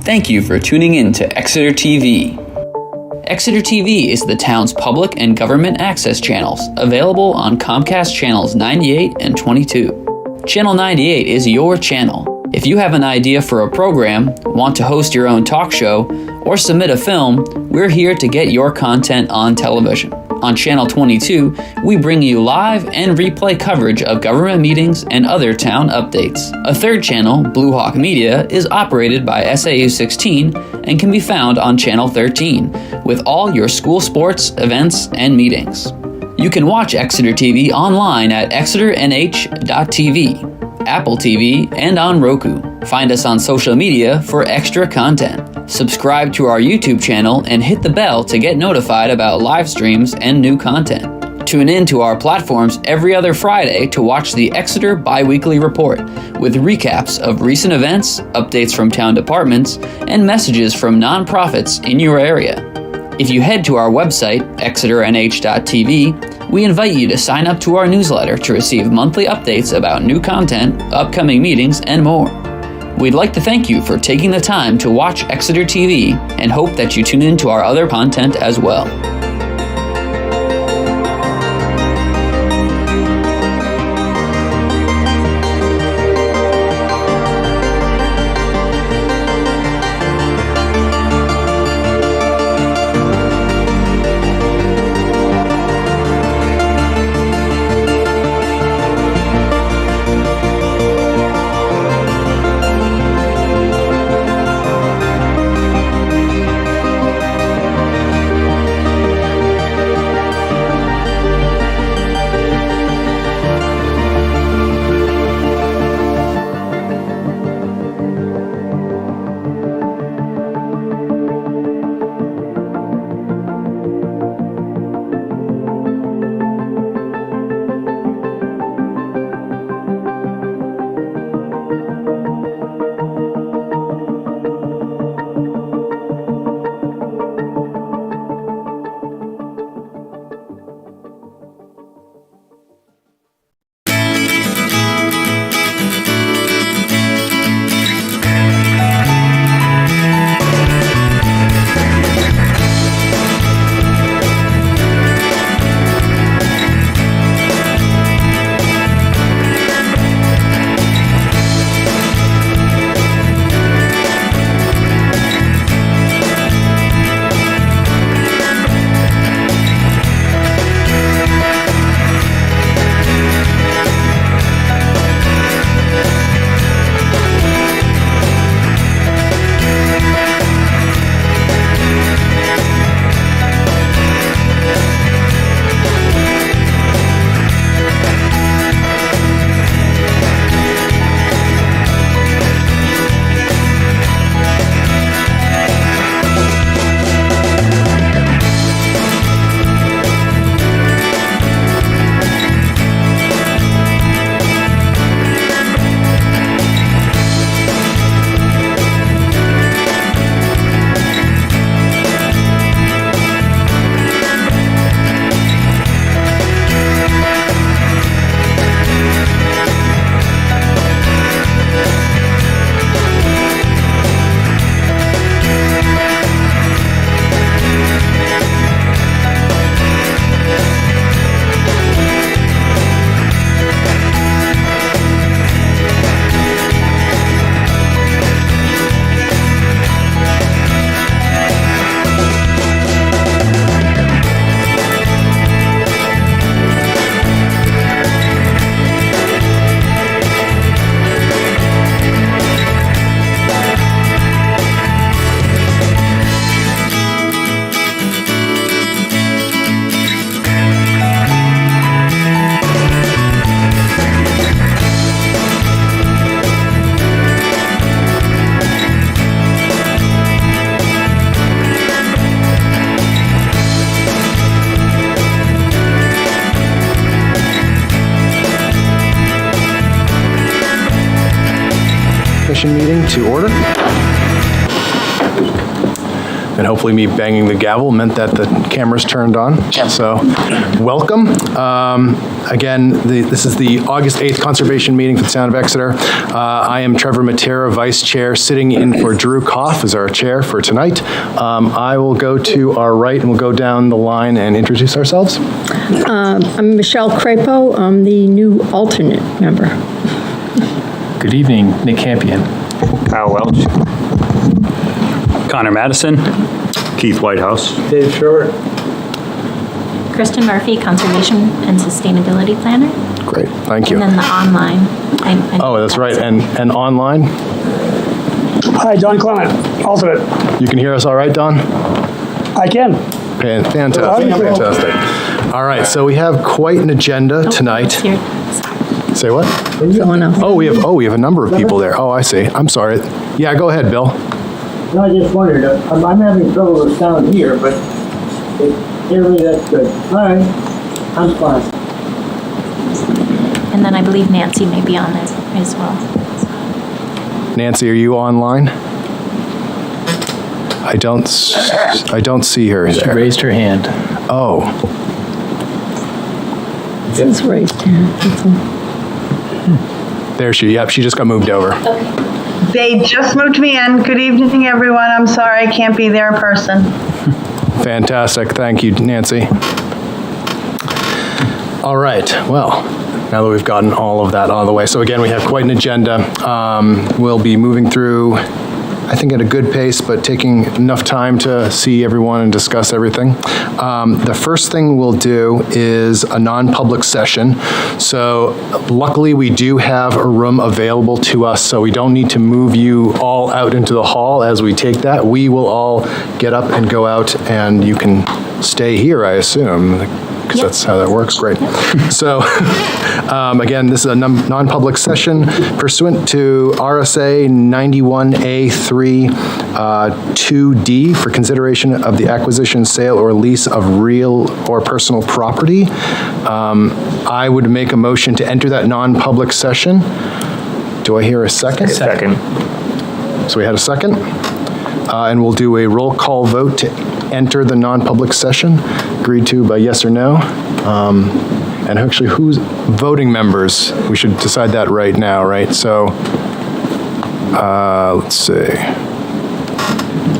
Thank you for tuning in to Exeter TV. Exeter TV is the town's public and government access channels, available on Comcast channels 98 and 22. Channel 98 is your channel. If you have an idea for a program, want to host your own talk show, or submit a film, we're here to get your content on television. On Channel 22, we bring you live and replay coverage of government meetings and other town updates. A third channel, Blue Hawk Media, is operated by SAU 16 and can be found on Channel 13, with all your school sports, events, and meetings. You can watch Exeter TV online at exeternh.tv, Apple TV, and on Roku. Find us on social media for extra content. Subscribe to our YouTube channel and hit the bell to get notified about live streams and new content. Tune in to our platforms every other Friday to watch the Exeter Biweekly Report with recaps of recent events, updates from town departments, and messages from nonprofits in your area. If you head to our website, exeternh.tv, we invite you to sign up to our newsletter to receive monthly updates about new content, upcoming meetings, and more. We'd like to thank you for taking the time to watch Exeter TV and hope that you tune in to our other content as well. Meeting to order. Going and hopefully me banging the gavel meant that the camera's turned on. So, welcome. Again, this is the August 8th Conservation Meeting for the Town of Exeter. I am Trevor Matera, Vice Chair, sitting in for Drew Koff as our chair for tonight. I will go to our right and we'll go down the line and introduce ourselves. I'm Michelle Crapo. I'm the new alternate member. Good evening, Nick Campion. Kyle Welch. Connor Madison. Keith Whitehouse. Dave Short. Kristen Murphy, Conservation and Sustainability Planner. Great, thank you. And then the online. Oh, that's right, and online? Hi, Don Clement, alternate. You can hear us all right, Don? I can. Fantastic, fantastic. All right, so we have quite an agenda tonight. Here. Say what? Someone else. Oh, we have a number of people there. Oh, I see. I'm sorry. Yeah, go ahead, Bill. No, I just wondered, I'm having trouble with sound here, but clearly that's good. All right, I'm fine. And then I believe Nancy may be on there as well. Nancy, are you online? I don't see her She there. raised her hand. Oh, It's raised hand. That's all. there she just got moved over. They just moved me in. Good evening, everyone. I'm sorry I can't be there in person. Fantastic. Thank you, Nancy. All right. Well, now that we've gotten all of that out of the way. So again, we have quite an agenda. We'll be moving through, I think, at a good pace, but taking enough time to see everyone and discuss everything. The first thing we'll do is a non-public session. So luckily, we do have a room available to us, so we don't need to move you all out into the hall as we take that. We will all get up and go out, and you can stay here, I assume, because that's how that works. Great. So, again, this is a non-public session pursuant to RSA 91A3 2D for consideration of the acquisition, sale, or lease of real or personal property. I would make a motion to enter that non-public session. Do I hear a second? Second. So we had a second. And we'll do a roll call vote to enter the non-public session, agreed to by yes or no. And actually, who's voting members? We should decide that right now, right? So, let's see.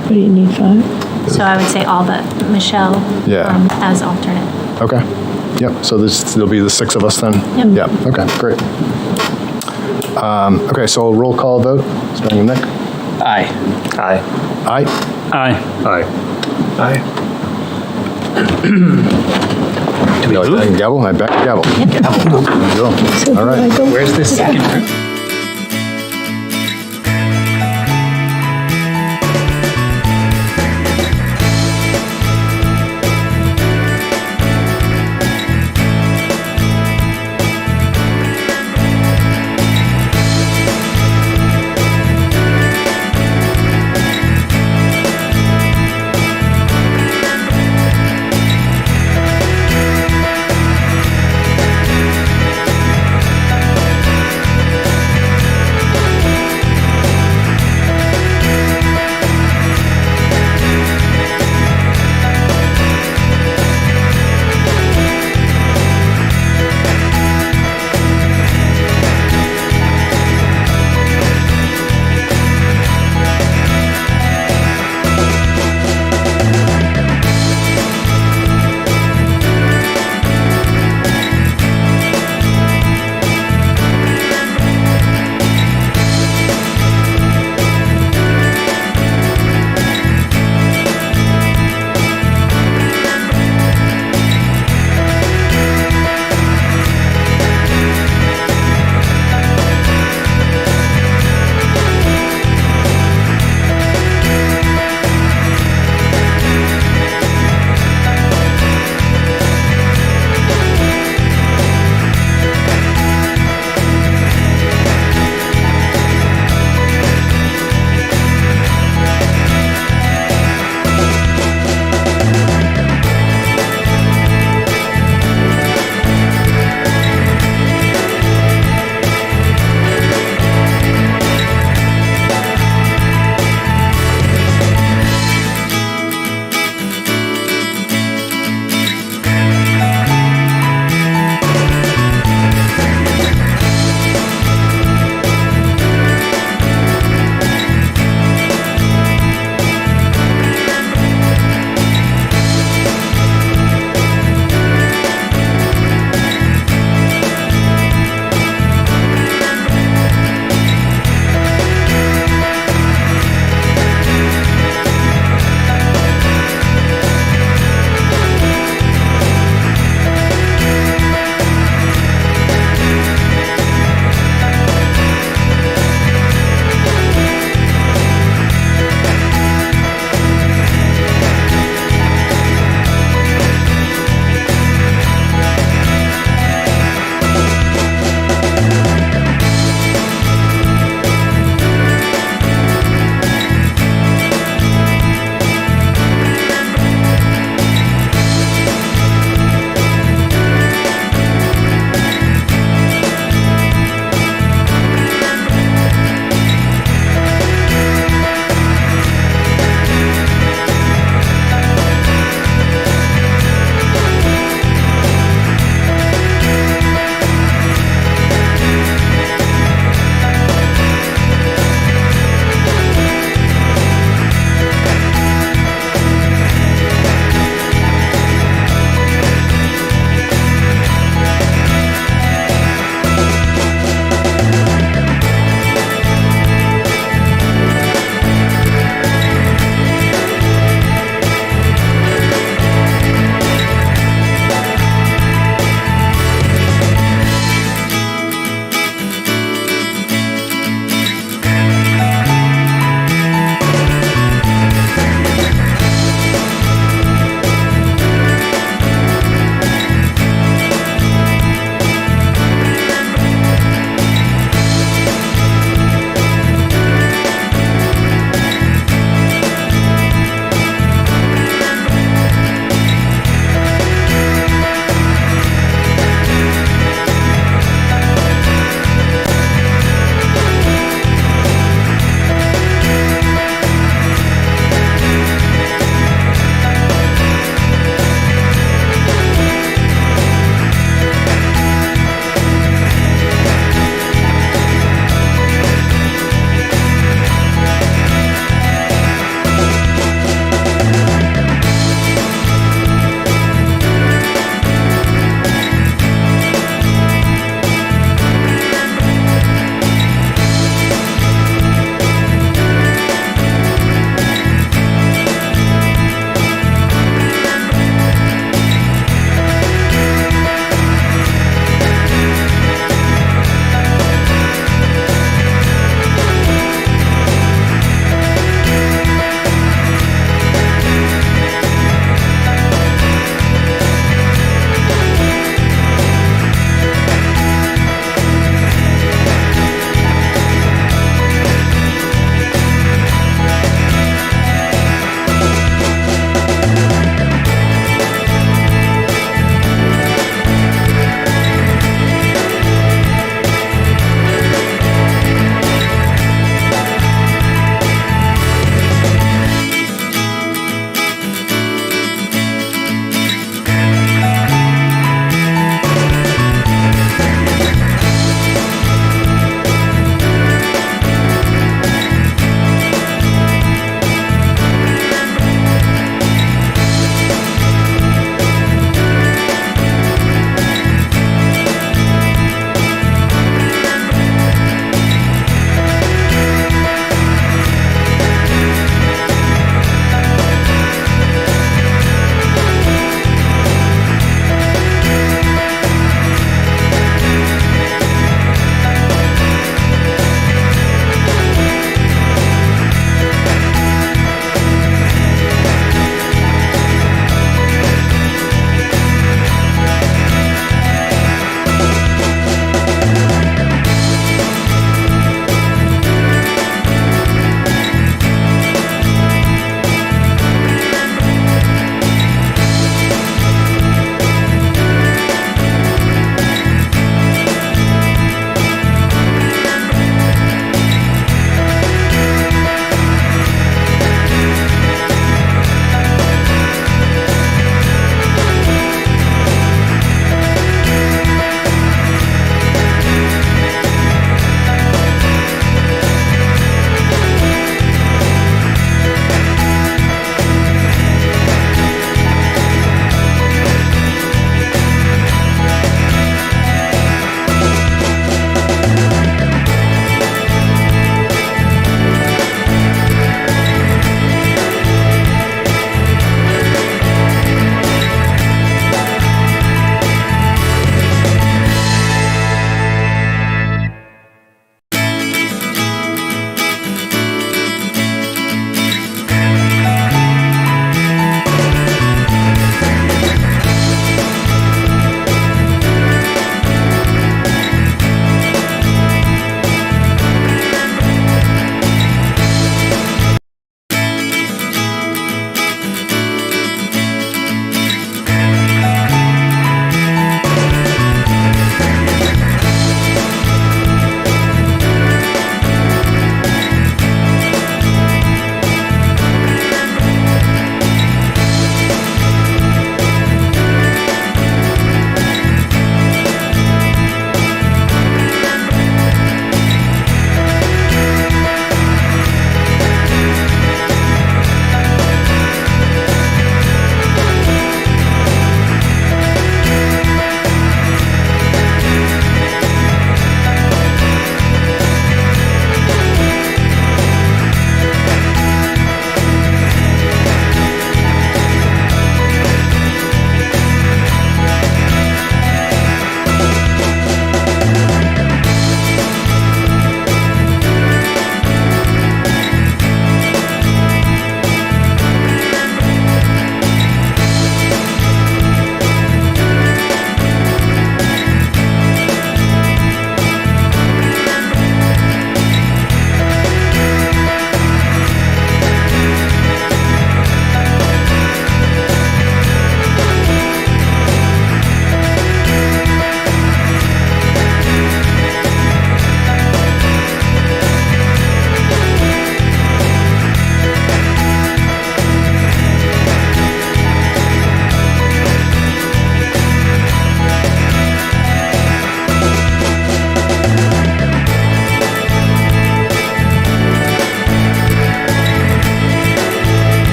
What do you need, 5? So I would say all but Michelle Yeah. as alternate. Okay. Yep, so there'll be the 6 of us then? Yep. Yeah, okay, great. Okay, so a roll call vote, starting with Nick. Aye. Aye. Aye? Aye. Aye. Aye. Do we like that gavel? I back gavel. Gavel. All right. Where's the second room?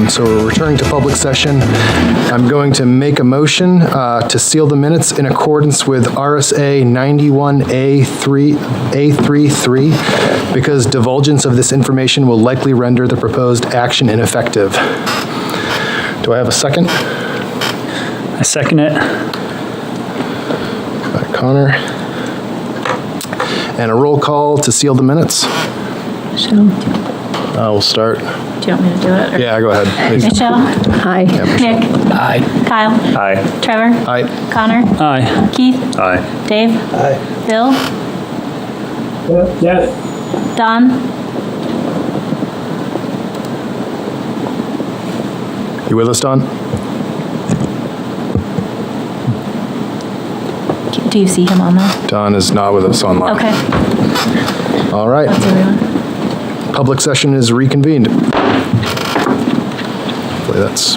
So we're returning to public session. I'm going to make a motion to seal the minutes in accordance with RSA 91A33 because divulgence of this information will likely render the proposed action ineffective. Do I have a second? I second it. By Connor. And a roll call to seal the minutes. Michelle, do We'll start. you want me to do it? or- Yeah, go ahead, please. Michelle, Hi. Nick, Aye. Kyle, Aye. Trevor, Aye. Connor, Aye. Keith, Aye. Dave, Bill, Yes. Don, You with us, Don? do you see him on there? Don is not with us online. Okay, All right. that's everyone. Public session is reconvened. Hopefully that's...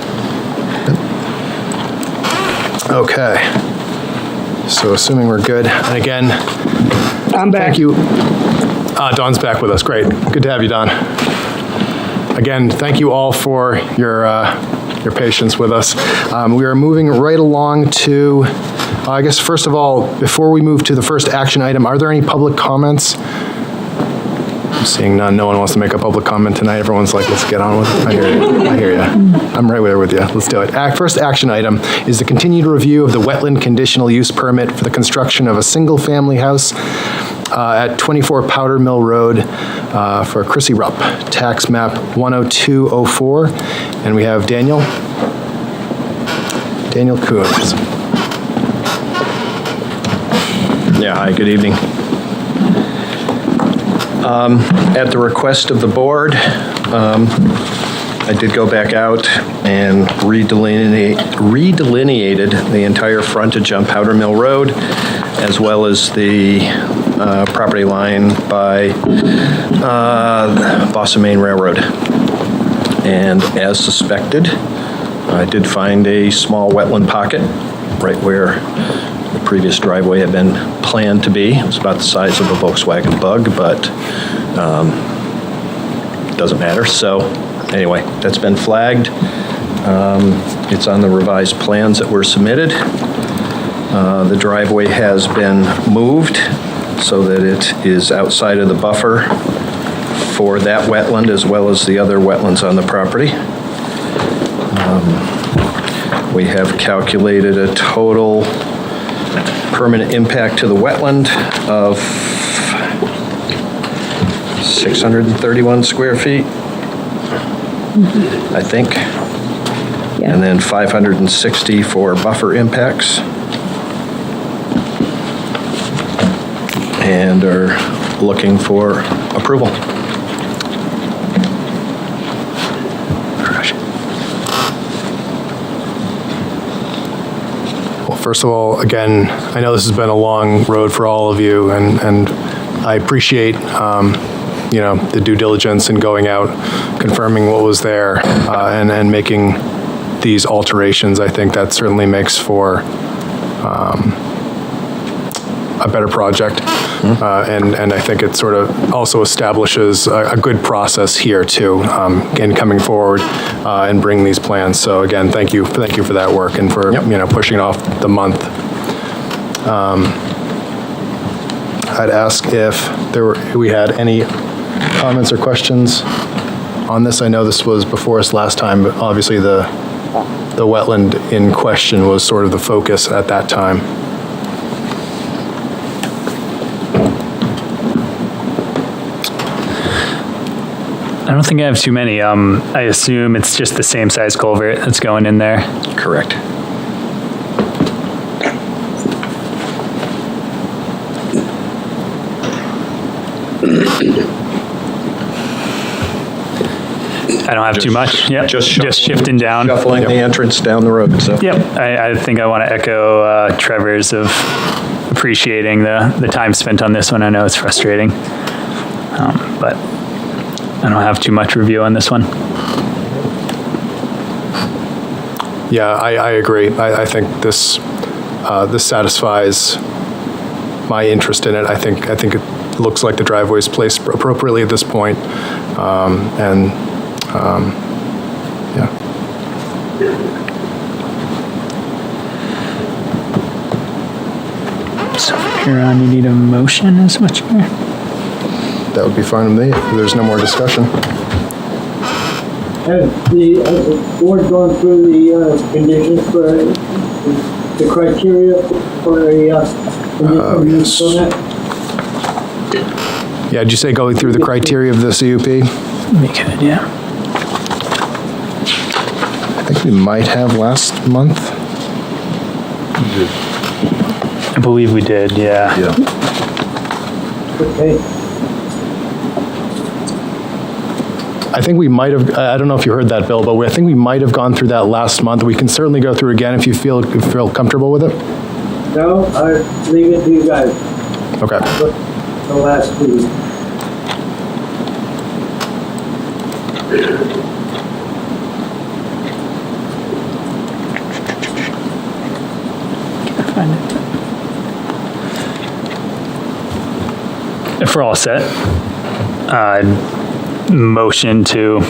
Yep. Okay. So assuming we're good, and again, I'm back. thank you. Don's back with us, great. Good to have you, Don. Again, thank you all for your patience with us. We are moving right along to, I guess, first of all, before we move to the first action item, are there any public comments? Seeing none, no one wants to make a public comment tonight. Everyone's like, let's get on with it. I hear you. I hear you. I'm right there with you. Let's do it. First action item is the continued review of the wetland conditional use permit for the construction of a single-family house at 24 Powder Mill Road for Chrissy Rupp, tax map 10204. And we have Daniel Coons. Yeah, hi, good evening. At the request of the board, I did go back out and redelineated the entire frontage on Powder Mill Road, as well as the property line by Boston Main Railroad. And as suspected, I did find a small wetland pocket right where the previous driveway had been planned to be. It was about the size of a Volkswagen Bug, but doesn't matter. So anyway, that's been flagged. It's on the revised plans that were submitted. The driveway has been moved so that it is outside of the buffer for that wetland as well as the other wetlands on the property. We have calculated a total permanent impact to the wetland of 631 square feet, I think. Yeah. And then 560 for buffer impacts. And are looking for approval. Well, first of all, again, I know this has been a long road for all of you, and I appreciate, the due diligence in going out, confirming what was there, and making these alterations. I think that certainly makes for a better project. And I think it sort of also establishes a good process here too, in coming forward and bringing these plans. So again, thank you for that work and for pushing off the month. I'd ask if we had any comments or questions on this. I know this was before us last time, but obviously the wetland in question was sort of the focus at that time. I don't think I have too many. I assume it's just the same size culvert that's going in there. Correct. I don't have too much. Yep. Just shifting down. Shuffling the entrance down the road, so. Yep. I think I want to echo Trevor's of appreciating the time spent on this one. I know it's frustrating, but I don't have too much review on this one. Yeah, I agree. I think this satisfies my interest in it. I think it looks like the driveway is placed appropriately at this point, yeah. So, Huron, you need a motion as much here? That would be fine with me if there's no more discussion. Has the board gone through the conditions for the criteria for a conditional use permit? Yeah, did you say going through the criteria of the CUP? We could, yeah. I think we might have last month. I believe we did, yeah. Okay. I think we might have, I don't know if you heard that, Bill, but I think we might have gone through that last month. We can certainly go through again if you feel comfortable with it. No, I leave it to you guys. Okay. The last two. Can't find it. If we're all set, motion to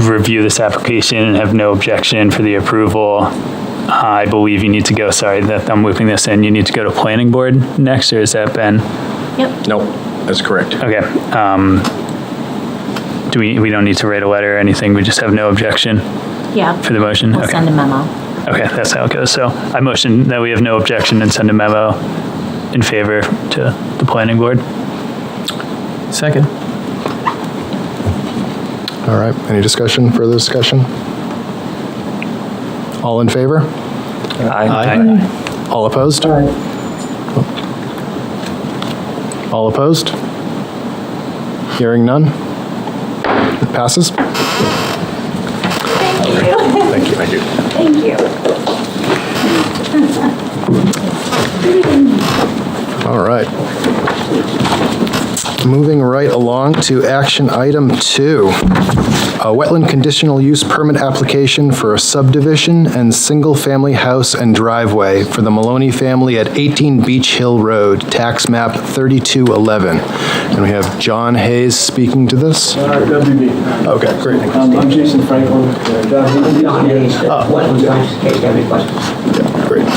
review this application and have no objection for the approval. I believe you need to go, sorry that I'm looping this in, you need to go to planning board next, or has that been? Yep. No, that's correct. Okay. We don't need to write a letter or anything, we just have no objection Yeah. for the motion? We'll Okay. send a memo. Okay, that's how it goes. So I motion that we have no objection and send a memo in favor to the planning board. Second. All right, any discussion, further discussion? All in favor? Aye. All opposed? All right. All opposed? Hearing none? It passes? Thank you. Thank you. Thank you. Thank you. All right. Moving right along to action item 2, a wetland conditional use permit application for a subdivision and single-family house and driveway for the Maloney family at 18 Beach Hill Road, tax map 3211. And we have John Hayes speaking to this. WB. Okay, great. I'm Jason Franklin. John Hayes, wetlands guys, in case you have any questions. Great.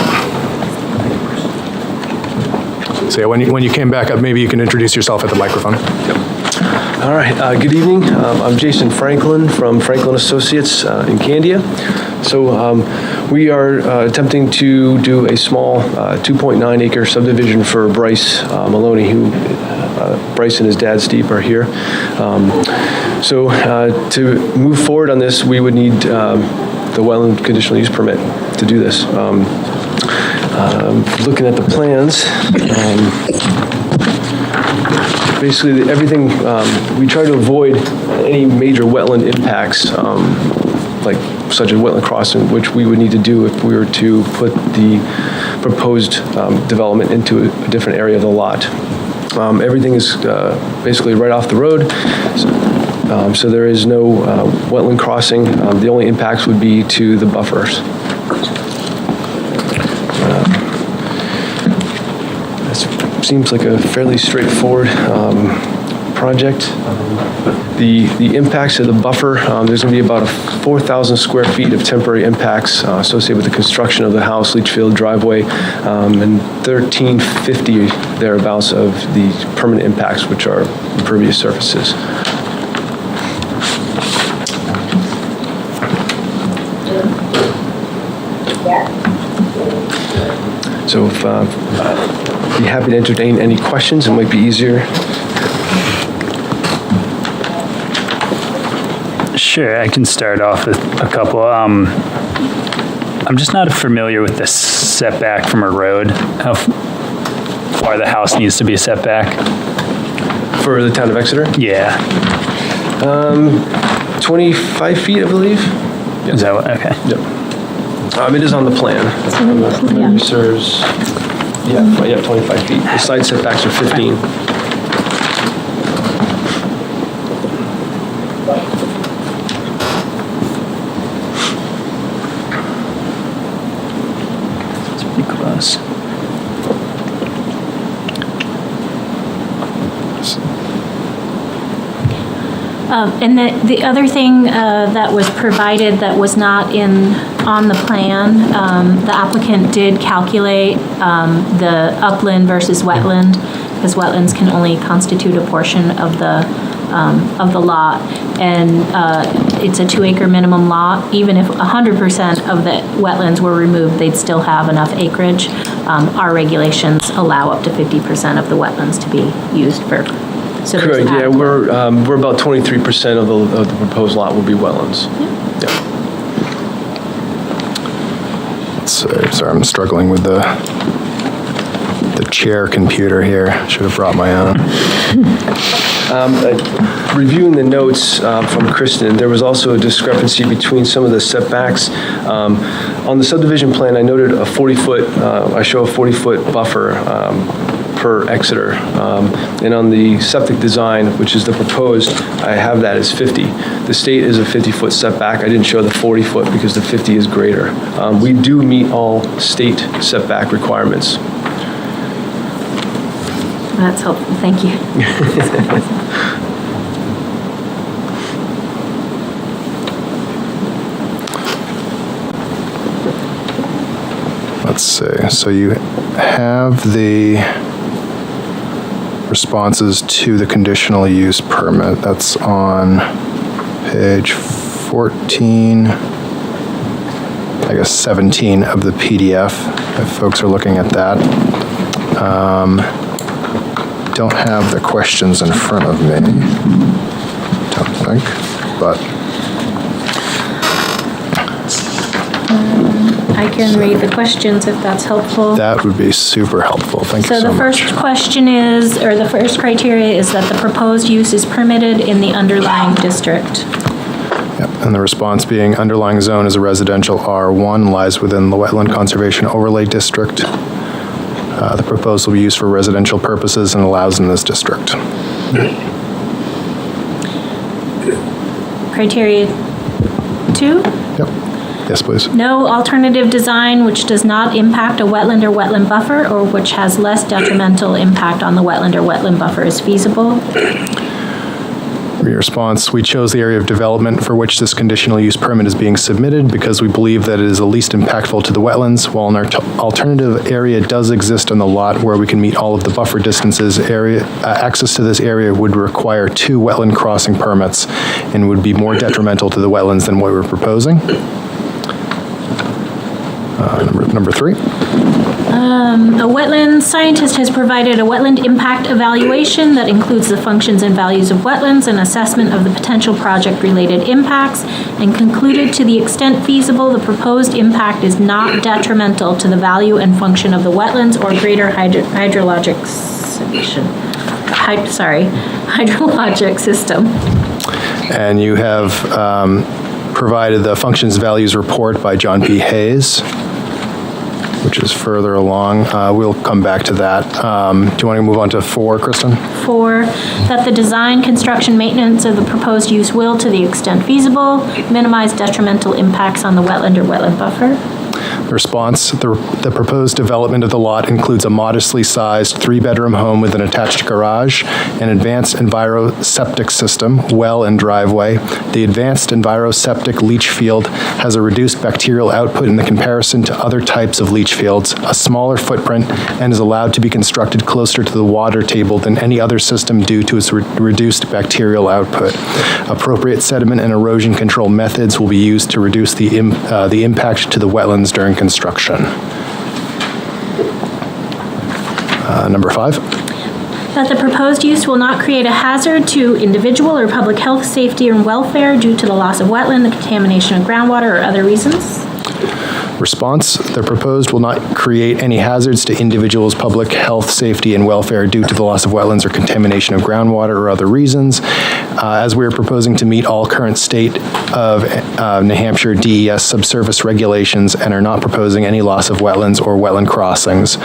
So yeah, when you came back up, maybe you can introduce yourself at the microphone. All right, good evening. I'm Jason Franklin from Franklin Associates in Candia. So we are attempting to do a small 2.9 acre subdivision for Bryce Maloney, who Bryce and his dad Steve are here. So to move forward on this, we would need the wetland conditional use permit to do this. Looking at the plans, basically everything, we try to avoid any major wetland impacts, like such as wetland crossing, which we would need to do if we were to put the proposed development into a different area of the lot. Everything is basically right off the road, so there is no wetland crossing. The only impacts would be to the buffers. Seems like a fairly straightforward project. The impacts of the buffer, there's going to be about 4,000 square feet of temporary impacts associated with the construction of the house, leach field, driveway, and 1,350 thereabouts of the permanent impacts, which are impervious surfaces. So if, be happy to entertain any questions. It might be easier. Sure, I can start off with a couple. I'm just not familiar with the setback from a road, how far the house needs to be set back. For the town of Exeter? Yeah. 25 feet, I believe. Is that what, okay. Yep. It is on the plan. Memory serves, yeah, 25 feet. The side setbacks are 15. It's pretty close. And the other thing that was provided that was not on the plan, the applicant did calculate the upland versus wetland, because wetlands can only constitute a portion of the lot, and it's a 2-acre minimum lot. Even if 100% of the wetlands were removed, they'd still have enough acreage. Our regulations allow up to 50% of the wetlands to be used for. So Correct, yeah, we're about 23% of the proposed lot will be wetlands. Yeah. Sorry, I'm struggling with the chair computer here. Should have brought my own. Reviewing the notes from Kristen, there was also a discrepancy between some of the setbacks. On the subdivision plan, I noted a 40-foot, I show a 40-foot buffer per Exeter. And on the septic design, which is the proposed, I have that as 50. The state is a 50-foot setback. I didn't show the 40-foot because the 50 is greater. We do meet all state setback requirements. That's helpful, thank you. Let's see. So you have the responses to the conditional use permit. That's on page 14, I guess 17 of the PDF, if folks are looking at that. Don't have the questions in front of me, don't think, but. I can read the questions if that's helpful. That would be super helpful, thank you so much. So the first question is, or the first criteria is that the proposed use is permitted in the underlying district. Yep. And the response being underlying zone is a residential R1, lies within the Wetland Conservation Overlay District. The proposal will be used for residential purposes and allows in this district. Criteria 2? Yep. Yes, please. No alternative design which does not impact a wetland or wetland buffer, or which has less detrimental impact on the wetland or wetland buffer is feasible. Your response, we chose the area of development for which this conditional use permit is being submitted because we believe that it is the least impactful to the wetlands. While an alternative area does exist on the lot where we can meet all of the buffer distances, access to this area would require 2 wetland crossing permits and would be more detrimental to the wetlands than what we're proposing. Number 3. A wetland scientist has provided a wetland impact evaluation that includes the functions and values of wetlands and assessment of the potential project-related impacts, and concluded to the extent feasible, the proposed impact is not detrimental to the value and function of the wetlands or greater hydrologic system. And you have provided the functions values report by John P. Hayes, which is further along. We'll come back to that. Do you want to move on to 4, Kristen? 4, that the design, construction, maintenance of the proposed use will, to the extent feasible, minimize detrimental impacts on the wetland or wetland buffer. The response, the proposed development of the lot includes a modestly sized 3-bedroom home with an attached garage, an advanced enviro-septic system, well and driveway. The advanced enviro-septic leach field has a reduced bacterial output in the comparison to other types of leach fields, a smaller footprint, and is allowed to be constructed closer to the water table than any other system due to its reduced bacterial output. Appropriate sediment and erosion control methods will be used to reduce the impact to the wetlands during construction. Number 5. That the proposed use will not create a hazard to individual or public health, safety, and welfare due to the loss of wetland, the contamination of groundwater, or other reasons. Response, the proposed will not create any hazards to individuals' public health, safety, and welfare due to the loss of wetlands or contamination of groundwater or other reasons, as we are proposing to meet all current state of New Hampshire DES subsurface regulations and are not proposing any loss of wetlands or wetland crossings.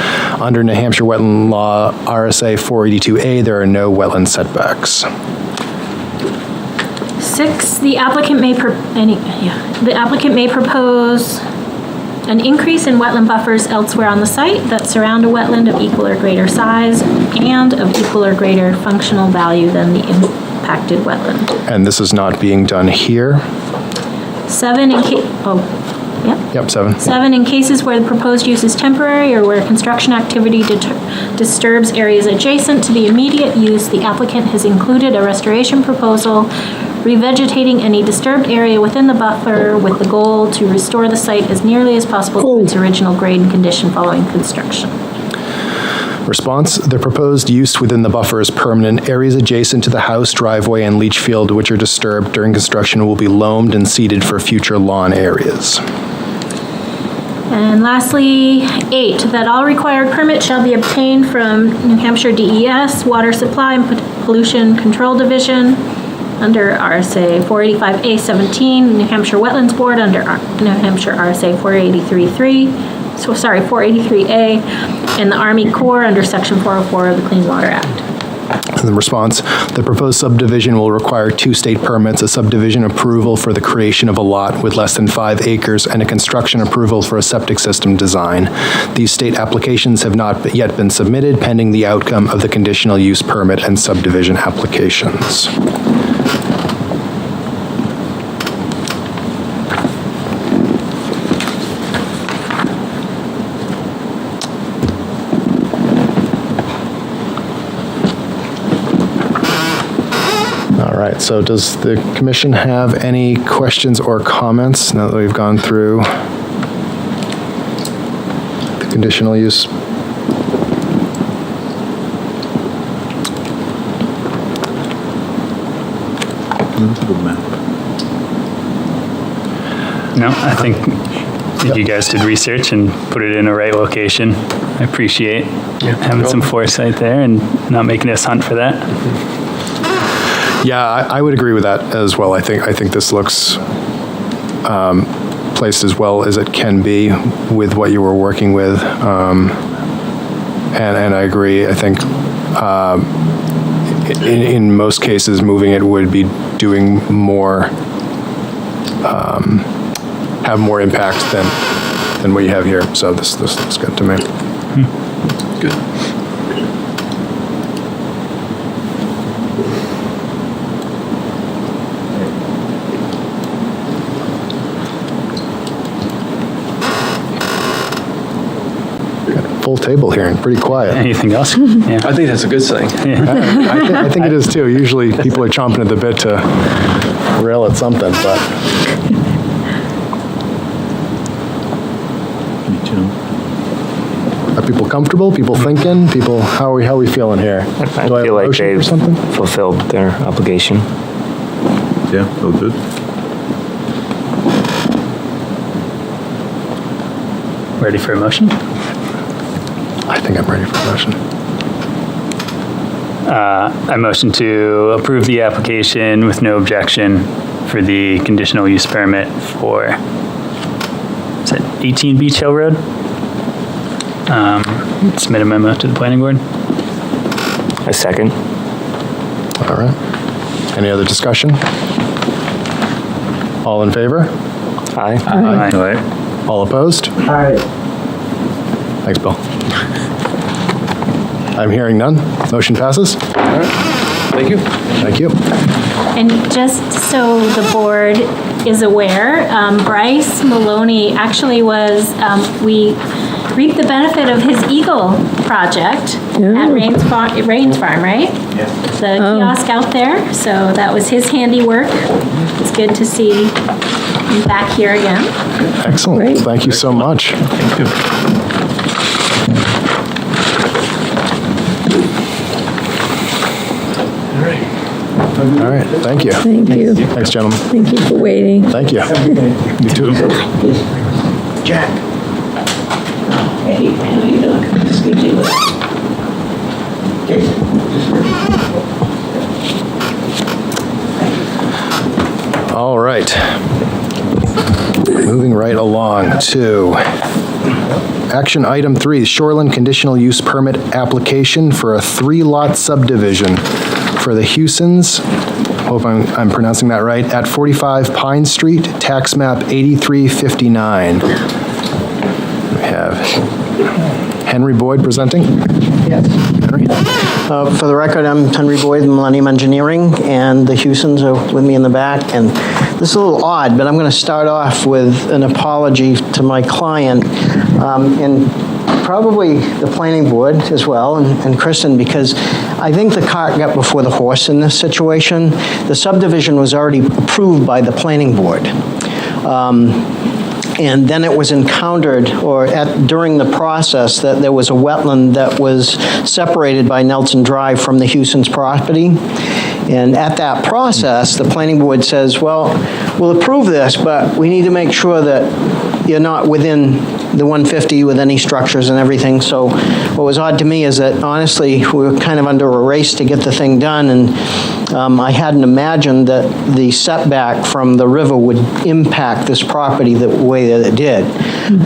Under New Hampshire wetland law, RSA 482A, there are no wetland setbacks. 6, the applicant may propose an increase in wetland buffers elsewhere on the site that surround a wetland of equal or greater size and of equal or greater functional value than the impacted wetland. And this is not being done here? 7, Yep, 7. 7, in cases where the proposed use is temporary or where construction activity disturbs areas adjacent to the immediate use, the applicant has included a restoration proposal revegetating any disturbed area within the buffer with the goal to restore the site as nearly as possible to its original grade and condition following construction. Response, the proposed use within the buffer is permanent. Areas adjacent to the house, driveway, and leach field which are disturbed during construction will be loamed and seeded for future lawn areas. And lastly, 8, that all required permits shall be obtained from New Hampshire DES, Water Supply and Pollution Control Division, under RSA 485A17, New Hampshire Wetlands Board under New Hampshire RSA 483A, and the Army Corps under Section 404 of the Clean Water Act. And the response, the proposed subdivision will require 2 state permits, a subdivision approval for the creation of a lot with less than 5 acres, and a construction approval for a septic system design. These state applications have not yet been submitted, pending the outcome of the conditional use permit and subdivision applications. All right, so does the commission have any questions or comments now that we've gone through the conditional use? No, I think you guys did research and put it in the right location. I appreciate having some foresight there and not making us hunt for that. Yeah, I would agree with that as well. I think this looks placed as well as it can be with what you were working with, and I agree. I think in most cases, moving it would be doing more, have more impact than what you have here. So this looks good to me. Good. Full table here and pretty quiet. Anything else? Yeah. I think that's a good thing. I think it is too. Usually people are chomping at the bit to rail at something, but. Me too. Are people comfortable? People thinking? People, how are we feeling here? I Do I have feel a like motion they've or something? fulfilled their obligation. Yeah, oh, good. Ready for a motion? I think I'm ready for a motion. I motion to approve the application with no objection for the conditional use permit for, is it 18 Beach Hill Road? Submit a memo to the planning board. A second. All right. Any other discussion? All in favor? Aye. Aye. All right. All opposed? Aye. Thanks, Bill. I'm hearing none. Motion passes. Thank you. Thank you. And just so the board is aware, Bryce Maloney actually was, we reaped the benefit of his Eagle project at Rains Farm, right? Yeah. The kiosk out there, so that was his handiwork. It's good to see him back here again. Excellent. Great. Thank you so much. Thank you. All right. Thank you. Thank you. Thanks, gentlemen. Thank you for waiting. Thank you. You too. Jack. Hey, man, how you doing? Just good to see you. Jason. All right. Moving right along to action item 3, Shoreland Conditional Use Permit Application for a 3-lot subdivision for the Hewsons, hope I'm pronouncing that right, at 45 Pine Street, tax map 8359. We have Henry Boyd presenting. Yes. Henry? For the record, I'm Henry Boyd, Millennium Engineering, and the Hewsons are with me in the back. And this is a little odd, but I'm going to start off with an apology to my client, and probably the planning board as well, and Kristen, because I think the cart got before the horse in this situation. The subdivision was already approved by the planning board. And then it was encountered, during the process, that there was a wetland that was separated by Nelson Drive from the Hewson's property. And at that process, the planning board says, well, we'll approve this, but we need to make sure that you're not within the 150 with any structures and everything. So what was odd to me is that, honestly, we were kind of under a race to get the thing done, and I hadn't imagined that the setback from the river would impact this property the way that it did.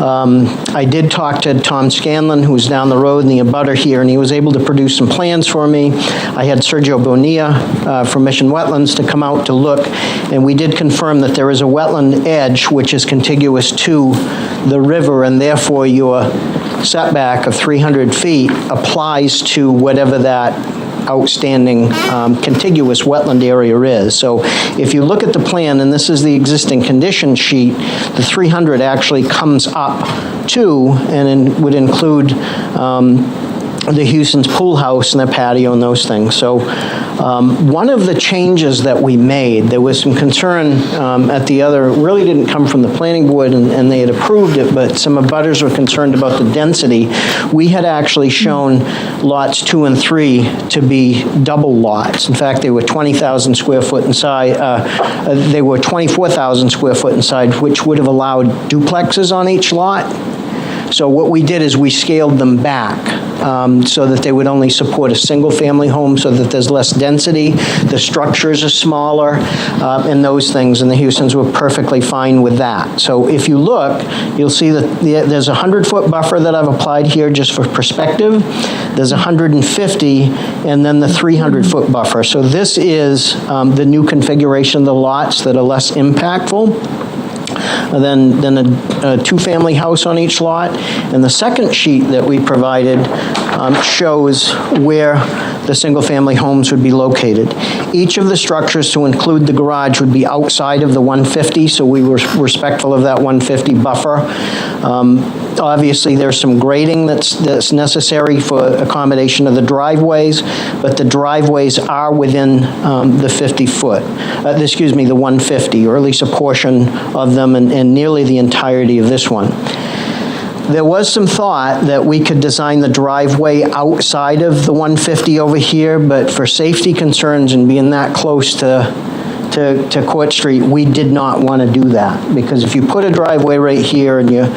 I did talk to Tom Scanlon, who's down the road, and the abutter here, and he was able to produce some plans for me. I had Sergio Bonilla from Mission Wetlands to come out to look, and we did confirm that there is a wetland edge which is contiguous to the river, and therefore your setback of 300 feet applies to whatever that outstanding contiguous wetland area is. So if you look at the plan, and this is the existing condition sheet, the 300 actually comes up to and would include the Hewson's pool house and the patio and those things. So one of the changes that we made, there was some concern at the other, really didn't come from the planning board, and they had approved it, but some abutters were concerned about the density. We had actually shown lots 2 and 3 to be double lots. In fact, they were 20,000 square foot inside, they were 24,000 square foot inside, which would have allowed duplexes on each lot. So what we did is we scaled them back so that they would only support a single-family home, so that there's less density, the structures are smaller, and those things, and the Hewsons were perfectly fine with that. So if you look, you'll see that there's a 100-foot buffer that I've applied here just for perspective. There's 150, and then the 300-foot buffer. So this is the new configuration of the lots that are less impactful than a two-family house on each lot. And the second sheet that we provided shows where the single-family homes would be located. Each of the structures, to include the garage, would be outside of the 150, so we were respectful of that 150 buffer. Obviously, there's some grading that's necessary for accommodation of the driveways, but the driveways are within the 50-foot, the 150, or at least a portion of them, and nearly the entirety of this one. There was some thought that we could design the driveway outside of the 150 over here, but for safety concerns and being that close to Court Street, we did not want to do that, because if you put a driveway right here and you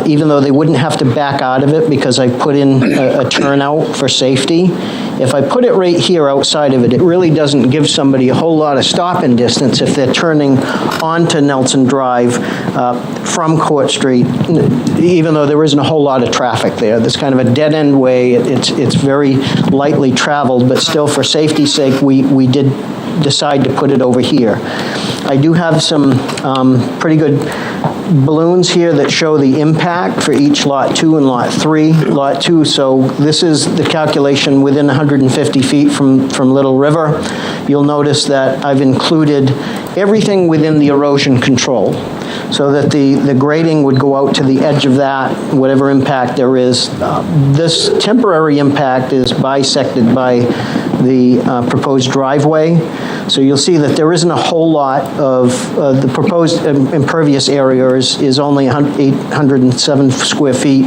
even though they wouldn't have to back out of it because I put in a turnout for safety, if I put it right here outside of it, it really doesn't give somebody a whole lot of stopping distance if they're turning onto Nelson Drive from Court Street, even though there isn't a whole lot of traffic there. There's kind of a dead-end way. It's very lightly traveled, but still, for safety's sake, we did decide to put it over here. I do have some pretty good balloons here that show the impact for each Lot 2 and Lot 3. Lot 2, so this is the calculation within 150 feet from Little River. You'll notice that I've included everything within the erosion control, so that the grading would go out to the edge of that, whatever impact there is. This temporary impact is bisected by the proposed driveway. So you'll see that there isn't a whole lot of, the proposed impervious area is only 807 square feet,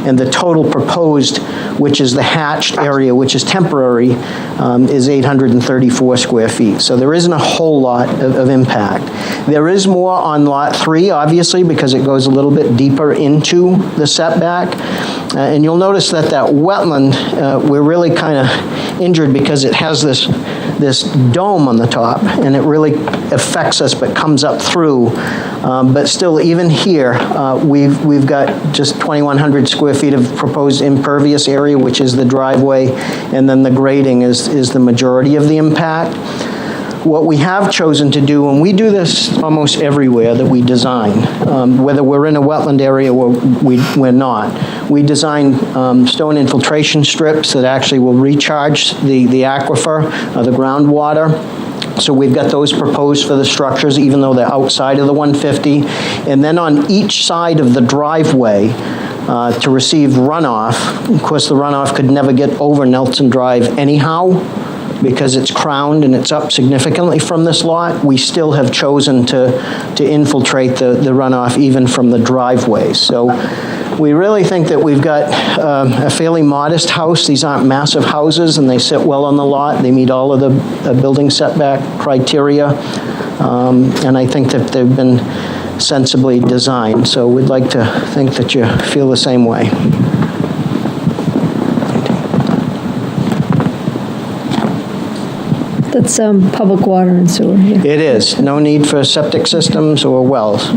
and the total proposed, which is the hatched area, which is temporary, is 834 square feet. So there isn't a whole lot of impact. There is more on Lot 3, obviously, because it goes a little bit deeper into the setback. And you'll notice that wetland, we're really kind of injured because it has this dome on the top, and it really affects us but comes up through. But still, even here, we've got just 2,100 square feet of proposed impervious area, which is the driveway, and then the grading is the majority of the impact. what we have chosen to do, and we do this almost everywhere that we design, whether we're in a wetland area or we're not, we design stone infiltration strips that actually will recharge the aquifer, the groundwater. So we've got those proposed for the structures, even though they're outside of the 150. And then on each side of the driveway, to receive runoff, of course, the runoff could never get over Nelson Drive anyhow, because it's crowned and it's up significantly from this lot. We still have chosen to infiltrate the runoff even from the driveways. So we really think that we've got a fairly modest house. These aren't massive houses, and they sit well on the lot. They meet all of the building setback criteria, and I think that they've been sensibly designed. So we'd like to think that you feel the same way. That's public water and sewer here. It is. No need for septic systems or wells.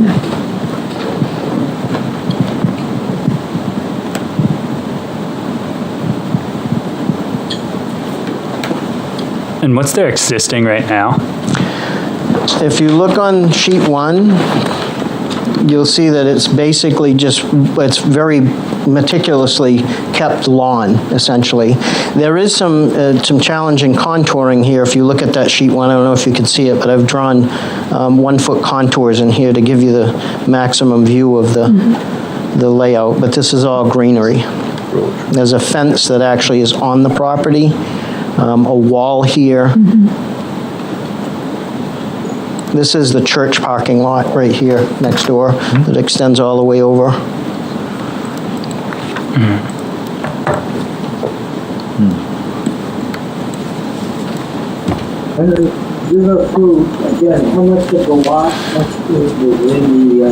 And what's their existing right now? If you look on sheet 1, you'll see that it's basically it's very meticulously kept lawn, essentially. There is some challenging contouring here. If you look at that sheet 1, I don't know if you can see it, but I've drawn 1-foot contours in here to give you the maximum view of the layout, but this is all greenery. There's a fence that actually is on the property, a wall here. This is the church parking lot right here next door that extends all the way over. And you go through, again, how much of the lot is within the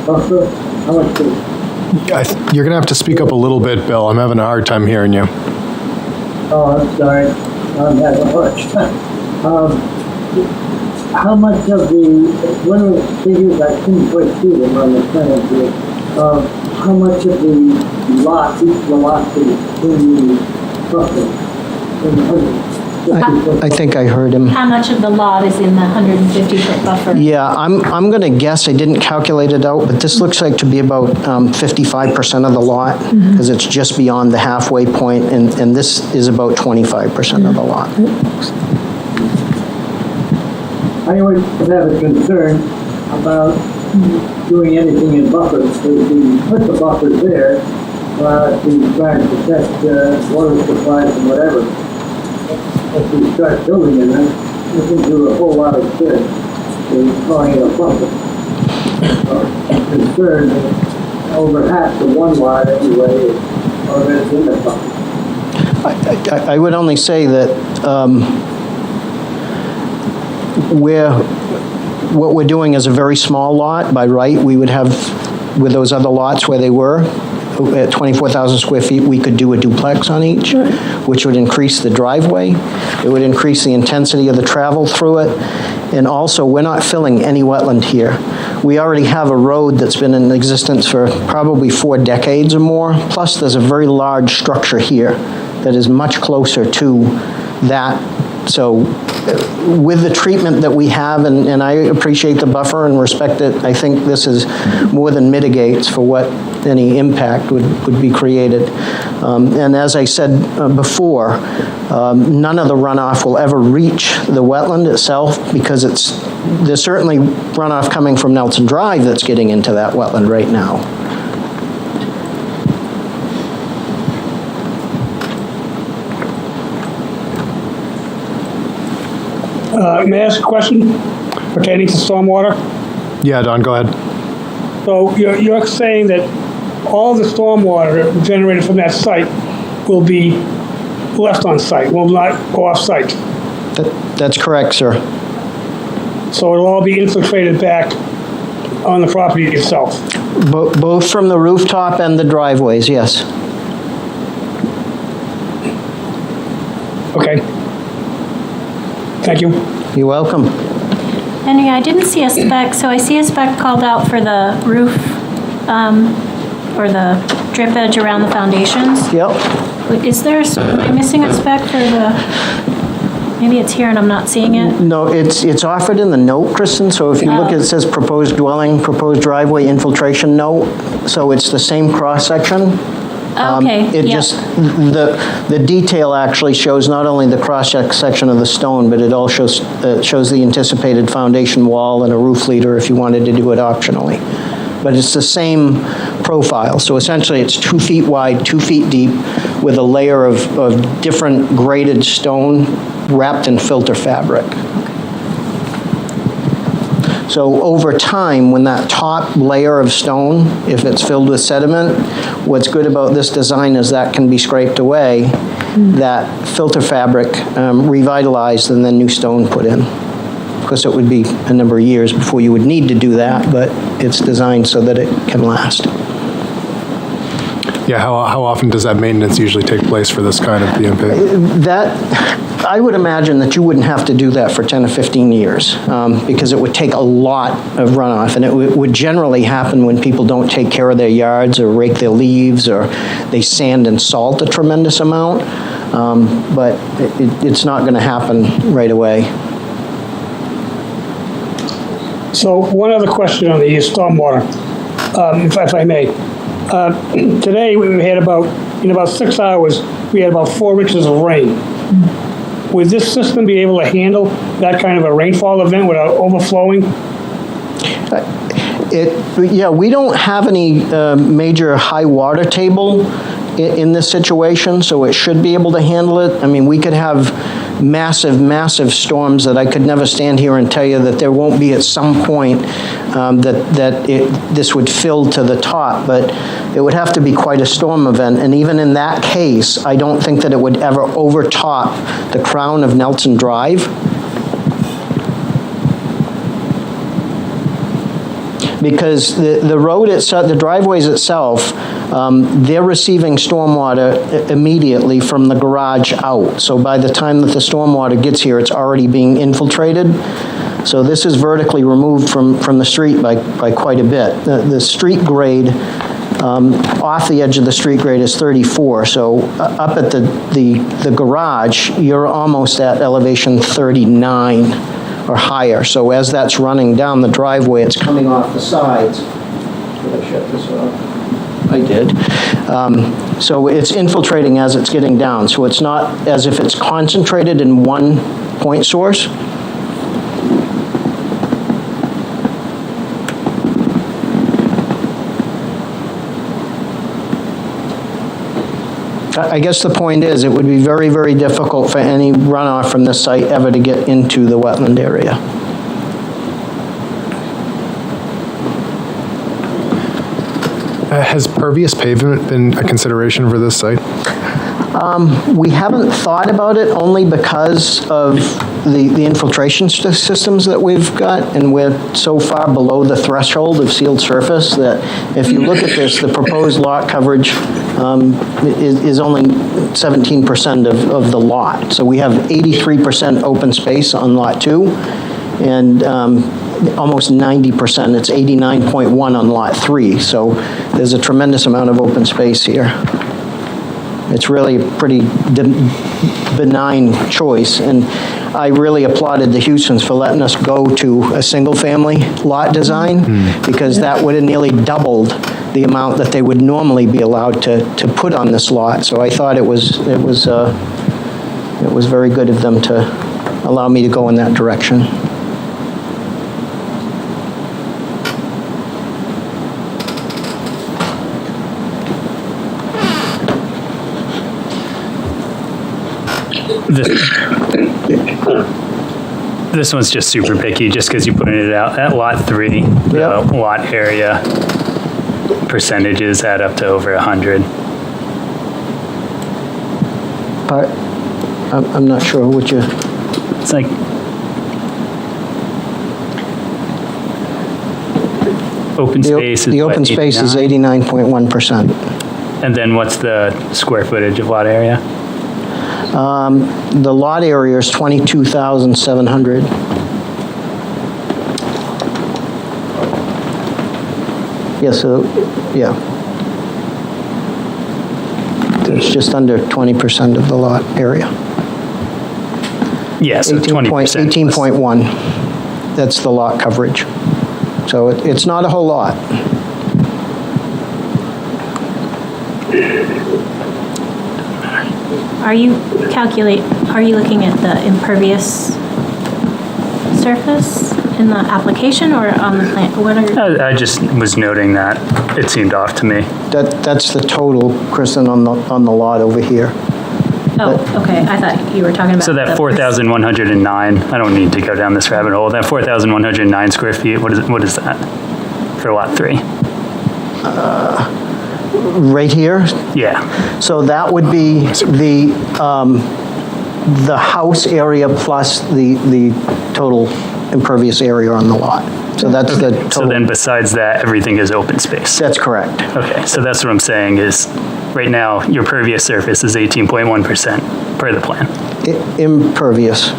buffer? How much is... You're going to have to speak up a little bit, Bill. I'm having a hard time hearing you. Oh, I'm sorry. I'm having a hard time. How much of the, one of the figures, I couldn't quite see them on the plan here, how much of the lot, each of the lots is in the buffer? In the 150 foot I think I heard him. How much of the lot is in the 150-foot buffer? Yeah, I'm going to guess, I didn't calculate it out, but this looks like to be about 55% of the lot, because it's just beyond the halfway point, and this is about 25% of the lot. I always have a concern about doing anything in buffers. So we put the buffers there to try and protect water supplies and whatever. If we start building in them, we can do a whole lot of good in calling it a buffer. I'm concerned that over half the one lot anyway is already in the buffer. I would only say that what we're doing is a very small lot. By right, we would have, with those other lots where they were, at 24,000 square feet, we could do a duplex on each, which would increase the driveway. It would increase the intensity of the travel through it. And also, we're not filling any wetland here. We already have a road that's been in existence for probably 4 decades or more. Plus, there's a very large structure here that is much closer to that. So with the treatment that we have, and I appreciate the buffer and respect it, I think this is more than mitigates for what any impact would be created. And as I said before, none of the runoff will ever reach the wetland itself, because there's certainly runoff coming from Nelson Drive that's getting into that wetland right now. May I ask a question pertaining to stormwater? Yeah, Don, go ahead. So you're saying that all the stormwater generated from that site will be left on site, will not go off site? That's correct, sir. So it'll all be infiltrated back on the property itself? Both from the rooftop and the driveways, yes. Okay. Thank you. You're welcome. Henry, I didn't see a spec, so I see a spec called out for the roof, or the drip edge around the foundations. Yep. Is there, am I missing a spec for the Maybe it's here and I'm not seeing it. No, it's offered in the note, Kristen, so if you look, it says proposed dwelling, proposed driveway infiltration note, so it's the same cross-section. Okay, It yeah. just, the detail actually shows not only the cross-section of the stone, but it also shows the anticipated foundation wall and a roof leader if you wanted to do it optionally. But it's the same profile, so essentially it's 2 feet wide, 2 feet deep, with a layer of different graded stone wrapped in filter fabric. So over time, when that top layer of stone, if it's filled with sediment, what's good about this design is that can be scraped away, that filter fabric revitalized, and then new stone put in. Of course, it would be a number of years before you would need to do that, but it's designed so that it can last. Yeah, how often does that maintenance usually take place for this kind of BMP? I would imagine that you wouldn't have to do that for 10 or 15 years because it would take a lot of runoff, and it would generally happen when people don't take care of their yards or rake their leaves or they sand and salt a tremendous amount, but it's not going to happen right away. So one other question on the stormwater, if I may. Today, we had in about 6 hours, we had about 4 inches of rain. Would this system be able to handle that kind of a rainfall event without overflowing? Yeah, we don't have any major high water table in this situation, so it should be able to handle it. I mean, we could have massive storms that I could never stand here and tell you that there won't be at some point this would fill to the top, but it would have to be quite a storm event, and even in that case, I don't think that it would ever overtop the crown of Nelson Drive. Because the road itself, the driveways itself, they're receiving stormwater immediately from the garage out. So by the time that the stormwater gets here, it's already being infiltrated. So this is vertically removed from the street by quite a bit. The street grade, off the edge of the street grade is 34. So up at the garage, you're almost at elevation 39. Or higher. So as that's running down the driveway, it's coming off the sides. Did I shut this off? I did. So it's infiltrating as it's getting down. So it's not as if it's concentrated in one point source. I guess the point is it would be very, very difficult for any runoff from this site ever to get into the wetland area. Has pervious pavement been a consideration for this site? We haven't thought about it only because of the infiltration systems that we've got, and we're so far below the threshold of sealed surface that if you look at this, the proposed lot coverage is only 17% of the lot. So we have 83% open space on lot 2, and almost 90%, it's 89.1 on lot 3. So there's a tremendous amount of open space here. It's really a pretty benign choice, and I really applauded the Houstons for letting us go to a single-family lot design, because that would have nearly doubled the amount that they would normally be allowed to put on this lot. So I thought it was very good of them to allow me to go in that direction. This one's just super picky, just because you put it out at lot 3. The lot area percentages add up to over 100. I'm not sure what you... It's like... Open space is the open space is 89.1%. And then what's the square footage of lot area? The lot area is 22,700. Yes, so, yeah. It's just under 20% of the lot area. Yeah, so 20%. 18.1. That's the lot coverage. So it's not a whole lot. Are you looking at the impervious surface in the application or on the plan? What are? I just was noting that it seemed off to me. That's the total, Kristen, on the lot over here. Oh, okay, I thought you were talking about. So that 4,109, I don't need to go down this rabbit hole, that 4,109 square feet, what is that for lot 3? Right here? Yeah. So that would be the house area plus the total impervious area on the lot. So that's the total. So then besides that, everything is open space? That's correct. Okay, so that's what I'm saying is, right now, your pervious surface is 18.1% per the plan. Impervious.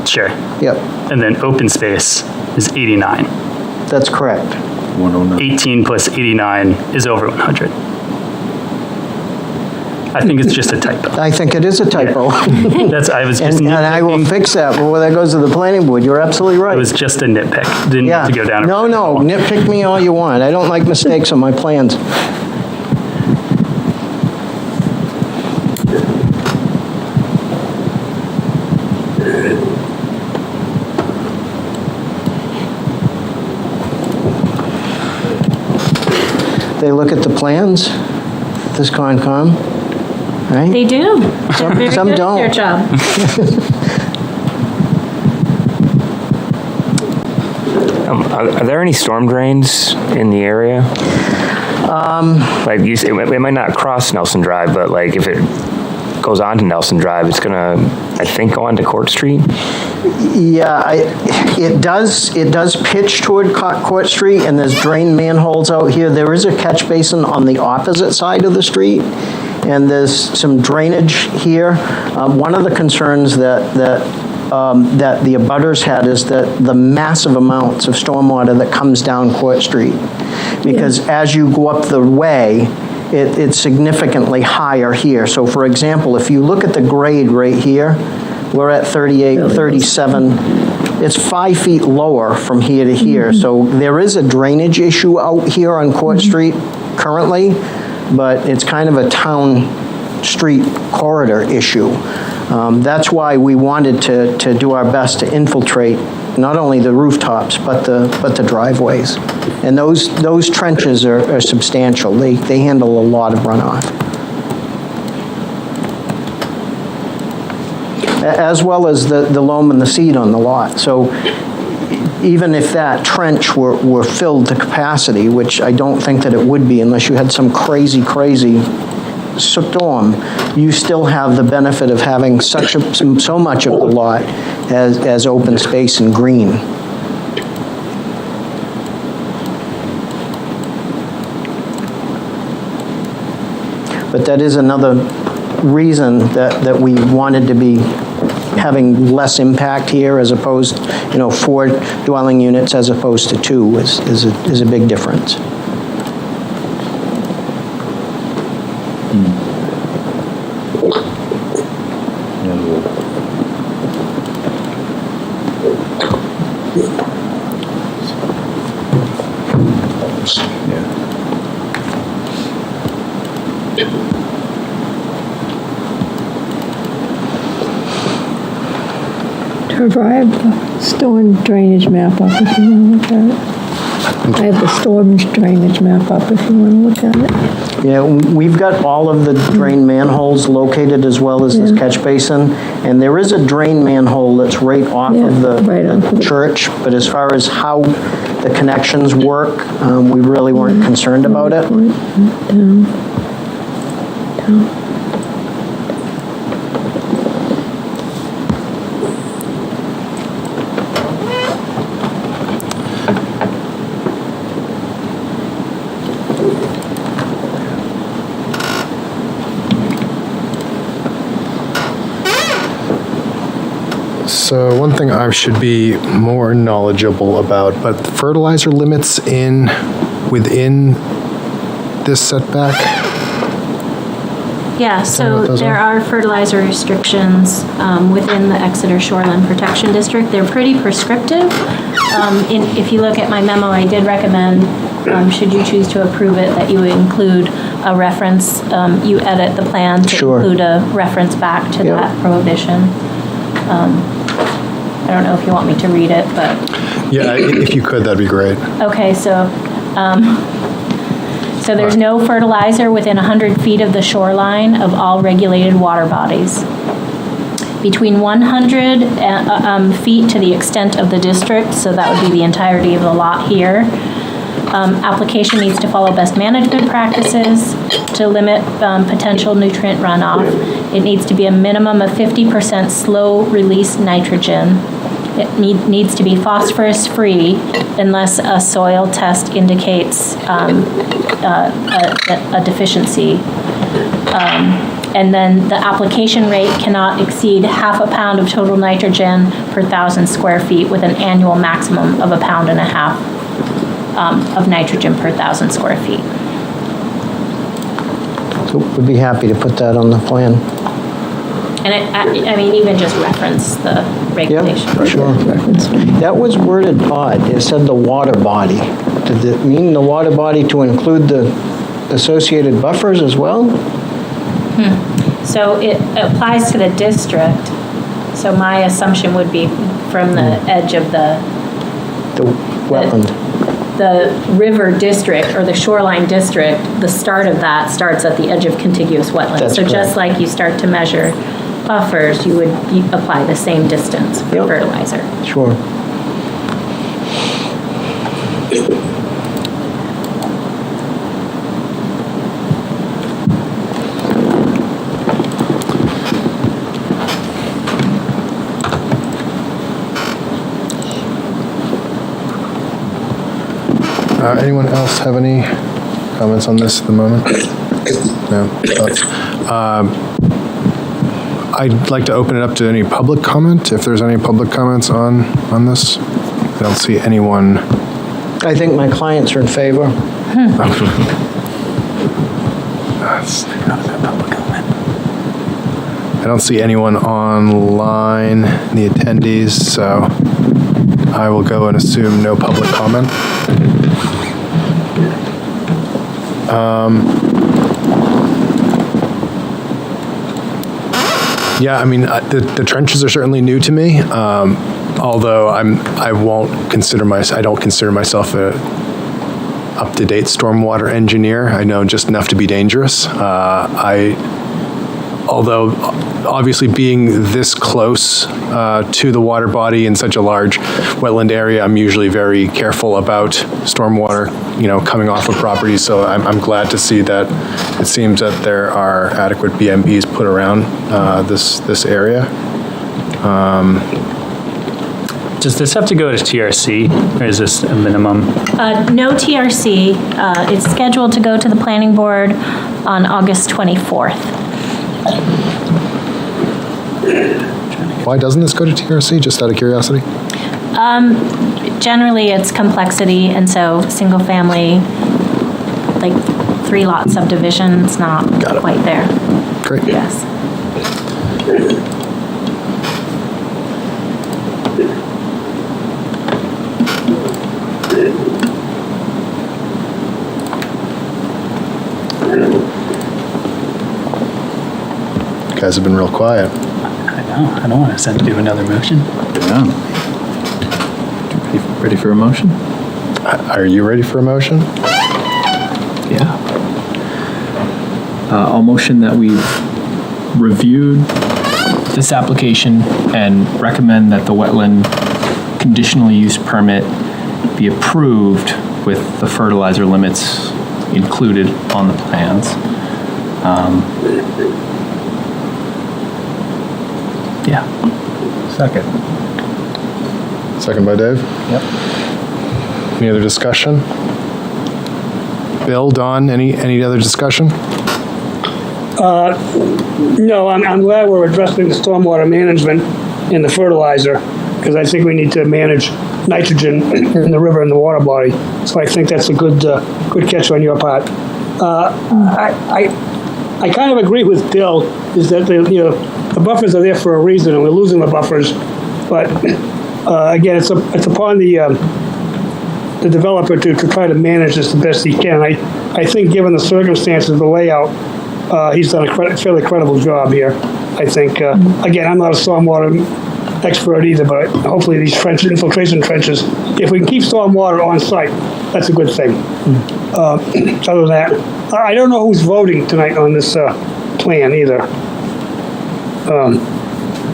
Sure. Yep. And then open space is 89. That's correct. 109. 18 plus 89 is over 100. I think it's just a typo. I think it is a typo. That's, I was just and I will fix that before that goes to the planning board. You're absolutely right. It was just a nitpick. Didn't need to go down. No, nitpick me all you want. I don't like mistakes on my plans. They look at the plans, this Concom, right? They do. They're very some good don't. at their job. Are there any storm drains in the area? Like you say, it might not cross Nelson Drive, but like if it goes on to Nelson Drive, it's gonna, I think, go onto Court Street. Yeah, it does pitch toward Court Street, and there's drain manholes out here. There is a catch basin on the opposite side of the street, and there's some drainage here. One of the concerns that the abutters had is that the massive amounts of stormwater that comes down Court Street. Because as you go up the way, it's significantly higher here. So for example, if you look at the grade right here, we're at 38, 37. It's 5 feet lower from here to here. So there is a drainage issue out here on Court Street currently, but it's kind of a town street corridor issue. That's why we wanted to do our best to infiltrate not only the rooftops, but the driveways. And those trenches are substantial. They handle a lot of runoff. As well as the loam and the seed on the lot. So even if that trench were filled to capacity, which I don't think that it would be unless you had some crazy storm, you still have the benefit of having so much of the lot as open space and green. But that is another reason that we wanted to be having less impact here as opposed, 4 dwelling units as opposed to 2 is a big difference. Trevor, I have the storm drainage map up if you want to look at it. I have the storm drainage map up if you want to look at it. Yeah, we've got all of the drain manholes located as well as this catch basin, and there is a drain manhole that's right off of the church, but as far as how the connections work, we really weren't concerned about it. Down. So one thing I should be more knowledgeable about, but fertilizer limits within this setback? Yeah, Tell me what so those there are. are fertilizer restrictions within the Exeter Shoreline Protection District. They're pretty prescriptive. If you look at my memo, I did recommend, should you choose to approve it, that you would include a reference, you edit the plan to Sure. include a reference back to Yep. that prohibition. I don't know if you want me to read it, but, Yeah, if you could, that'd be great. okay, so there's no fertilizer within 100 feet of the shoreline of all regulated water bodies. Between 100 feet to the extent of the district, so that would be the entirety of the lot here. Application needs to follow best management practices to limit potential nutrient runoff. It needs to be a minimum of 50% slow-release nitrogen. It needs to be phosphorus-free unless a soil test indicates a deficiency. And then the application rate cannot exceed half a pound of total nitrogen per 1,000 square feet with an annual maximum of 1.5 pounds of nitrogen per 1,000 square feet. So we'd be happy to put that on the plan. And I mean, even just reference the regulation. Yeah, sure. That was worded odd. It said the water body. Did it mean the water body to include the associated buffers as well? So it applies to the district. So my assumption would be from the edge of the wetland. The river district or the shoreline district, the start of that starts at the edge of contiguous wetlands. That's so just correct. like you start to measure buffers, you apply the same distance for fertilizer. Sure. Anyone else have any comments on this at the moment? No? I'd like to open it up to any public comment, if there's any public comments on this. I don't see anyone. I think my clients are in favor. That's not a public comment. I don't see anyone online, the attendees, so I will go and assume no public comment. Yeah, I mean, the trenches are certainly new to me, although I don't consider myself a up-to-date stormwater engineer. I know just enough to be dangerous. Although obviously being this close to the water body in such a large wetland area, I'm usually very careful about stormwater, coming off of properties. So I'm glad to see that it seems that there are adequate BMPs put around this area. Does this have to go to TRC, or is this a minimum? No TRC. It's scheduled to go to the planning board on August 24th. Why doesn't this go to TRC, just out of curiosity? Generally, it's complexity, and so single family, like 3-lot subdivision, it's not quite there. Great. Yes. You guys have been real quiet. I know, I don't want to send do another motion. Yeah. Ready for a motion? Are you ready for a motion? Yeah. I'll motion that we've reviewed this application and recommend that the wetland conditional use permit be approved with the fertilizer limits included on the plans. Yeah. Second. Second by Dave? Yep. Any other discussion? Bill, Don, any other discussion? No, I'm glad we're addressing the stormwater management and the fertilizer, because I think we need to manage nitrogen in the river and the water body. So I think that's a good catch on your part. I kind of agree with Bill, is that the buffers are there for a reason, and we're losing the buffers. But again, it's upon the developer to try to manage this the best he can. I think, given the circumstances, the layout, he's done a fairly credible job here. I think. Again, I'm not a stormwater expert either, but hopefully these infiltration trenches, if we can keep stormwater on site, that's a good thing. Other than that, I don't know who's voting tonight on this plan either.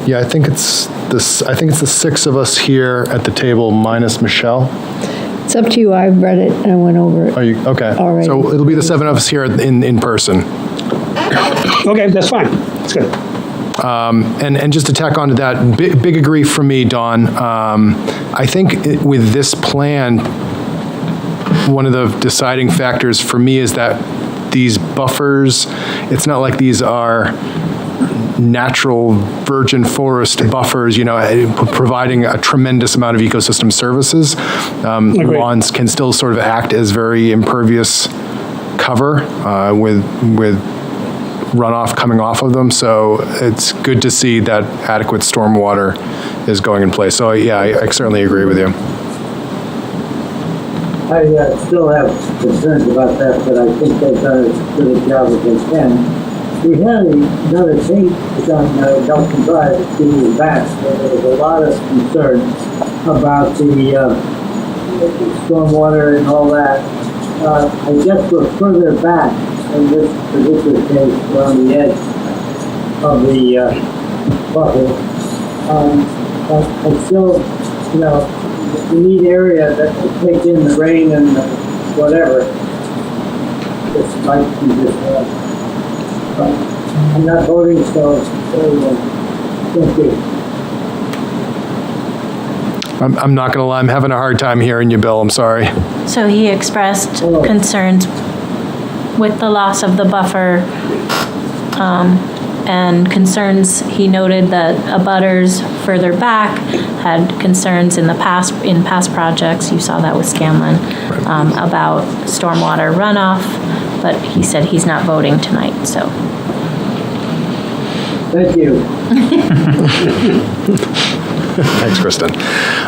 Yeah, I think it's the 6 of us here at the table minus Michelle. It's up to you. I've read it and I went over it. Are you okay? All right. So it'll be the 7 of us here in person. Okay, that's fine. That's good. And just to tack onto that, big agree from me, Don. I think with this plan, one of the deciding factors for me is that these buffers, it's not like these are natural virgin forest buffers, providing a tremendous amount of ecosystem services. Lawns can still sort of act as very impervious cover with runoff coming off of them. So it's good to see that adequate stormwater is going in place. So yeah, I certainly agree with you. I still have concerns about that, but I think they've done as good a job as they can. We had another case on Nelson Drive a few years back, where there was a lot of concern about the stormwater and all that. I guess we're further back in this particular case. We're on the edge of the buffer. I still, the neat area that will take in the rain and whatever. This might be just but I'm not voting, so thank you. I'm not going to lie, I'm having a hard time hearing you, Bill. I'm sorry. So he expressed concerns with the loss of the buffer, and concerns, he noted that abutters further back had concerns in past projects, you saw that with Scanlon, about stormwater runoff, but he said he's not voting tonight, so. Thank you. Thanks, Kristen.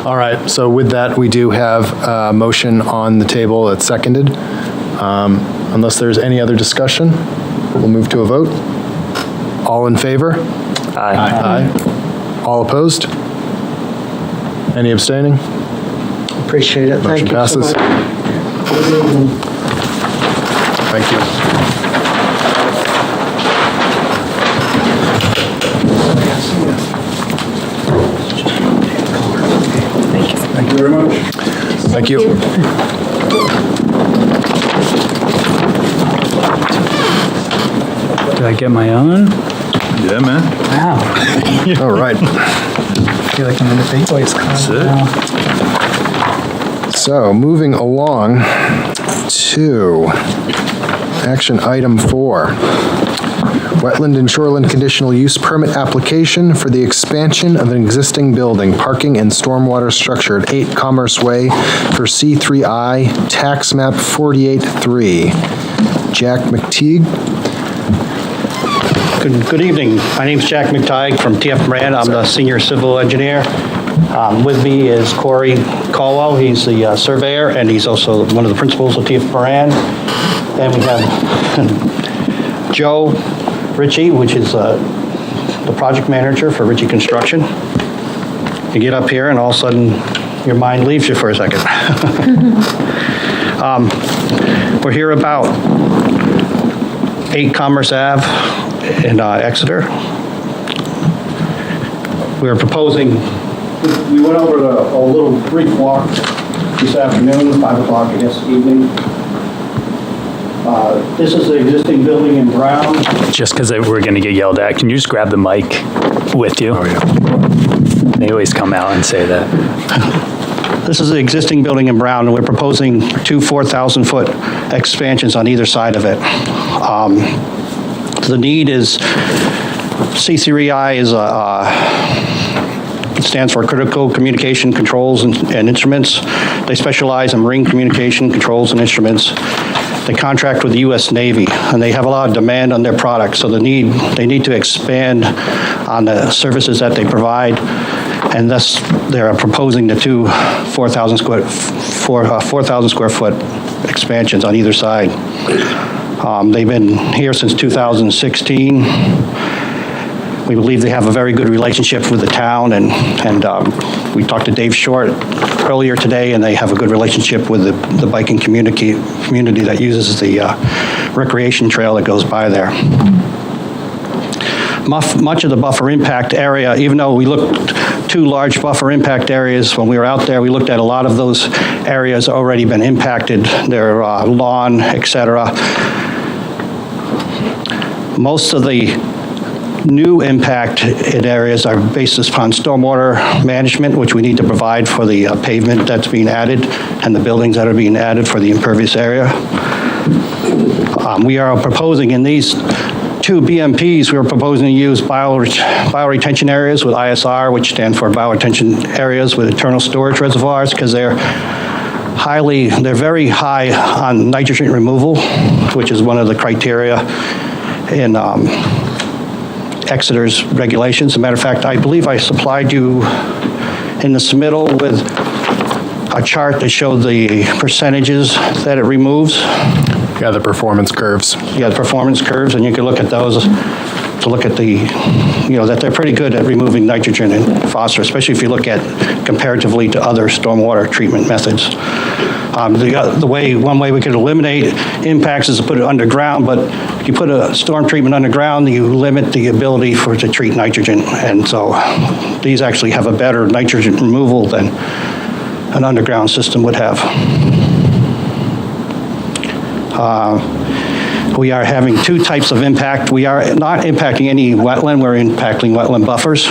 All right, so with that, we do have a motion on the table that's seconded. Unless there's any other discussion, we'll move to a vote. All in favor? Aye. Aye. All opposed? Any abstaining? Appreciate it. Motion Thank you so passes. much. Thank you. Thank you very much. Thank you. Did I get my own? Yeah, man. Wow. All right. I feel like I'm in the big boys club now. So moving along to action item 4. Wetland and shoreline conditional use permit application for the expansion of an existing building, parking and stormwater structure at 8 Commerce Way for C3I, tax map 48-3. Jack McTeague. Good evening. My name is Jack McTighe from TF Moran. I'm the senior civil engineer. With me is Corey Caldwell. He's the surveyor, and he's also one of the principals of TF Moran. And we have Joe Ritchie, which is the project manager for Ritchie Construction. You get up here, and all of a sudden, your mind leaves you for a second. We're here about 8 Commerce Ave in Exeter. We're proposing, we went over a little brief walk this afternoon, 5 o'clock, I guess, evening. This is the existing building in brown. Just because we're going to get yelled at, can you just grab the mic with you? Oh, yeah. They always come out and say that. This is the existing building in brown, and we're proposing 2 4,000-foot expansions on either side of it. The need is, C3I is it stands for Critical Communication Controls and Instruments. They specialize in marine communication controls and instruments. they contract with the U.S. Navy, and they have a lot of demand on their products, so they need to expand on the services that they provide, and thus they're proposing the two 4,000 square foot expansions on either side. They've been here since 2016. We believe they have a very good relationship with the town, and we talked to Dave Short earlier today, and they have a good relationship with the biking community that uses the recreation trail that goes by there. Much of the buffer impact area, even though we looked two large buffer impact areas when we were out there, we looked at a lot of those areas already been impacted, their lawn, etc. Most of the new impact in areas are based upon stormwater management, which we need to provide for the pavement that's being added and the buildings that are being added for the impervious area. We are proposing in these two BMPs, we are proposing to use bioretention areas with ISR, which stand for bioretention areas with internal storage reservoirs, because they're very high on nitrogen removal, which is one of the criteria in Exeter's regulations. As a matter of fact, I believe I supplied you in the submittal with a chart that showed the percentages that it removes. Yeah, the performance curves. Yeah, the performance curves, and you can look at those to look at the, that they're pretty good at removing nitrogen and phosphorus, especially if you look at comparatively to other stormwater treatment methods. One way we could eliminate impacts is to put it underground, but if you put a storm treatment underground, you limit the ability for it to treat nitrogen, and so these actually have a better nitrogen removal than an underground system would have. We are having two types of impact. We are not impacting any wetland, we're impacting wetland buffers.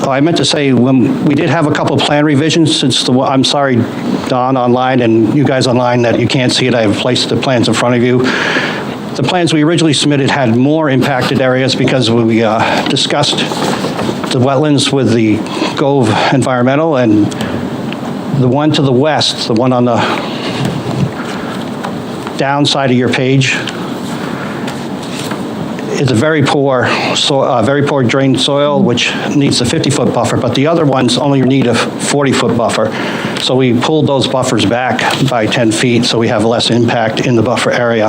I meant to say, when we did have a couple of plan revisions since I'm sorry, Don online and you guys online that you can't see it, I have placed the plans in front of you. The plans we originally submitted had more impacted areas because we discussed the wetlands with the Gove Environmental, and the one to the west, the one on the downside of your page, is a very poor drained soil, which needs a 50-foot buffer, but the other ones only need a 40-foot buffer. So we pulled those buffers back by 10 feet, so we have less impact in the buffer area.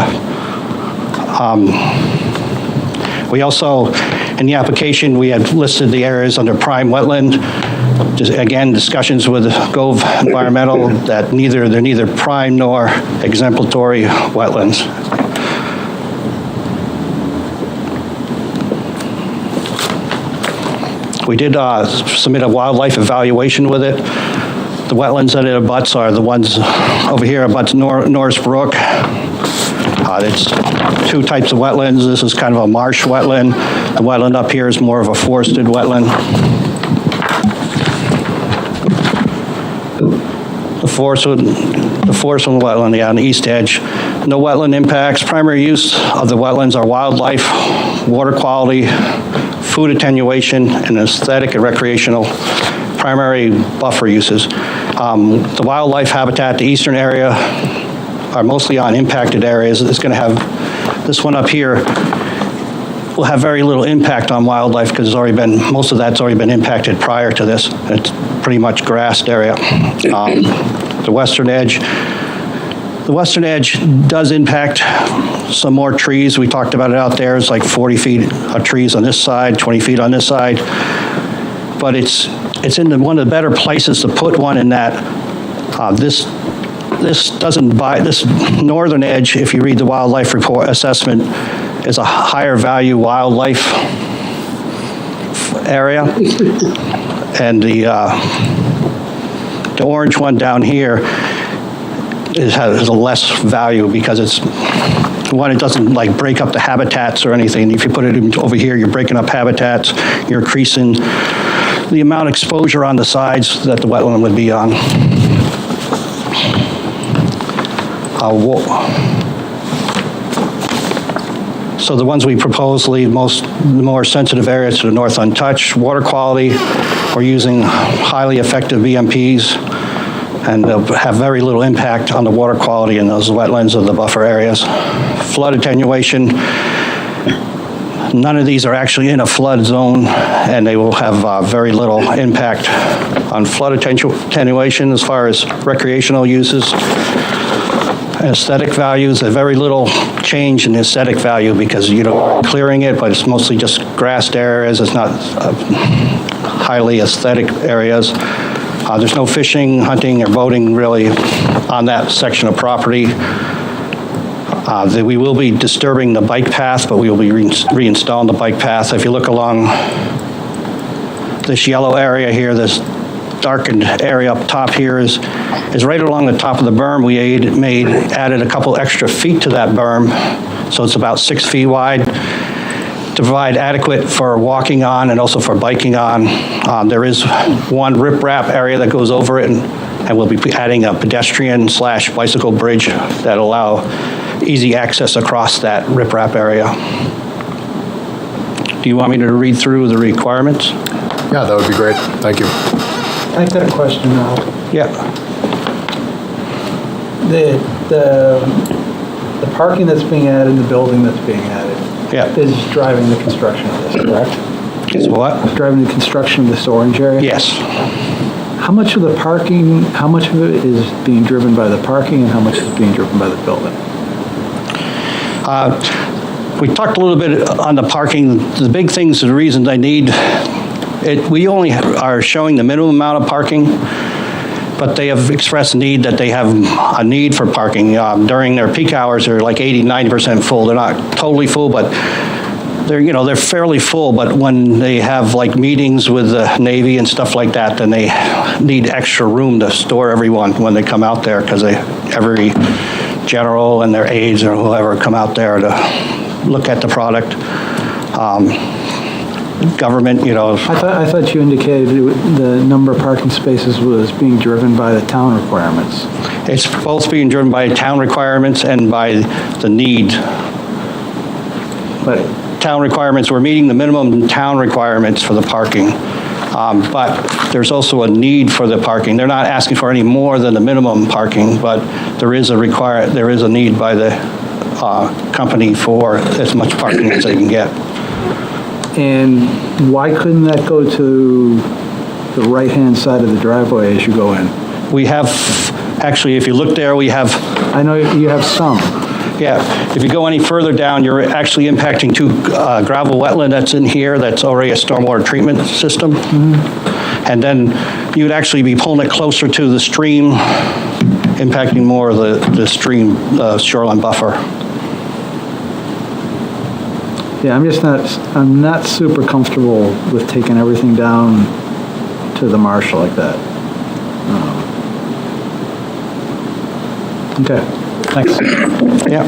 We also, in the application, we had listed the areas under prime wetland. Just, again, discussions with Gove Environmental that they're neither prime nor exemplary wetlands. We did submit a wildlife evaluation with it. The wetlands that it abuts are the ones over here abuts Norris Brook. It's two types of wetlands. This is kind of a marsh wetland. The wetland up here is more of a forested wetland. The forest on the wetland, on the east edge. No wetland impacts. Primary use of the wetlands are wildlife, water quality, food attenuation, and aesthetic and recreational primary buffer uses. The wildlife habitat, the eastern area, are mostly on impacted areas. It's going to have, this one up here will have very little impact on wildlife because most of that's already been impacted prior to this. It's pretty much grassed area. The western edge does impact some more trees. We talked about it out there. It's like 40 feet of trees on this side, 20 feet on this side. But it's in one of the better places to put one in that this northern edge, if you read the wildlife report assessment, is a higher value wildlife area. And the orange one down here has a less value because it doesn't like break up the habitats or anything. If you put it over here, you're breaking up habitats, you're increasing the amount of exposure on the sides that the wetland would be on. So the ones we propose leave the more sensitive areas to the north untouched. Water quality, we're using highly effective BMPs, and they'll have very little impact on the water quality in those wetlands of the buffer areas. Flood attenuation, none of these are actually in a flood zone, and they will have very little impact on flood attenuation as far as recreational uses. Aesthetic values, very little change in aesthetic value because you're clearing it, but it's mostly just grassed areas. It's not highly aesthetic areas. There's no fishing, hunting, or boating really on that section of property. We will be disturbing the bike path, but we will be reinstalling the bike path. If you look along this yellow area here, this darkened area up top here is right along the top of the berm. We added a couple extra feet to that berm, so it's about 6 feet wide, to provide adequate for walking on and also for biking on. There is one riprap area that goes over it, and we'll be adding a pedestrian/bicycle bridge that allow easy access across that riprap area. Do you want me to read through the requirements? Yeah, that would be great. Thank you. I've got a question now. Yeah. The parking that's being added, the building that's being added, is driving the construction of this, correct? Is what? Driving the construction of this orange area? Yes. How much of the parking, how much of it is being driven by the parking and how much is being driven by the building? We talked a little bit on the parking. The big things, the reasons I need it, we only are showing the minimum amount of parking, but they have expressed need that they have a need for parking. During their peak hours, they're like 80-90% full. They're not totally full, but they're fairly full. But when they have like meetings with the Navy and stuff like that, then they need extra room to store everyone when they come out there, because every general and their aides or whoever come out there to look at the product. Government, I thought you indicated the number of parking spaces was being driven by the town requirements. It's both being driven by town requirements and by the need. But town requirements, we're meeting the minimum town requirements for the parking. But there's also a need for the parking. They're not asking for any more than the minimum parking, but there is a need by the company for as much parking as they can get. And why couldn't that go to the right-hand side of the driveway as you go in? We have, actually, if you look there, we have... I know you have some. Yeah, if you go any further down, you're actually impacting two gravel wetland that's in here that's already a stormwater treatment system. And then you would actually be pulling it closer to the stream, impacting more of the stream shoreline buffer. Yeah, I'm not super comfortable with taking everything down to the marsh like that. Okay, thanks. Yeah.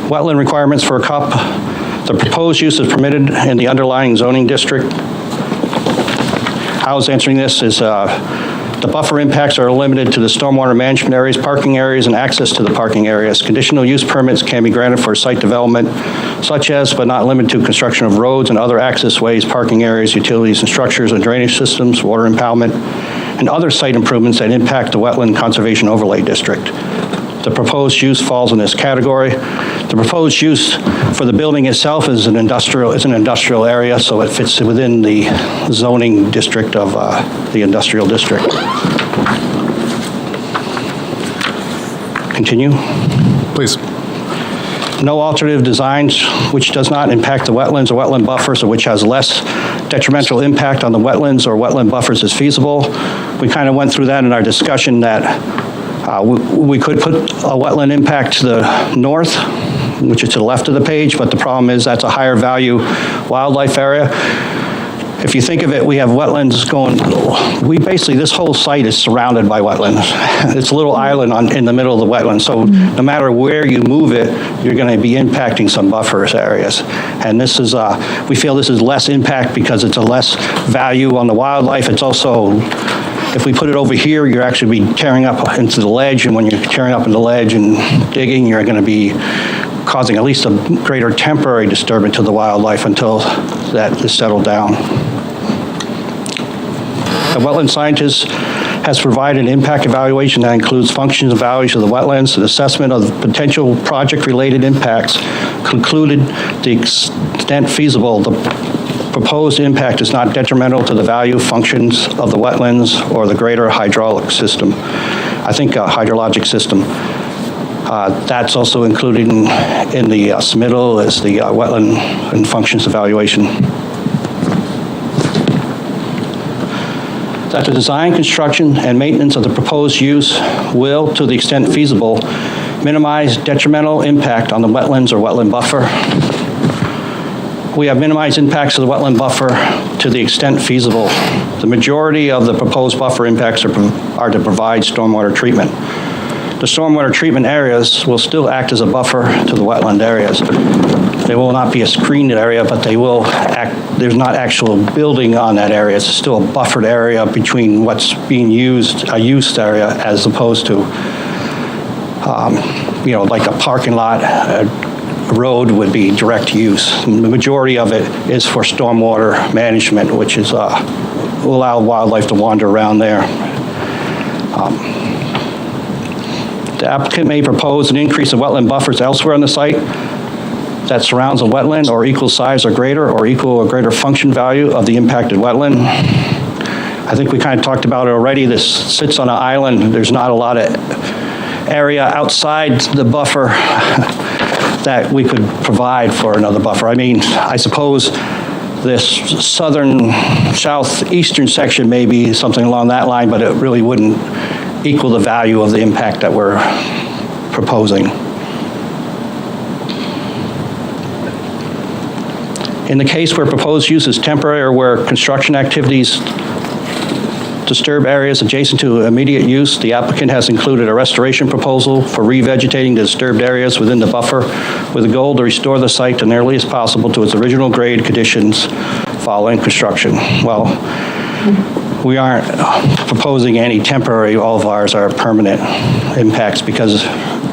Wetland requirements for a cup. The proposed use is permitted in the underlying zoning district. How I was answering this is the buffer impacts are limited to the stormwater management areas, parking areas, and access to the parking areas. Conditional use permits can be granted for site development, such as, but not limited to, construction of roads and other access ways, parking areas, utilities and structures and drainage systems, water impoundment, and other site improvements that impact the Wetland Conservation Overlay District. The proposed use falls in this category. The proposed use for the building itself is an industrial area, so it fits within the zoning district of the industrial district. Continue. Please. No alternative designs which does not impact the wetlands or wetland buffers, or which has less detrimental impact on the wetlands or wetland buffers is feasible. We kind of went through that in our discussion that we could put a wetland impact to the north, which is to the left of the page, but the problem is that's a higher value wildlife area. If you think of it, we have wetlands going, this whole site is surrounded by wetlands. It's a little island in the middle of the wetland, so no matter where you move it, you're going to be impacting some buffers areas. And this is, we feel this is less impact because it's a less value on the wildlife. It's also, if we put it over here, you're actually be tearing up into the ledge, and when you're tearing up into the ledge and digging, you're going to be causing at least a greater temporary disturbance to the wildlife until that is settled down. The wetland scientists has provided an impact evaluation that includes functions and values of the wetlands, an assessment of potential project-related impacts, concluded the extent feasible, the proposed impact is not detrimental to the value, functions of the wetlands or the greater hydrologic system. Hydrologic system. That's also included in the submittal as the wetland and functions evaluation. That the design, construction, and maintenance of the proposed use will, to the extent feasible, minimize detrimental impact on the wetlands or wetland buffer. We have minimized impacts of the wetland buffer to the extent feasible. The majority of the proposed buffer impacts are to provide stormwater treatment. The stormwater treatment areas will still act as a buffer to the wetland areas. They will not be a screened area, but they will act, there's not actual building on that area. It's still a buffered area between what's being used, a used area, as opposed to, like a parking lot, a road would be direct use. The majority of it is for stormwater management, which is, will allow wildlife to wander around there. The applicant may propose an increase of wetland buffers elsewhere on the site that surrounds a wetland or equal size or greater, or equal or greater function value of the impacted wetland. I think we kind of talked about it already. This sits on an island. There's not a lot of area outside the buffer that we could provide for another buffer. I mean, I suppose this southeastern section may be something along that line, but it really wouldn't equal the value of the impact that we're proposing. In the case where proposed use is temporary or where construction activities disturb areas adjacent to immediate use, the applicant has included a restoration proposal for revegetating the disturbed areas within the buffer with a goal to restore the site to nearly as possible to its original grade conditions following construction. Well, we aren't proposing any temporary. All of ours are permanent impacts, because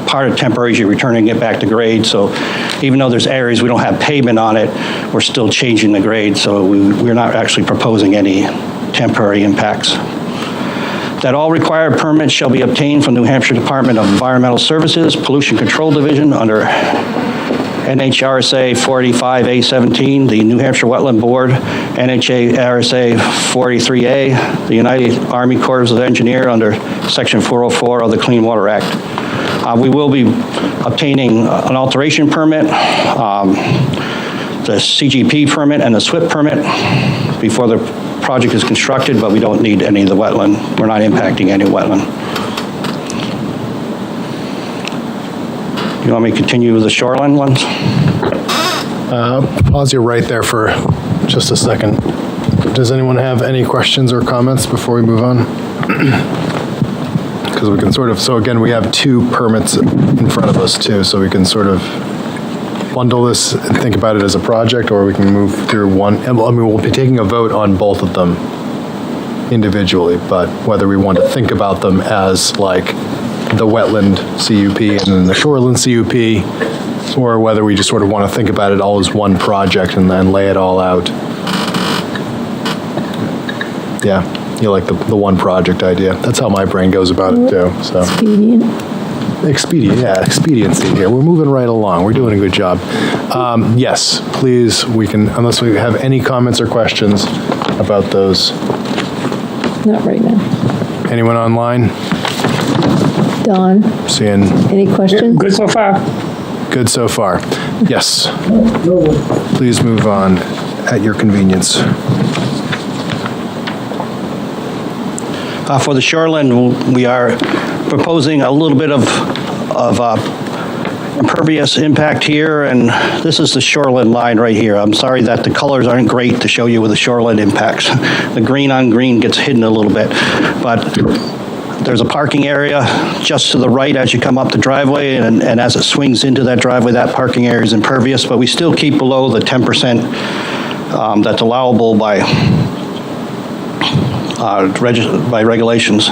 part of temporary is you're returning it back to grade. So even though there's areas we don't have pavement on it, we're still changing the grade. So we're not actually proposing any temporary impacts. That all required permits shall be obtained from New Hampshire Department of Environmental Services, Pollution Control Division under NHRSA 485A17, the New Hampshire Wetland Board, NHRSA 483A, the United Army Corps of Engineers under Section 404 of the Clean Water Act. We will be obtaining an alteration permit, the CGP permit, and the SWIP permit before the project is constructed, but we don't need any of the wetland. We're not impacting any wetland. You want me to continue with the shoreline ones? Pause you right there for just a second. Does anyone have any questions or comments before we move on? Because we can sort of, so again, we have two permits in front of us too, so we can sort of bundle this and think about it as a project, or we can move through one. I mean, we'll be taking a vote on both of them individually, but whether we want to think about them as like the wetland CUP and then the shoreline CUP, or whether we just sort of want to think about it all as one project and then lay it all out. Yeah, you like the one project idea. That's how my brain goes about it too, so. Expediency here. We're moving right along. We're doing a good job. Yes, please, we can, unless we have any comments or questions about those. Not right now. Anyone online? Don? Seeing. Any questions? Good so far. Good so far. Yes. Please move on at your convenience. For the shoreline, we are proposing a little bit of impervious impact here, and this is the shoreline line right here. I'm sorry that the colors aren't great to show you with the shoreline impacts. The green on green gets hidden a little bit, but there's a parking area just to the right as you come up the driveway, and as it swings into that driveway, that parking area is impervious, but we still keep below the 10% that's allowable by regulations.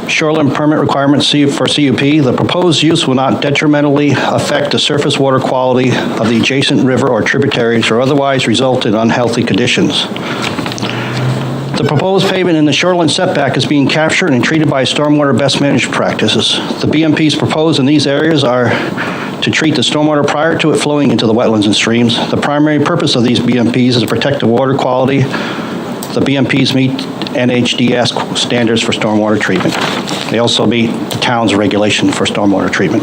Shoreline permit requirements for CUP, the proposed use will not detrimentally affect the surface water quality of the adjacent river or tributaries or otherwise result in unhealthy conditions. The proposed pavement in the shoreline setback is being captured and treated by stormwater best management practices. The BMPs proposed in these areas are to treat the stormwater prior to it flowing into the wetlands and streams. The primary purpose of these BMPs is to protect the water quality. The BMPs meet NHDS standards for stormwater treatment. They also meet the town's regulation for stormwater treatment.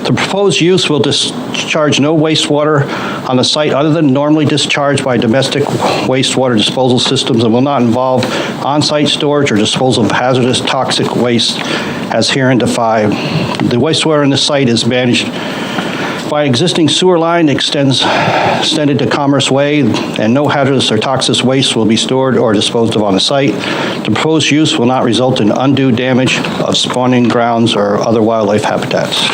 The proposed use will discharge no wastewater on the site other than normally discharged by domestic wastewater disposal systems and will not involve on-site storage or disposal of hazardous toxic waste as herein defined. The wastewater in the site is managed by existing sewer line extended to Commerce Way, and no hazardous or toxic waste will be stored or disposed of on the site. The proposed use will not result in undue damage of spawning grounds or other wildlife habitats.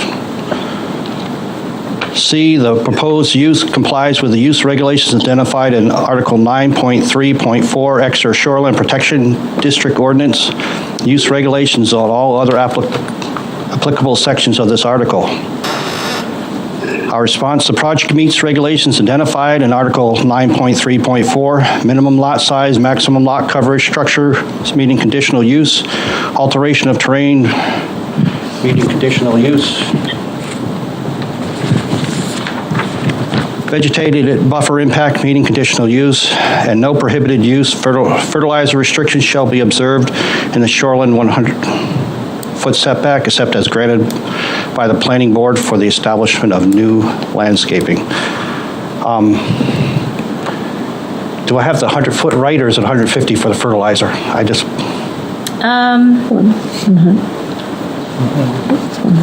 C, the proposed use complies with the use regulations identified in Article 9.3.4 Exeter Shoreline Protection District Ordinance. Use regulations on all other applicable sections of this article. Our response, the project meets regulations identified in Article 9.3.4, minimum lot size, maximum lot coverage, structure meeting conditional use, alteration of terrain meeting conditional use, vegetated buffer impact meeting conditional use, and no prohibited use. Fertilizer restrictions shall be observed in the shoreline 100-foot setback, except as granted by the planning board for the establishment of new landscaping. Do I have the 100-foot right, or is it 150 for the fertilizer?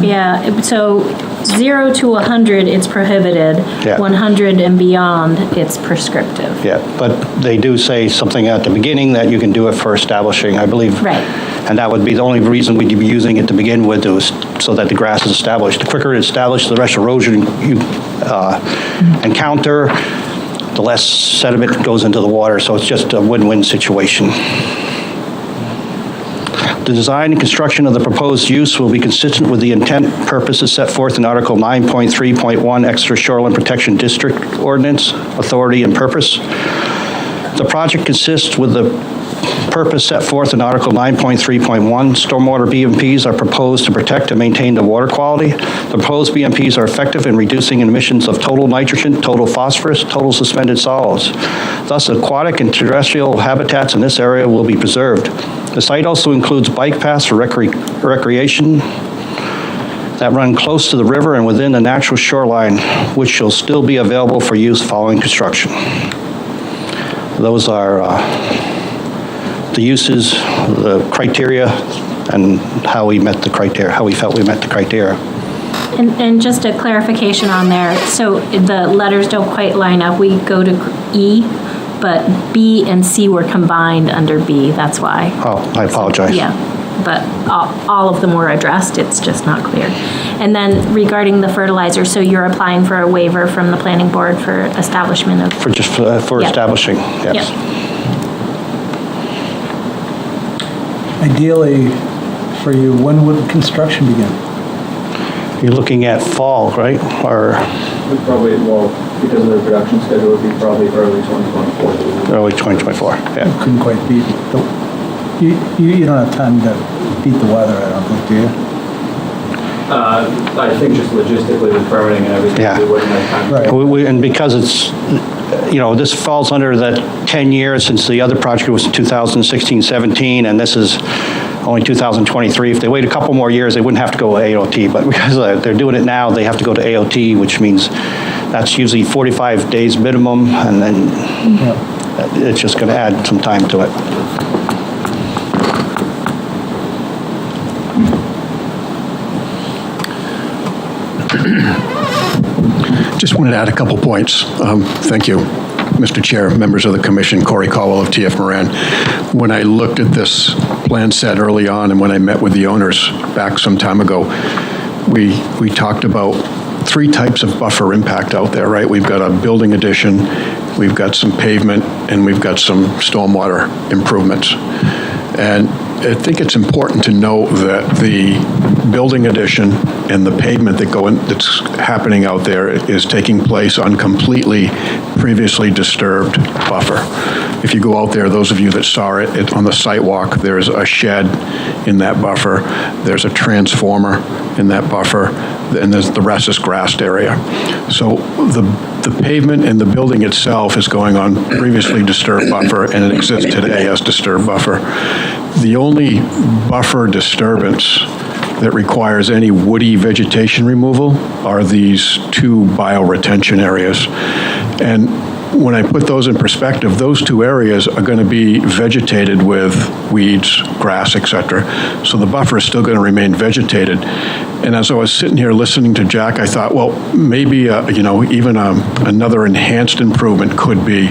Yeah, so 0 to 100, it's prohibited. Yeah. 100 and beyond, it's prescriptive. Yeah, but they do say something at the beginning that you can do it for establishing, I believe. Right. And that would be the only reason we'd be using it to begin with, was so that the grass is established. The quicker it's established, the less erosion you encounter, the less sediment goes into the water. So it's just a win-win situation. The design and construction of the proposed use will be consistent with the intent purposes set forth in Article 9.3.1 Exeter Shoreline Protection District Ordinance, authority and purpose. The project consists with the purpose set forth in Article 9.3.1. Stormwater BMPs are proposed to protect and maintain the water quality. The proposed BMPs are effective in reducing emissions of total nitrogen, total phosphorus, total suspended solids. Thus, aquatic and terrestrial habitats in this area will be preserved. The site also includes bike paths for recreation that run close to the river and within the natural shoreline, which shall still be available for use following construction. Those are the uses, the criteria, and how we met the criteria, how we felt we met the criteria. And just a clarification on there, so the letters don't quite line up. We go to E, but B and C were combined under B, that's why. Oh, I apologize. Yeah, but all of them were addressed, it's just not clear. And then regarding the fertilizer, so you're applying for a waiver from the planning board for establishment of? For Yep. establishing, yes. Yep. Ideally, for you, when would construction begin? You're looking at fall, right? Or probably, well, because of the production schedule, it would be probably early 2024. early 2024, yeah. Couldn't quite beat, you don't have time to beat the weather, I don't think, do you? I think just logistically with permitting and everything, Yeah. we wouldn't have time. Right. And because it's, this falls under the 10 years since the other project was 2016-17, and this is only 2023. If they wait a couple more years, they wouldn't have to go AOT, but because they're doing it now, they have to go to AOT, which means that's usually 45 days minimum, and then it's just going to add some time to it. Just wanted to add a couple points. Thank you, Mr. Chair, members of the commission, Corey Caldwell of TF Moran. When I looked at this plan set early on and when I met with the owners back some time ago, we talked about 3 types of buffer impact out there, right? We've got a building addition, we've got some pavement, and we've got some stormwater improvements. And I think it's important to note that the building addition and the pavement that's happening out there is taking place on completely previously disturbed buffer. If you go out there, those of you that saw it on the site walk, there's a shed in that buffer, there's a transformer in that buffer, and the rest is grassed area. So the pavement and the building itself is going on previously disturbed buffer, and it exists today as disturbed buffer. The only buffer disturbance that requires any woody vegetation removal are these two bioretention areas. And when I put those in perspective, those two areas are going to be vegetated with weeds, grass, etc. So the buffer is still going to remain vegetated. And as I was sitting here listening to Jack, I thought, well, maybe even another enhanced improvement could be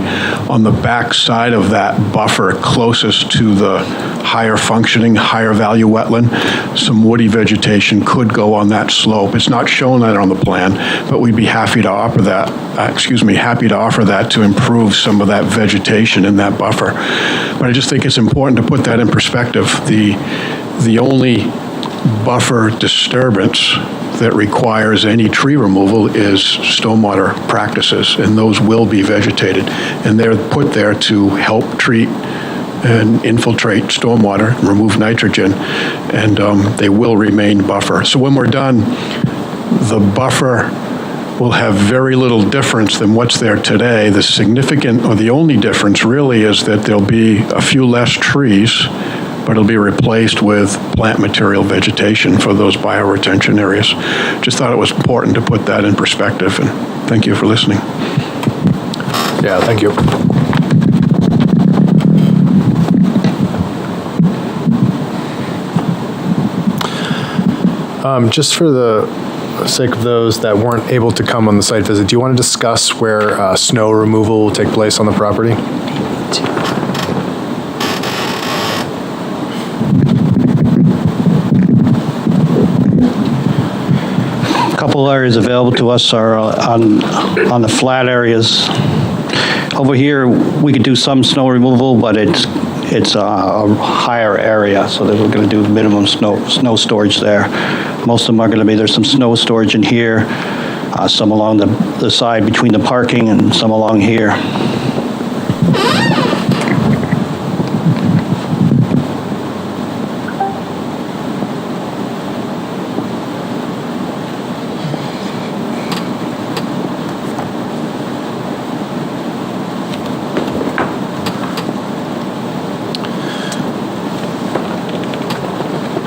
on the back side of that buffer closest to the higher functioning, higher value wetland. Some woody vegetation could go on that slope. It's not shown that on the plan, but we'd be happy to offer that. Happy to offer that to improve some of that vegetation in that buffer. But I just think it's important to put that in perspective. The only buffer disturbance that requires any tree removal is stormwater practices, and those will be vegetated. And they're put there to help treat and infiltrate stormwater, remove nitrogen, and they will remain buffer. So when we're done, the buffer will have very little difference than what's there today. The significant, or the only difference really, is that there'll be a few less trees, but it'll be replaced with plant material vegetation for those bioretention areas. Just thought it was important to put that in perspective, and thank you for listening. Yeah, thank you. Just for the sake of those that weren't able to come on the site visit, do you want to discuss where snow removal will take place on the property? A couple areas available to us are on the flat areas. Over here, we could do some snow removal, but it's a higher area, so that we're going to do minimum snow storage there. Most of them are going to be, there's some snow storage in here, some along the side between the parking, and some along here.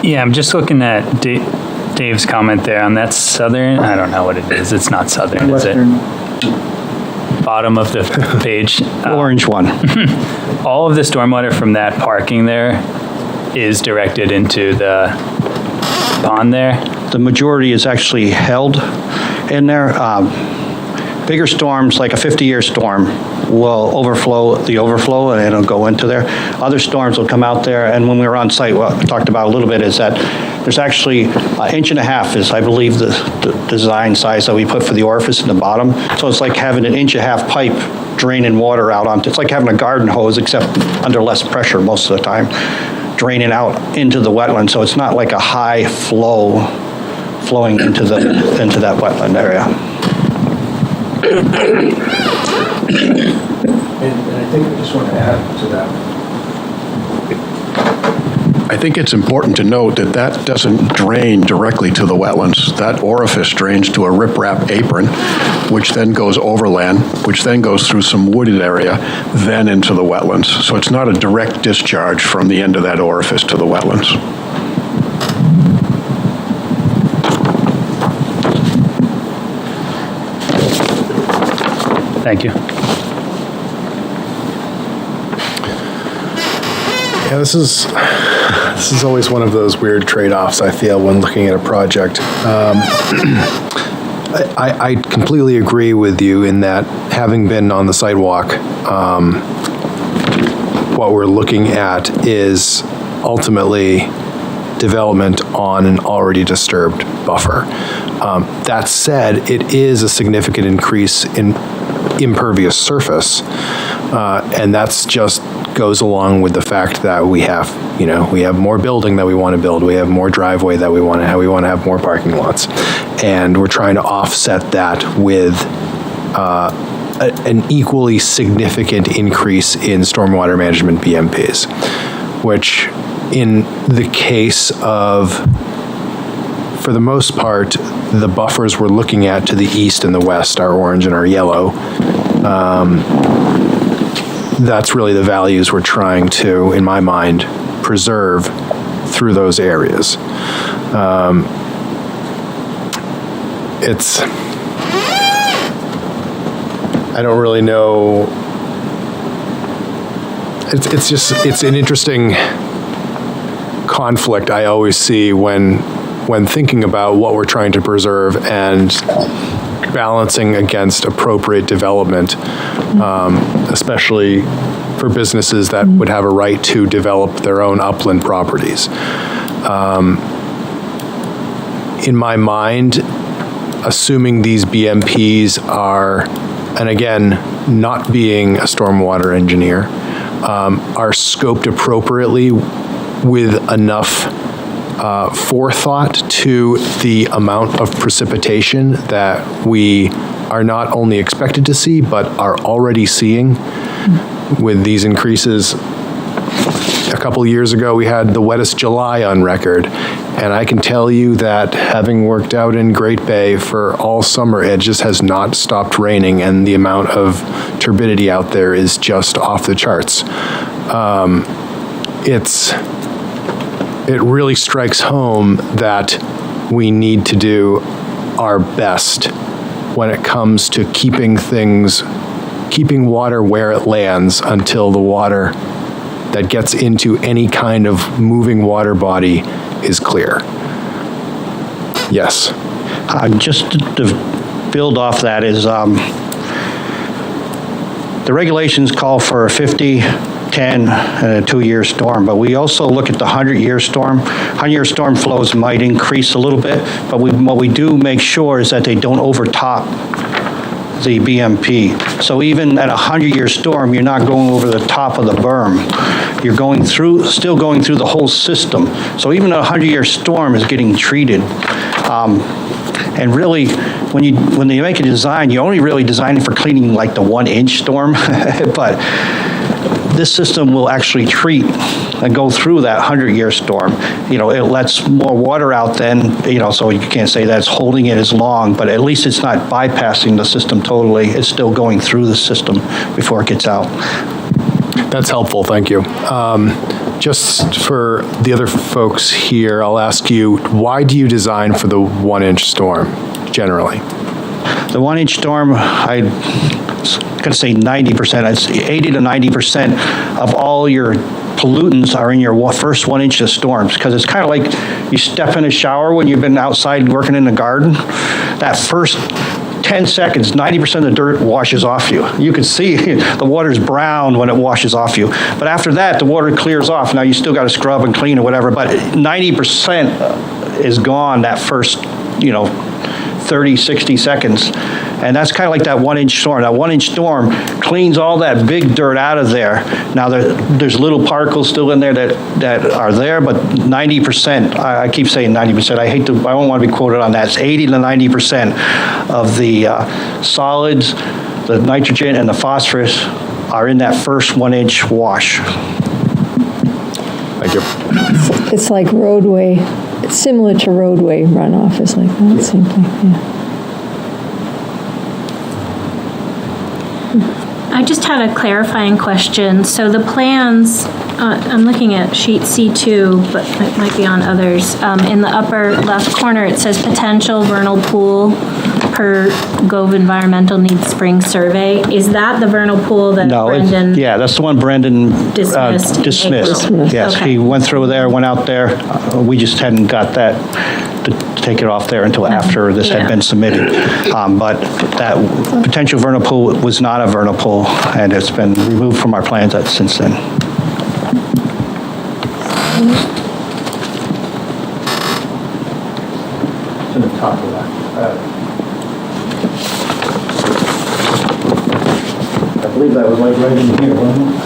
Yeah, I'm just looking at Dave's comment there on that southern, I don't know what it is. It's not southern, Western. is it? Bottom of the page. Orange one. All of the stormwater from that parking there is directed into the pond there. The majority is actually held in there. Bigger storms, like a 50-year storm, will overflow and it'll go into there. Other storms will come out there, and when we were on site, what we talked about a little bit is that there's actually an inch and a half is, I believe, the design size that we put for the orifice in the bottom. So it's like having an inch and a half pipe draining water out onto, it's like having a garden hose, except under less pressure most of the time, draining out into the wetland. So it's not like a high flow flowing into that wetland area. And I think I just want to add to that. I think it's important to note that that doesn't drain directly to the wetlands. That orifice drains to a riprap apron, which then goes overland, which then goes through some wooded area, then into the wetlands. So it's not a direct discharge from the end of that orifice to the wetlands. Thank you. Yeah, this is always one of those weird trade-offs I feel when looking at a project. I completely agree with you in that, having been on the sidewalk, what we're looking at is ultimately development on an already disturbed buffer. That said, it is a significant increase in impervious surface, and that's just goes along with the fact that we have more building that we want to build, we have more driveway that we want to have more parking lots. And we're trying to offset that with an equally significant increase in stormwater management BMPs, which in the case of, for the most part, the buffers we're looking at to the east and the west are orange and are yellow. That's really the values we're trying to, in my mind, preserve through those areas. I don't really know. It's an interesting conflict I always see when thinking about what we're trying to preserve and balancing against appropriate development, especially for businesses that would have a right to develop their own upland properties. In my mind, assuming these BMPs are, and again, not being a stormwater engineer, are scoped appropriately with enough forethought to the amount of precipitation that we are not only expected to see, but are already seeing with these increases. A couple years ago, we had the wettest July on record, and I can tell you that having worked out in Great Bay for all summer, it just has not stopped raining, and the amount of turbidity out there is just off the charts. It really strikes home that we need to do our best when it comes to keeping water where it lands until the water that gets into any kind of moving water body is clear. Yes. Just to build off that is, the regulations call for a 50, 10, and a 2-year storm, but we also look at the 100-year storm. 100-year storm flows might increase a little bit, but what we do make sure is that they don't overtop the BMP. So even at a 100-year storm, you're not going over the top of the berm. You're still going through the whole system. So even a 100-year storm is getting treated. And really, when you make a design, you're only really designing for cleaning like the 1-inch storm, but this system will actually treat and go through that 100-year storm. It lets more water out then, so you can't say that's holding it as long, but at least it's not bypassing the system totally. It's still going through the system before it gets out. That's helpful, thank you. Just for the other folks here, I'll ask you, why do you design for the 1-inch storm, generally? The 1-inch storm, I'm going to say 90%, it's 80 to 90% of all your pollutants are in your first 1-inch of storms, because it's kind of like you step in a shower when you've been outside working in the garden. That first 10 seconds, 90% of the dirt washes off you. You can see the water's brown when it washes off you. But after that, the water clears off. Now you still got to scrub and clean or whatever, but 90% is gone that first, 30, 60 seconds. And that's kind of like that 1-inch storm. That 1-inch storm cleans all that big dirt out of there. Now there's little particles still in there that are there, but 90%, I keep saying 90%, I don't want to be quoted on that. It's 80 to 90% of the solids, the nitrogen and the phosphorus are in that first 1-inch wash. Thank you. It's like roadway, it's similar to roadway runoff, it's like that, same thing, yeah. I just had a clarifying question. So the plans, I'm looking at sheet C2, but it might be on others. In the upper left corner, it says potential vernal pool per Gove Environmental Needs Spring Survey. Is that the vernal pool that Brendan? Yeah, that's the one Brendan dismissed. Yes, okay. He went through there, went out there. We just hadn't got that to take it off there until after this had been submitted. But that potential vernal pool was not a vernal pool, and it's been removed from our plans since then. To the top of that. I believe that was like right in here, wasn't it?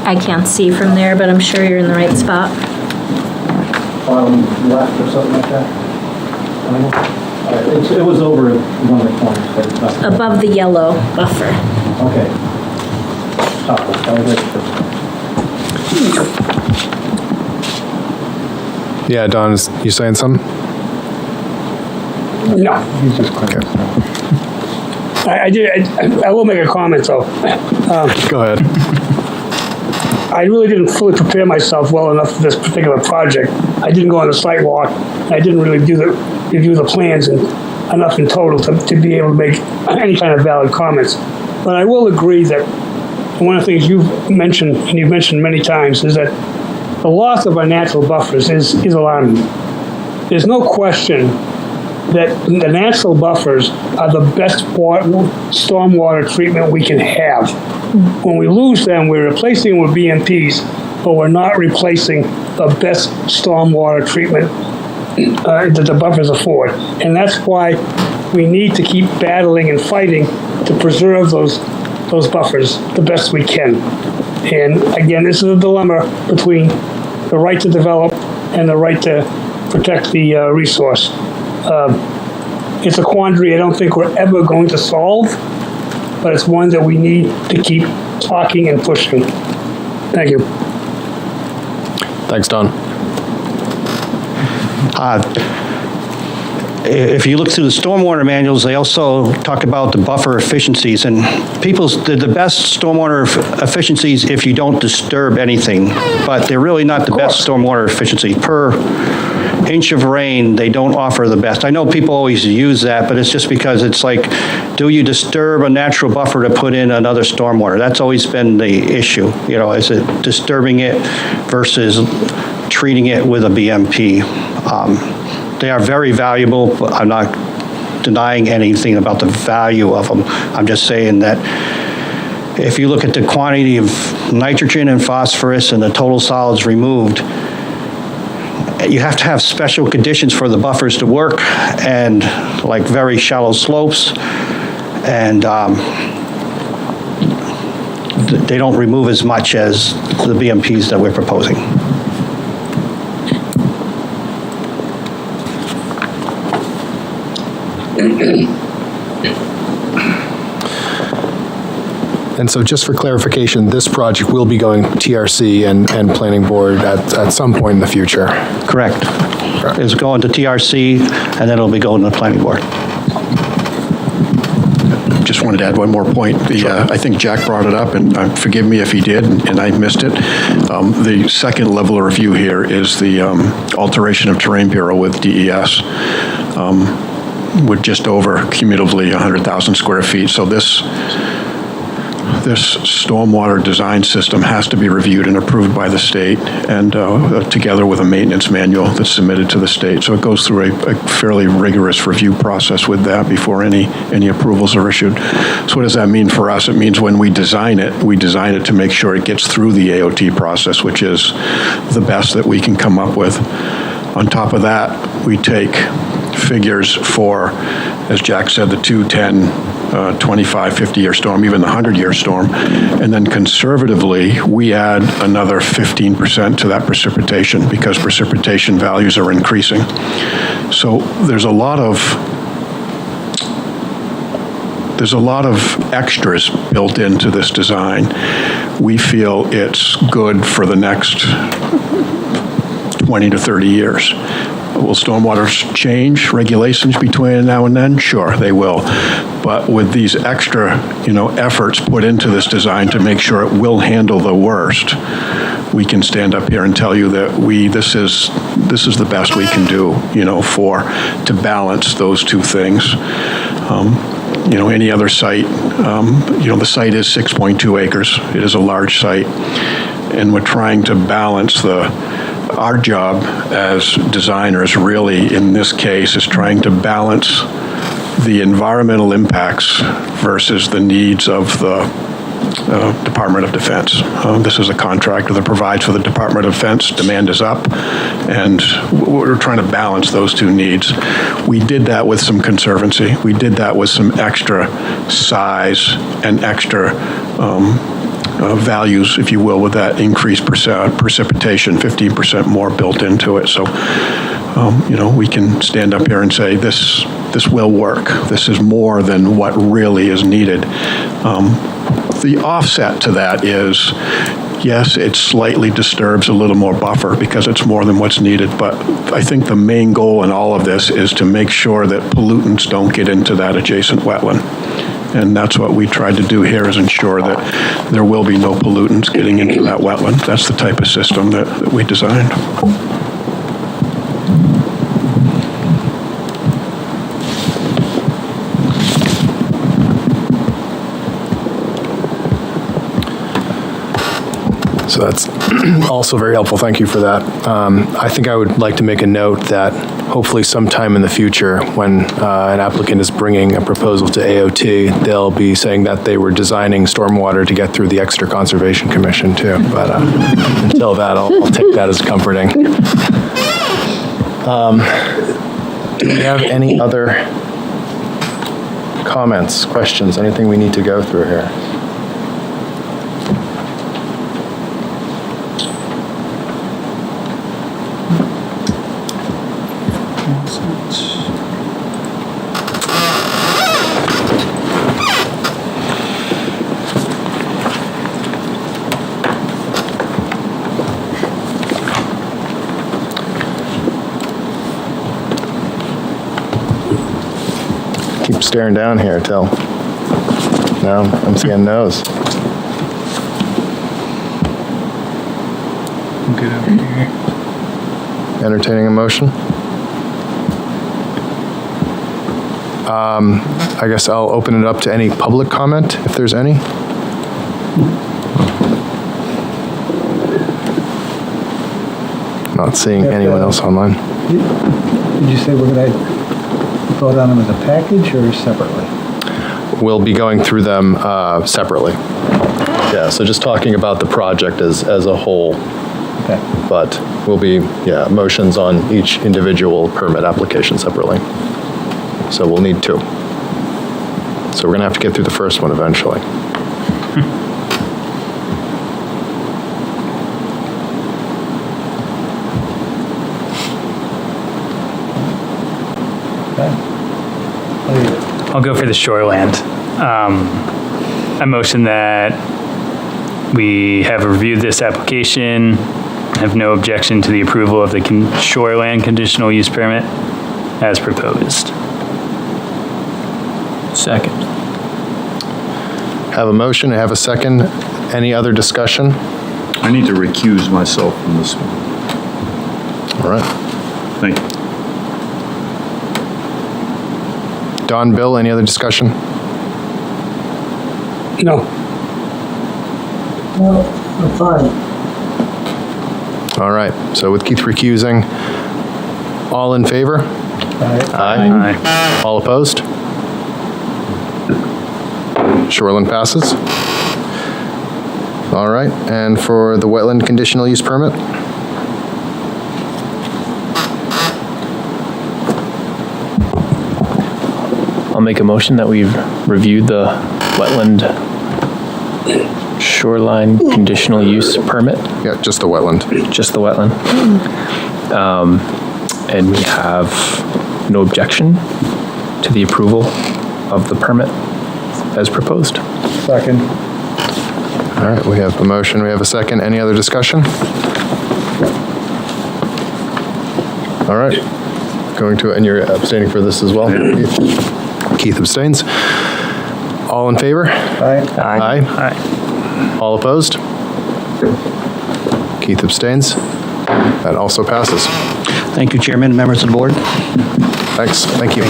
I can't see from there, but I'm sure you're in the right spot. Left or something like that? It was over in one of the corners, but it's not. Above the yellow buffer. Okay. Yeah, Don, you saying something? No. He's just clicking. I will make a comment, though. Go ahead. I really didn't fully prepare myself well enough for this particular project. I didn't go on the site walk. I didn't really review the plans enough in total to be able to make any kind of valid comments. But I will agree that one of the things you've mentioned, and you've mentioned many times, is that the loss of our natural buffers is alarming. There's no question that the natural buffers are the best stormwater treatment we can have. When we lose them, we're replacing them with BMPs, but we're not replacing the best stormwater treatment that the buffers afford. And that's why we need to keep battling and fighting to preserve those buffers the best we can. And again, this is a dilemma between the right to develop and the right to protect the resource. It's a quandary I don't think we're ever going to solve, but it's one that we need to keep talking and pushing. Thank you. Thanks, Don. If you look through the stormwater manuals, they also talk about the buffer efficiencies, and the best stormwater efficiencies if you don't disturb anything, but they're really not the best stormwater efficiency. Per inch of rain, they don't offer the best. I know people always use that, but it's just because it's like, do you disturb a natural buffer to put in another stormwater? That's always been the issue. Is it disturbing it versus treating it with a BMP? They are very valuable, but I'm not denying anything about the value of them. I'm just saying that if you look at the quantity of nitrogen and phosphorus and the total solids removed, you have to have special conditions for the buffers to work, and like very shallow slopes, and they don't remove as much as the BMPs that we're proposing. And so just for clarification, this project will be going TRC and planning board at some point in the future? Correct. It's going to TRC, and then it'll be going to the planning board. Just wanted to add one more point. I think Jack brought it up, and forgive me if he did, and I missed it. The second level of review here is the alteration of terrain bureau with DES. With just over cumulatively 100,000 square feet. So this stormwater design system has to be reviewed and approved by the state, and together with a maintenance manual that's submitted to the state. So it goes through a fairly rigorous review process with that before any approvals are issued. So what does that mean for us? It means when we design it to make sure it gets through the AOT process, which is the best that we can come up with. On top of that, we take figures for, as Jack said, the 2, 10, 25, 50-year storm, even the 100-year storm, and then conservatively, we add another 15% to that precipitation because precipitation values are increasing. So there's a lot of extras built into this design. We feel it's good for the next 20 to 30 years. Will stormwater change regulations between now and then? Sure, they will. But with these extra, efforts put into this design to make sure it will handle the worst, we can stand up here and tell you that this is the best we can do, to balance those two things. Any other site, the site is 6.2 acres. It is a large site, and we're trying to balance our job as designers really in this case is trying to balance the environmental impacts versus the needs of the Department of Defense. This is a contractor that provides for the Department of Defense. Demand is up, and we're trying to balance those two needs. We did that with some conservancy. We did that with some extra size and extra values, if you will, with that increased precipitation, 15% more built into it. So, we can stand up here and say, this will work. This is more than what really is needed. The offset to that is, yes, it slightly disturbs a little more buffer because it's more than what's needed, but I think the main goal in all of this is to make sure that pollutants don't get into that adjacent wetland. And that's what we tried to do here, is ensure that there will be no pollutants getting into that wetland. That's the type of system that we designed. So that's also very helpful. Thank you for that. I think I would like to make a note that hopefully sometime in the future, when an applicant is bringing a proposal to AOT, they'll be saying that they were designing stormwater to get through the Exeter Conservation Commission too. But until that, I'll take that as comforting. Do we have any other comments, questions, anything we need to go through here? Keep staring down here till now I'm seeing no's. Good over here. Entertaining a motion? I guess I'll open it up to any public comment, if there's any. Not seeing anyone else online. Did you say we're going to vote on them as a package or separately? We'll be going through them separately. Yeah, so just talking about the project as a whole. Okay. But will be, motions on each individual permit application separately. So we'll need two. So we're going to have to get through the first one eventually. I'll go for the shoreland. I motion that we have reviewed this application, have no objection to the approval of the shoreland conditional use permit as proposed. Second. Have a motion, have a second. Any other discussion? I need to recuse myself from this one. All right. Thank you. Don, Bill, any other discussion? No. No, I'm fine. All right, so with Keith recusing, all in favor? Aye. All opposed? Shoreland passes. All right, and for the wetland conditional use permit? I'll make a motion that we've reviewed the wetland shoreline conditional use permit. Yeah, just the wetland. Just the wetland. And we have no objection to the approval of the permit as proposed. Second. All right, we have a motion, we have a second. Any other discussion? All right, going to, and you're abstaining for this as well? Keith abstains. All in favor? Aye. Aye. All opposed? Keith abstains. That also passes. Thank you, Chairman and members of the board. Thanks. Thank you. We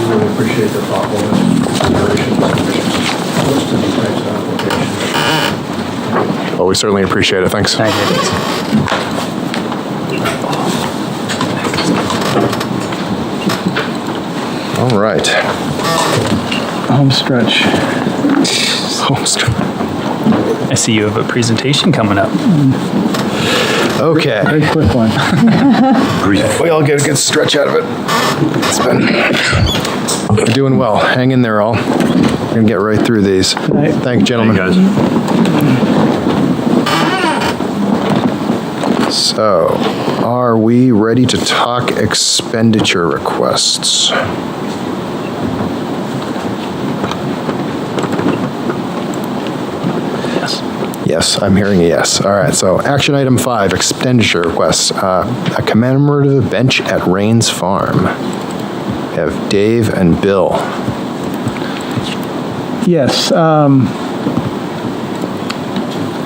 really appreciate the thoughtfulness and consideration of these types of applications. Well, we certainly appreciate it. Thanks. Thank you. All right. Home stretch. Home stretch. I see you have a presentation coming up. Okay. Very quick one. We all get a good stretch out of it. It's been We're doing well. Hang in there, all. We're going to get right through these. Thank you, gentlemen. Hey, guys. So, are we ready to talk expenditure requests? Yes, I'm hearing a yes. All right, so action item 5, expenditure requests. A commemorative bench at Rains Farm. We have Dave and Bill. Yes.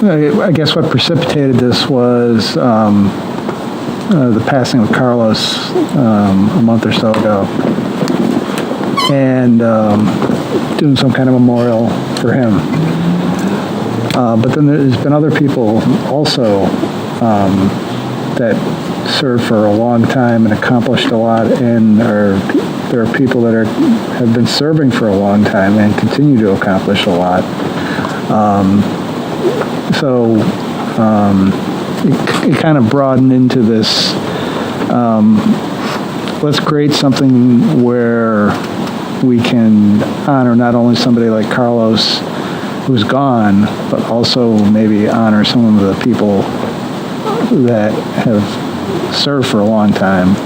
I guess what precipitated this was the passing of Carlos a month or so ago, and doing some kind of memorial for him. But then there's been other people also that served for a long time and accomplished a lot, and there are people that have been serving for a long time and continue to accomplish a lot. So it kind of broadened into this, let's create something where we can honor not only somebody like Carlos who's gone, but also maybe honor some of the people that have served for a long time.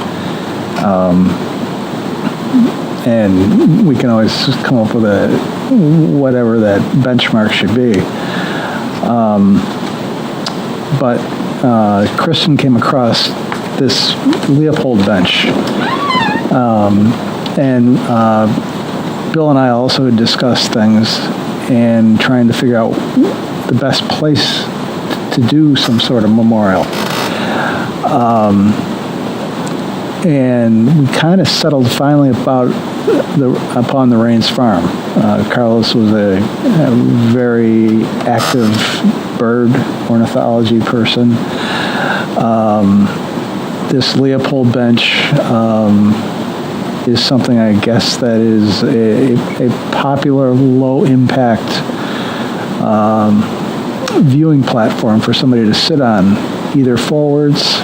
And we can always just come up with whatever that benchmark should be. But Kristen came across this Leopold bench. And Bill and I also had discussed things and trying to figure out the best place to do some sort of memorial. And we kind of settled finally upon the Rains Farm. Carlos was a very active bird ornithology person. This Leopold bench is something, I guess, that is a popular low-impact viewing platform for somebody to sit on, either forwards,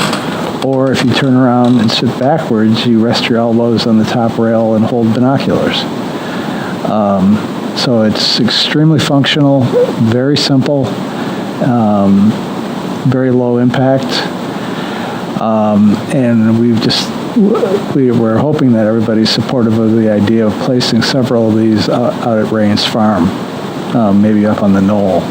or if you turn around and sit backwards, you rest your elbows on the top rail and hold binoculars. So it's extremely functional, very simple, very low impact, and we're hoping that everybody's supportive of the idea of placing several of these out at Rains Farm, maybe up on the knoll.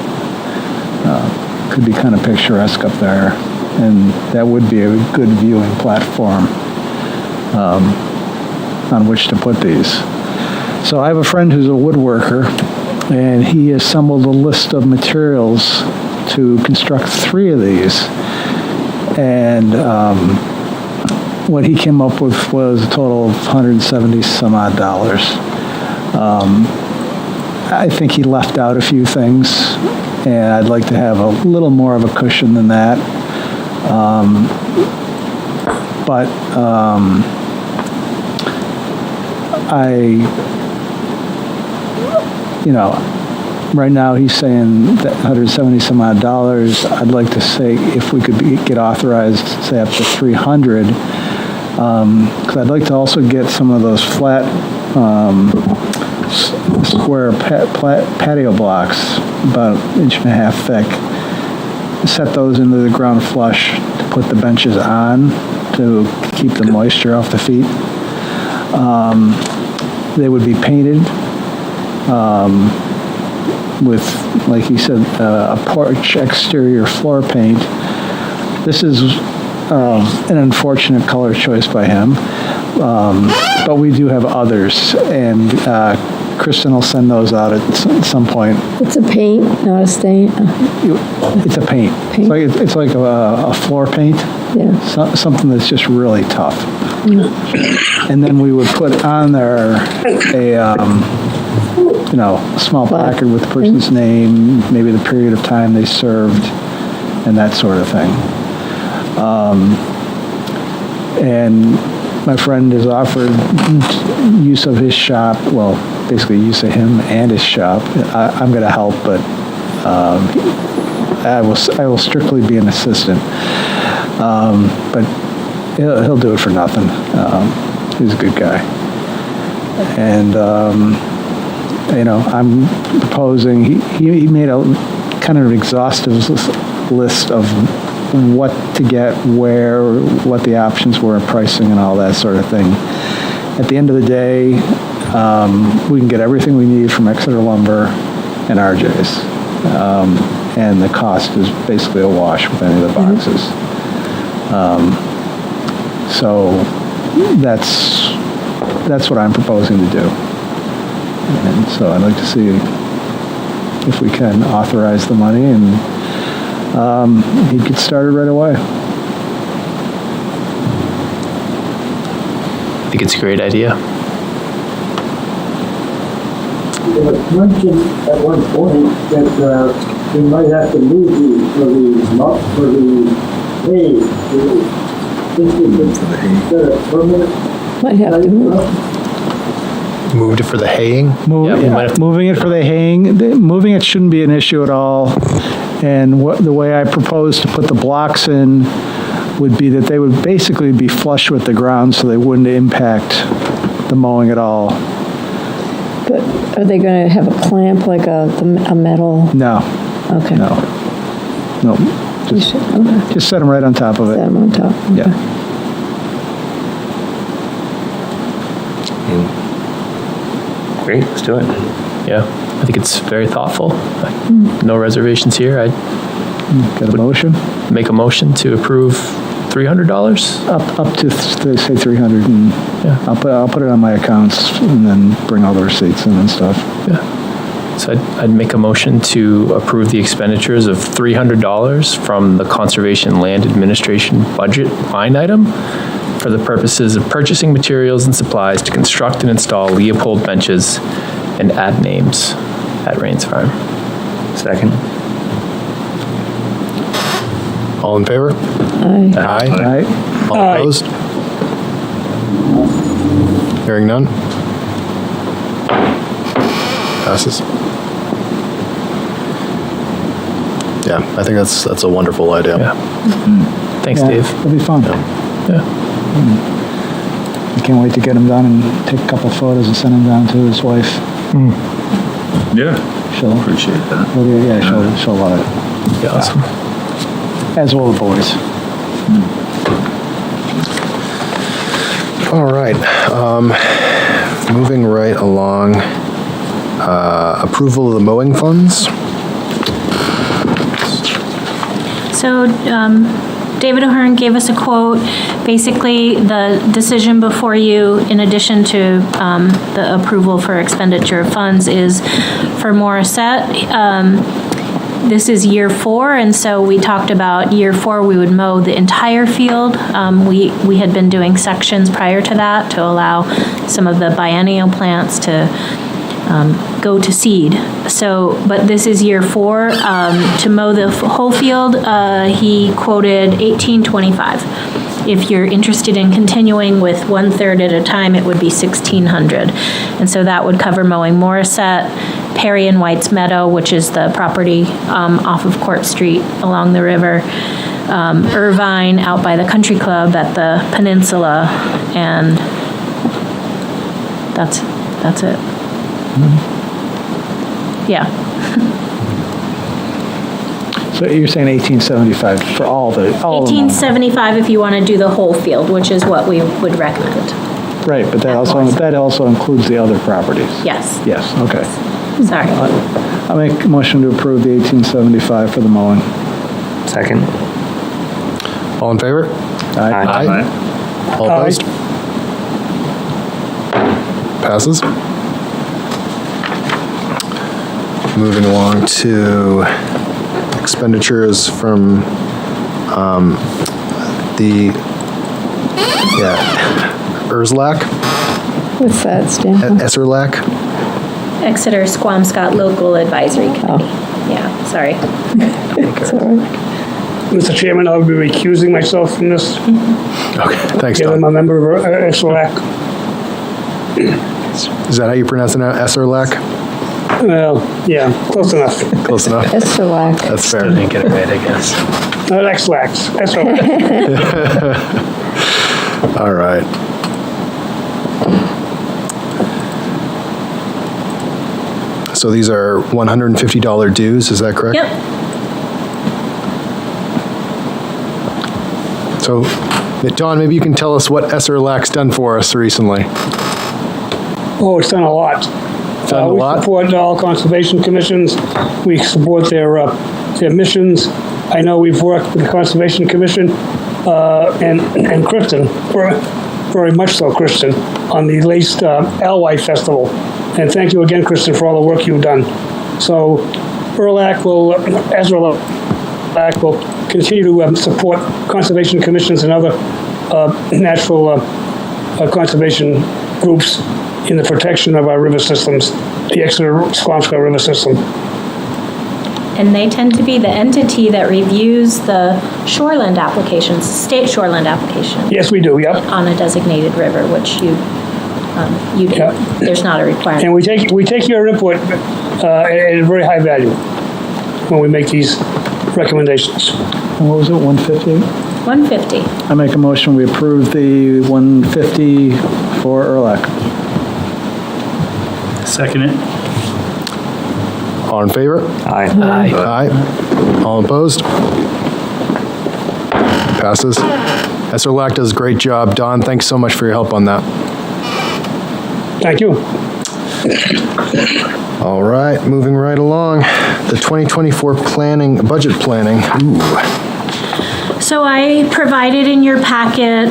Could be kind of picturesque up there, and that would be a good viewing platform on which to put these. So I have a friend who's a woodworker, and he assembled a list of materials to construct 3 of these. And what he came up with was a total of $170 some odd. I think he left out a few things, and I'd like to have a little more of a cushion than that. But right now he's saying that $170 some odd. I'd like to say if we could get authorized, say up to 300, because I'd like to also get some of those flat square patio blocks, about 1.5 inches thick, set those into the ground flush to put the benches on to keep the moisture off the feet. They would be painted with, like he said, a porch exterior floor paint. This is an unfortunate color choice by him, but we do have others, and Kristen will send those out at some point. It's a paint, not a stain. It's a paint. It's like a floor paint. Yeah. Something that's just really tough. And then we would put on there a small placard with the person's name, maybe the period of time they served, and that sort of thing. And my friend has offered use of his shop, well, basically use of him and his shop. I'm going to help, but I will strictly be an assistant. But he'll do it for nothing. He's a good guy. And, I'm proposing, he made a kind of exhaustive list of what to get, where, what the options were, pricing and all that sort of thing. At the end of the day, we can get everything we need from Exeter Lumber and RJ's. And the cost is basically a wash with any of the boxes. So that's what I'm proposing to do. And so I'd like to see if we can authorize the money and he'd get started right away. I think it's a great idea. It was mentioned at one point that we might have to move for the hay. Is that a permanent? Might have to move. Moved it for the haying? Moving it for the haying, moving it shouldn't be an issue at all. And the way I propose to put the blocks in would be that they would basically be flush with the ground so they wouldn't impact the mowing at all. But are they going to have a clamp, like a metal? No. Okay. No. Just set them right on top of it. Set them on top. Okay. Yeah. Great, let's do it. Yeah, I think it's very thoughtful. No reservations here. I'd Got a motion? make a motion to approve $300. Up to, say, 300, and Yeah. I'll put it on my accounts and then bring all the receipts in and stuff. Yeah. So I'd make a motion to approve the expenditures of $300 from the Conservation Land Administration budget line item for the purposes of purchasing materials and supplies to construct and install Leopold benches and add names at Rains Farm. Second. All in favor? Aye. Aye. All Aye. opposed? Hearing none? Passes. Yeah, I think that's a wonderful idea. Yeah. Thanks, Yeah, Dave. It'll be fun. Yeah. I can't wait to get him done and take a couple photos and send them down to his wife. Yeah, She'll appreciate that. she'll love it. Yeah, awesome. As will the boys. All right, moving right along, approval of the mowing funds. So David O'Hearn gave us a quote. Basically, the decision before you, in addition to the approval for expenditure of funds, is for Morissette. This is year 4, and so we talked about year 4, we would mow the entire field. We had been doing sections prior to that to allow some of the biennial plants to go to seed. So, but this is year 4. To mow the whole field, he quoted $1,825. If you're interested in continuing with 1/3 at a time, it would be $1,600. And so that would cover mowing Morissette, Perry and White's Meadow, which is the property off of Court Street along the river, Irvine out by the country club at the peninsula, and that's it. Yeah. So you're saying 1875 for all the mowing. 1875 if you want to do the whole field, which is what we would recommend. Right, but that also includes the other properties. Yes. Yes, okay. Sorry. I'll make a motion to approve the 1875 for the mowing. Second. All in favor? Aye. All opposed? Passes. Moving along to expenditures from the ERSLAC, What's that stand for? ESERLAC. Exeter Squamscott Local Advisory Committee. Yeah, sorry. It's all right. Mr. Chairman, I'll be recusing myself from this. Okay, thanks, Given I'm Tom. a member of ESERLAC. Is that how you pronounce it now, ESERLAC? Well, yeah, close enough. Close enough. ESERLAC. That's fair. Didn't get it right, I guess. Not ESERLAC, ESERLAC. All right. So these are $150 dues, is that correct? Yep. So, Don, maybe you can tell us what SRLAC's done for us recently. Oh, it's done a lot. Done a lot? We support all conservation commissions. We support their missions. I know we've worked with the Conservation Commission and Kristen, very much so, Kristen, on the latest Alwye Festival. And thank you again, Kristen, for all the work you've done. So SRLAC will continue to support conservation commissions and other natural conservation groups in the protection of our river systems, the Exeter-Squamish River system. And they tend to be the entity that reviews the shoreland applications, state shoreland application. Yes, we do, yep. On a designated river, which you do. Yep. There's not a requirement. And we take your input at a very high value when we make these recommendations. And what was it, 150? 150. I make a motion, we approve the 150 for ERLAC. Second it. All in favor? Aye. Aye. All opposed? Passes. SRLAC does a great job. Don, thanks so much for your help on that. Thank you. All right, moving right along. The 2024 budget planning. Ooh. So I provided in your packet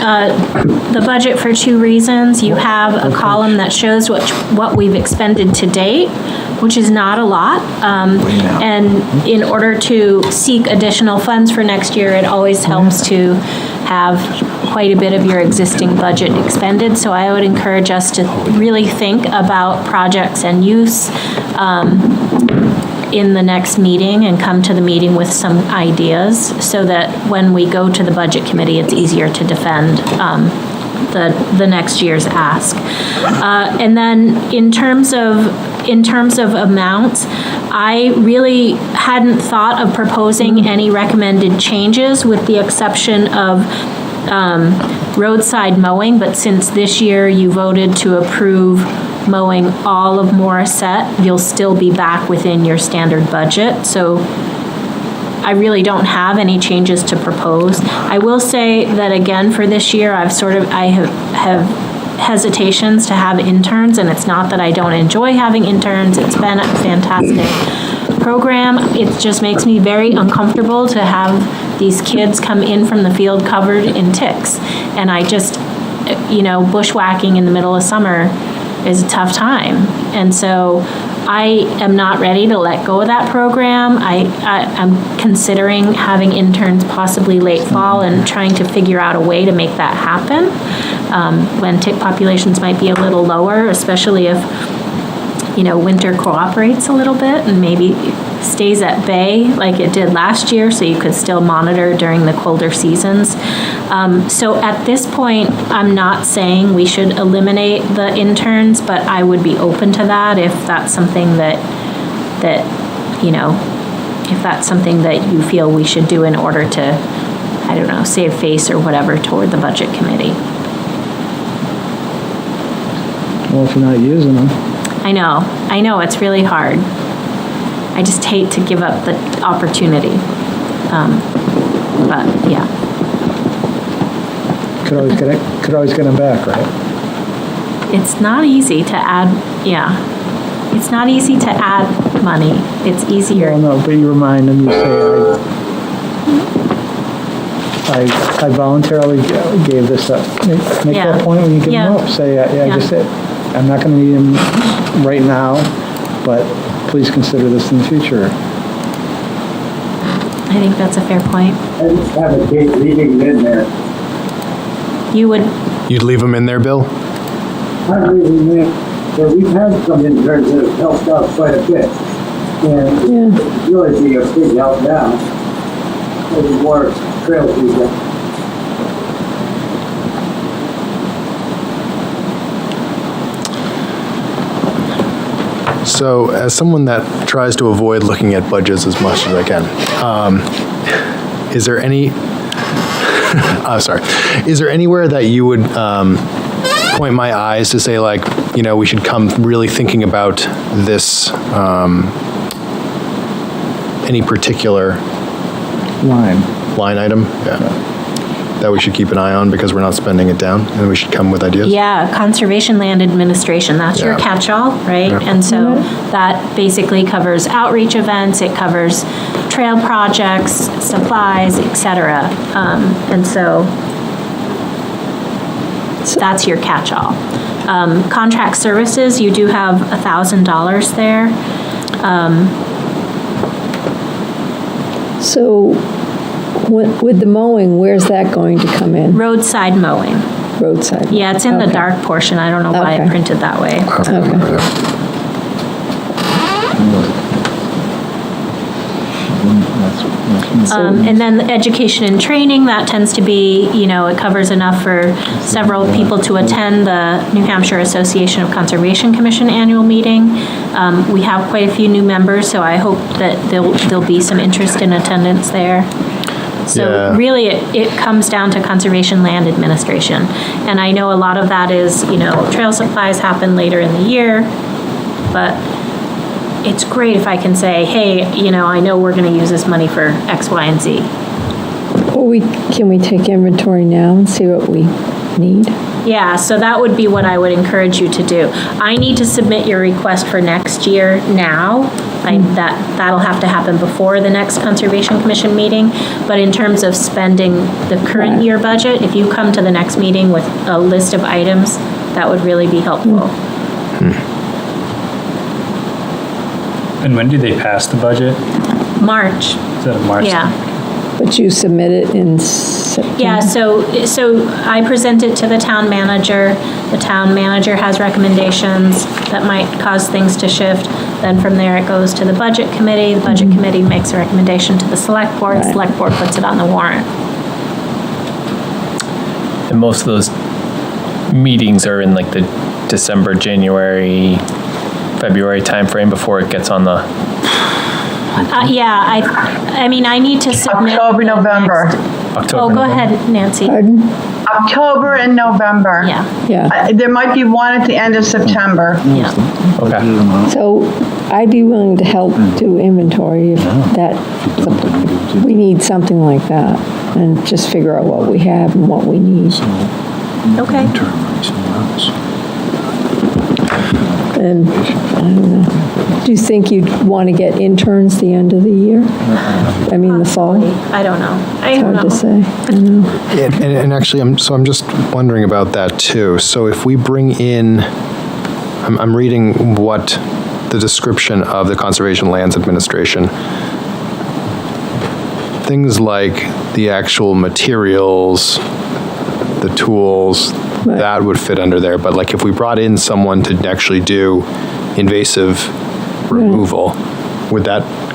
the budget for two reasons. You have a column that shows what we've expended to date, which is not a lot. And in order to seek additional funds for next year, it always helps to have quite a bit of your existing budget expended. So I would encourage us to really think about projects and use in the next meeting and come to the meeting with some ideas so that when we go to the budget committee, it's easier to defend the next year's ask. And then in terms of amounts, I really hadn't thought of proposing any recommended changes with the exception of roadside mowing, but since this year you voted to approve mowing all of Morissette, you'll still be back within your standard budget. So I really don't have any changes to propose. I will say that again for this year, I have hesitations to have interns, and it's not that I don't enjoy having interns. It's been a fantastic program. It just makes me very uncomfortable to have these kids come in from the field covered in ticks. And I just, bushwhacking in the middle of summer is a tough time. And so I am not ready to let go of that program. I'm considering having interns possibly late fall and trying to figure out a way to make that happen when tick populations might be a little lower, especially if winter cooperates a little bit and maybe stays at bay like it did last year, so you could still monitor during the colder seasons. So at this point, I'm not saying we should eliminate the interns, but I would be open to that if that's something that if that's something that you feel we should do in order to, save face or whatever toward the budget committee. Well, if you're not using them. I know, it's really hard. I just hate to give up the opportunity. But yeah. Could always get them back, right? It's not easy to add, It's not easy to add money. It's easier. Well, no, but you remind them, you say, I voluntarily gave this up. Make that point when you give them up. Say, I'm not going to need them right now, but please consider this in the future. I think that's a fair point. I just advocate leaving them in there. You'd leave them in there, Bill? I'm leaving them in. So we've had some interns that have helped out quite a bit. And it's really be a big help now. There's more trail people. So, as someone that tries to avoid looking at budgets as much as I can, is there anywhere that you would point my eyes to say like, we should come really thinking about this, any particular line item? Yeah. That we should keep an eye on because we're not spending it down, and we should come with ideas? Yeah, Conservation Land Administration, that's your catch-all, right? Yeah. And so that basically covers outreach events, it covers trail projects, supplies, et cetera. And so that's your catch-all. Contract services, you do have $1,000 there. So with the mowing, where's that going to come in? Roadside mowing. Roadside. Yeah, it's in the Okay. dark portion. I don't know why I printed that way. And then the education and training, that tends to be, it covers enough for several people to attend the New Hampshire Association of Conservation Commission annual meeting. We have quite a few new members, so I hope that there'll be some interest in attendance there. So really, it comes down to Conservation Land Administration. And I know a lot of that is, trail supplies happen later in the year, but it's great if I can say, hey, I know we're going to use this money for X, Y, and Z. Or can we take inventory now and see what we need? Yeah, so that would be what I would encourage you to do. I need to submit your request for next year now. That'll have to happen before the next Conservation Commission meeting. But in terms of spending the current year budget, if you come to the next meeting with a list of items, that would really be helpful. And when do they pass the budget? March. Is that a March? Yeah. But you submit it in September? Yeah, so I present it to the town manager. The town manager has recommendations that might cause things to shift. Then from there, it goes to the budget committee. The budget committee makes a recommendation to the select board. The select board puts it on the warrant. And most of those meetings are in like the December, January, February timeframe before it gets on the... Yeah, I mean, I need to submit... October, November. Oh, go ahead, Nancy. Pardon? October and November. Yeah. There might be one at the end of September. Yeah. Okay. So I'd be willing to help do inventory if we need something like that, and just figure out what we have and what we need. Okay. And I don't know. Do you think you'd want to get interns the end of the year? I mean, the fall? I don't know. It's hard to say. I know. And actually, I'm just wondering about that too. So if we bring in, I'm reading what the description of the Conservation Lands Administration, things like the actual materials, the tools, that would fit under there. But like if we brought in someone to actually do invasive removal,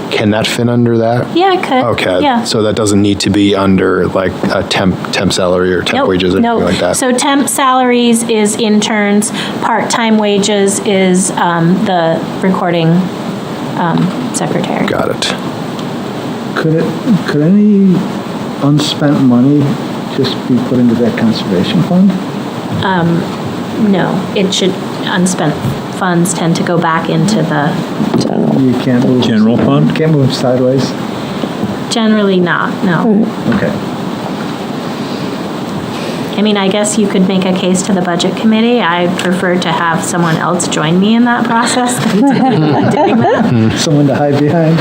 can that fit under that? Yeah, it could. Okay. Yeah. So that doesn't need to be under like a temp salary or temp wages or anything like that? So temp salaries is interns, part-time wages is the recording secretary. Got it. Could any unspent money just be put into that conservation fund? No, it should, unspent funds tend to go back into the... You can't move... General fund? Can't move sideways? Generally not, no. Okay. I mean, I guess you could make a case to the budget committee. I prefer to have someone else join me in that process. Doing that. Someone to hide behind?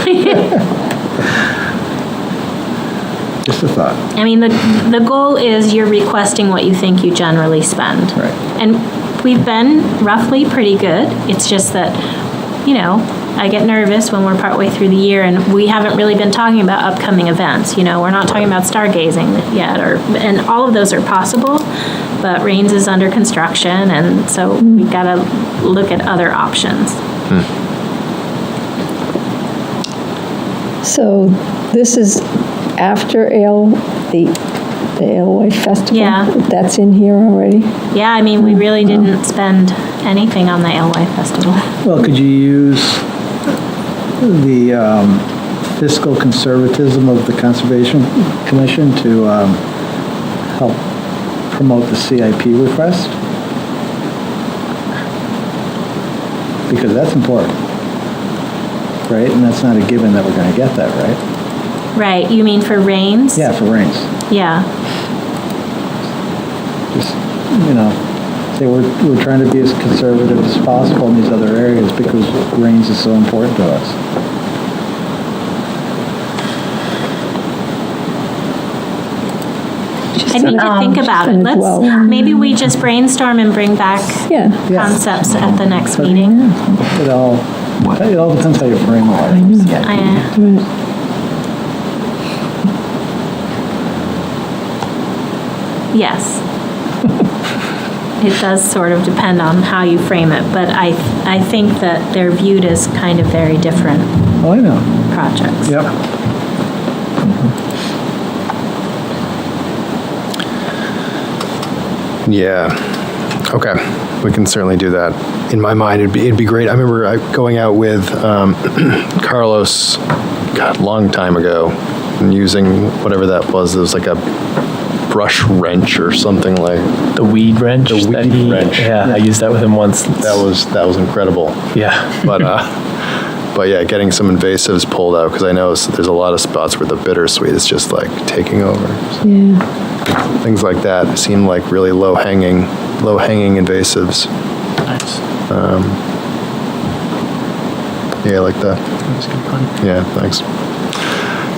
Just a thought. I mean, the goal is you're requesting what you think you generally spend. Right. And we've been roughly pretty good. It's just that, I get nervous when we're partway through the year and we haven't really been talking about upcoming events. We're not talking about stargazing yet, and all of those are possible, but Rains is under construction, and so we've got to look at other options. So this is after the Alewife Festival? Yeah. That's in here already? Yeah, I mean, we really didn't spend anything on the Alewife Festival. Well, could you use the fiscal conservatism of the Conservation Commission to help promote the CIP request? because that's important, right? And that's not a given that we're going to get that, right? Right, you mean for rains? Yeah, for rains. Yeah. Just, say we're trying to be as conservative as possible in these other areas because rains is so important to us. I need to think about it. Maybe we just brainstorm and bring back concepts at the next meeting. It all depends how you frame it. Yes. It does sort of depend on how you frame it, but I think that they're viewed as kind of very different projects. Yep. Yeah. Okay. We can certainly do that. In my mind, it'd be great. I remember going out with Carlos, God, long time ago, and using whatever that was. It was like a brush wrench or something like the weed wrench. Yeah, I used that with him once. That was incredible. Yeah. But yeah, getting some invasives pulled out, because I know there's a lot of spots where the bittersweet is just like taking over. Yeah. Things like that seem like really low hanging invasives. Nice. Yeah, I like that. That's good fun. Yeah, thanks.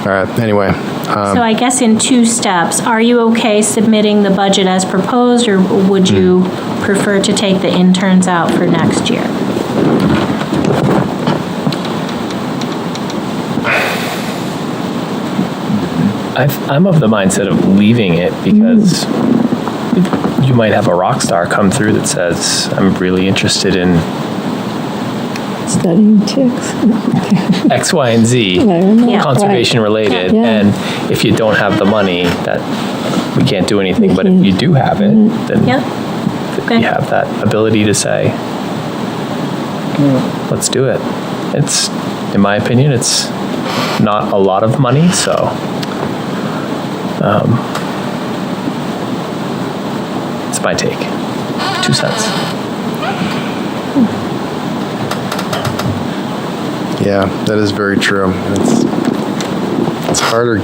All right. Anyway. So I guess in 2 steps, are you okay submitting the budget as proposed, or would you prefer to take the interns out for next year? I'm of the mindset of leaving it because you might have a rock star come through that says, I'm really interested in studying ticks. X, Y, and Z, conservation related. Yeah. And if you don't have the money, that we can't do anything. But if you do have it, then you have that ability to say, let's do it. It's, in my opinion, it's not a lot of money, so it's my take. 2 cents. Yeah, that is very true. It's harder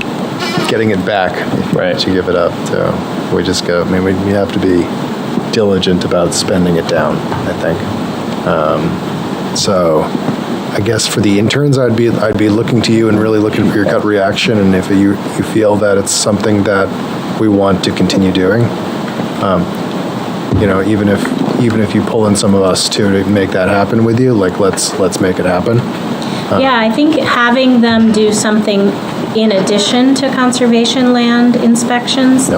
getting it back if you give it up. So we just go. I mean, we have to be diligent about spending it down, I think. So I guess for the interns, I'd be looking to you and really looking for your gut reaction, and if you feel that it's something that we want to continue doing, even if you pull in some of us too to make that happen with you, like let's make it happen. Yeah, I think having them do something in addition to conservation land inspections,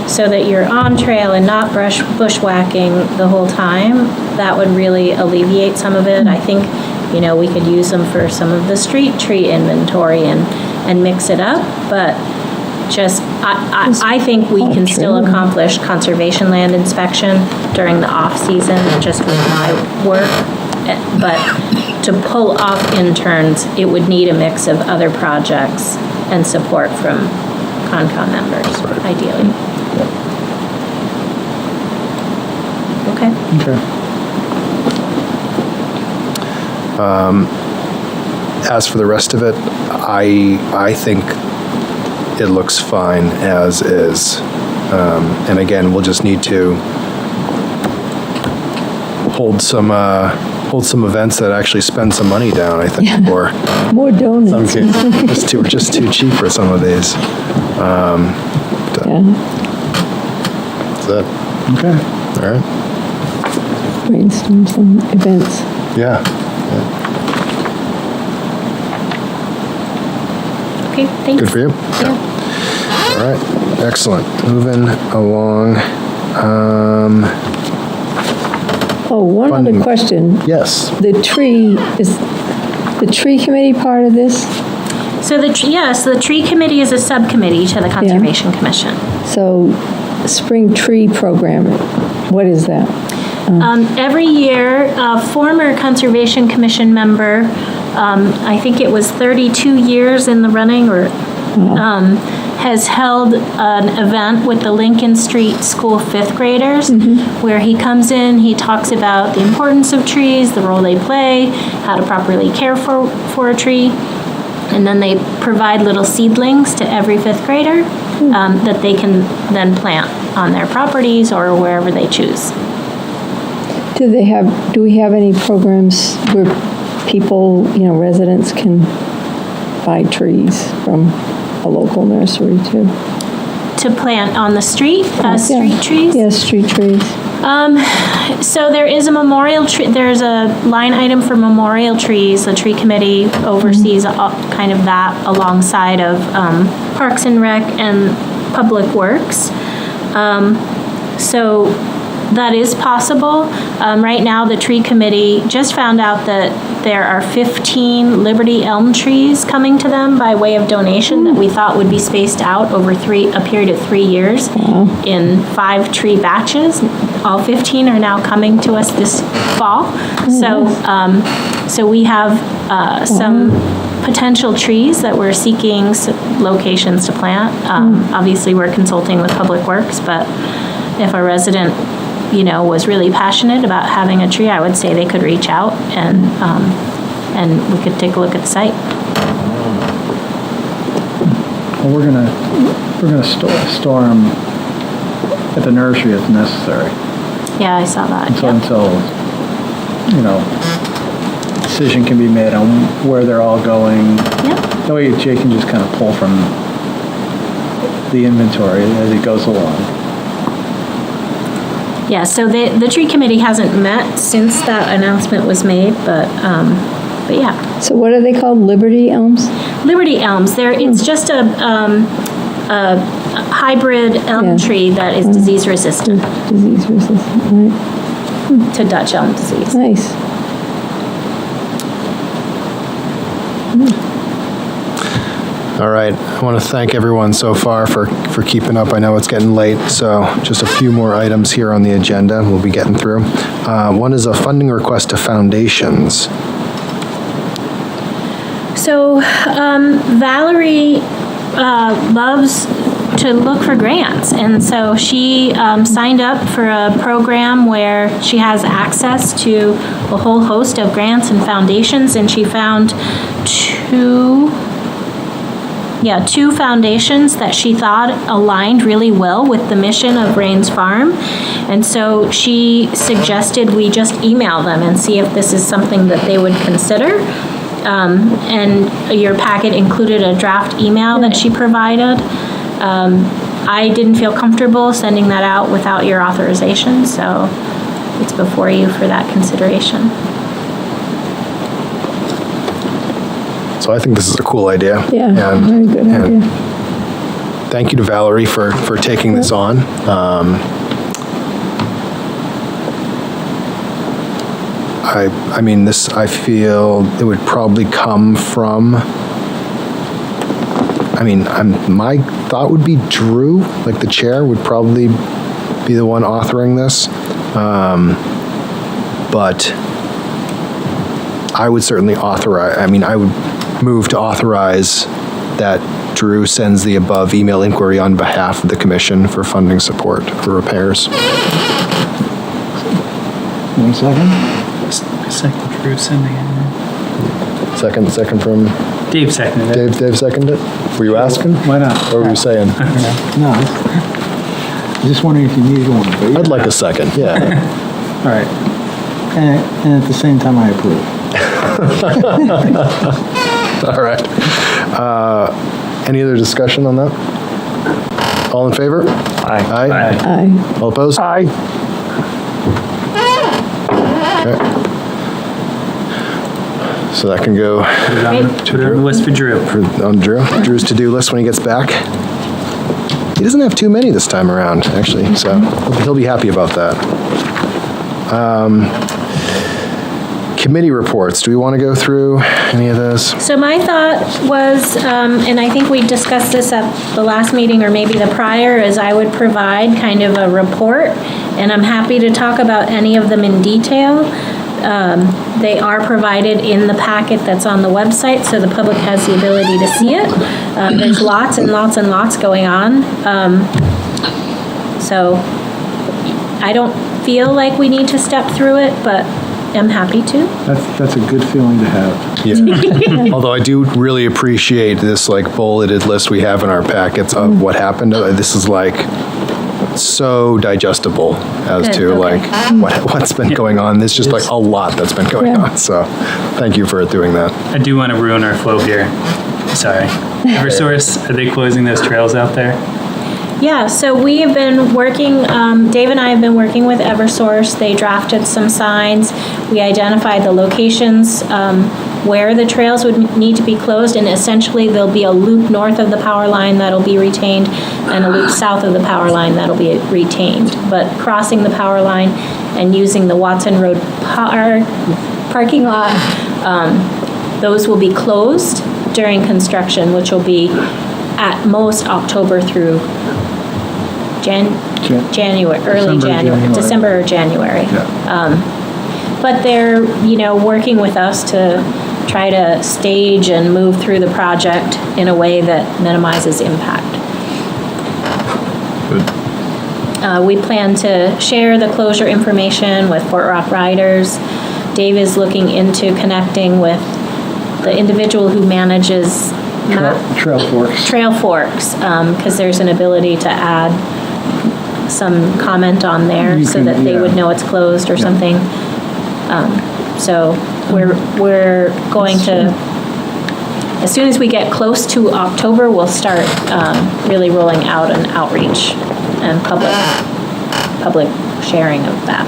so that you're on trail and not bushwhacking the whole time, that would really alleviate some of it. I think, we could use them for some of the street tree inventory and mix it up, but just, I think we can still accomplish conservation land inspection during the off-season, just with my work, but to pull off interns, it would need a mix of other projects and support from Concom members, ideally. Okay. As for the rest of it, I think it looks fine as is. And again, we'll just need to hold some events that actually spend some money down, I think, or more donuts. We're just too cheap for some of these. That's it. Okay. All right. Brainstorm some events. Yeah. Okay, thanks. Good for you? Yeah. All right. Excellent. Moving along. One other question. Yes. Is the tree committee part of this? So the tree committee is a subcommittee to the Conservation Commission. So spring tree program, what is that? Every year, a former Conservation Commission member, I think it was 32 years in the running, or has held an event with the Lincoln Street School fifth graders, where he comes in, he talks about the importance of trees, the role they play, how to properly care for a tree, and then they provide little seedlings to every fifth grader that they can then plant on their properties or wherever they choose. Do we have any programs where people, residents can buy trees from a local nursery too? To plant on the street, street trees? Yes, street trees. So there is a memorial tree, there's a line item for memorial trees. The tree committee oversees kind of that alongside of Parks and Rec and Public Works. So that is possible. Right now, the tree committee just found out that there are 15 Liberty elm trees coming to them by way of donation that we thought would be spaced out over a period of 3 years in 5 tree batches. All 15 are now coming to us this fall. So we have some potential trees that we're seeking locations to plant. Obviously, we're consulting with Public Works, but if a resident was really passionate about having a tree, I would say they could reach out and we could take a look at the site. Well, we're gonna store them at the nursery if necessary. Yeah, I saw that. Until decision can be made on where they're all going. Yep. That way Jay can just kind of pull from the inventory as it goes along. Yeah, so the tree committee hasn't met since that announcement was made, but yeah. So what are they called? Liberty elms? Liberty elms. It's just a hybrid elm tree that is disease resistant. Disease resistant, right? To Dutch elm disease. Nice. All right, I want to thank everyone so far for keeping up. I know it's getting late, so just a few more items here on the agenda we'll be getting through. One is a funding request to foundations. So Valerie loves to look for grants, and so she signed up for a program where she has access to a whole host of grants and foundations, and she found two foundations that she thought aligned really well with the mission of Rains Farm. And so she suggested we just email them and see if this is something that they would consider. And your packet included a draft email that she provided. I didn't feel comfortable sending that out without your authorization, so it's before you for that consideration. So I think this is a cool idea. Yeah, very good idea. Thank you to Valerie for taking this on. I mean, this, I feel it would probably come from, my thought would be Drew, like the chair, would probably be the one authoring this. But I would certainly I would move to authorize that Drew sends the above email inquiry on behalf of the commission for funding support for repairs. 1 second. Second, Drew sending it. Second from? Dave seconded it. Dave seconded it? Were you asking? Why not? What were you saying? No. I was just wondering if you needed one. I'd like a second, yeah. All right. And at the same time, I approve. All right. Any other discussion on that? All in favor? Aye. Aye. All opposed? Aye. Okay. So that can go Put it on the list for Drew. on Drew's to-do list when he gets back. He doesn't have too many this time around, actually, so he'll be happy about that. Committee reports, do we want to go through any of those? So my thought was, and I think we discussed this at the last meeting or maybe the prior, is I would provide kind of a report, and I'm happy to talk about any of them in detail. They are provided in the packet that's on the website, so the public has the ability to see it. There's lots and lots and lots going on. So I don't feel like we need to step through it, but I'm happy to. That's a good feeling to have. Yeah. Although I do really appreciate this like bulleted list we have in our packets of what happened. This is like so digestible as Good, to okay. like what's been going on. There's just like a lot that's been going on. So thank you for doing that. I do want to ruin our flow here. Sorry. Eversource, are they closing those trails out there? Yeah, so we have been working, Dave and I have been working with Eversource. They drafted some signs. We identified the locations where the trails would need to be closed, and essentially there'll be a loop north of the power line that'll be retained and a loop south of the power line that'll be retained. But crossing the power line and using the Watson Road parking lot, those will be closed during construction, which will be at most October through January, early January, December or January. But they're, working with us to try to stage and move through the project in a way that minimizes impact. We plan to share the closure information with Fort Rock Riders. Dave is looking into connecting with the individual who manages Trail Forks, because there's an ability to add some comment on there so that they would know it's closed or something. So we're going to, as soon as we get close to October, we'll start really rolling out an outreach and public sharing of that.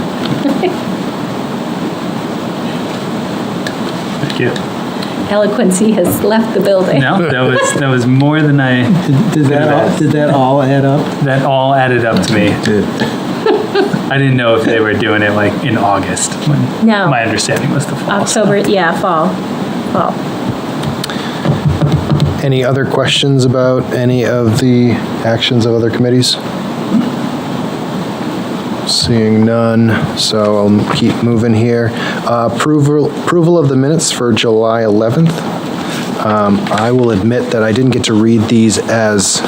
Thank you. Eloquency has left the building. No, that was more than I. Did that all add up? That all added up to me. I didn't know if they were doing it like in August. No. My understanding was the fall. October, fall. Any other questions about any of the actions of other committees? Seeing none, so I'll keep moving here. Approval of the minutes for July 11th. I will admit that I didn't get to read these as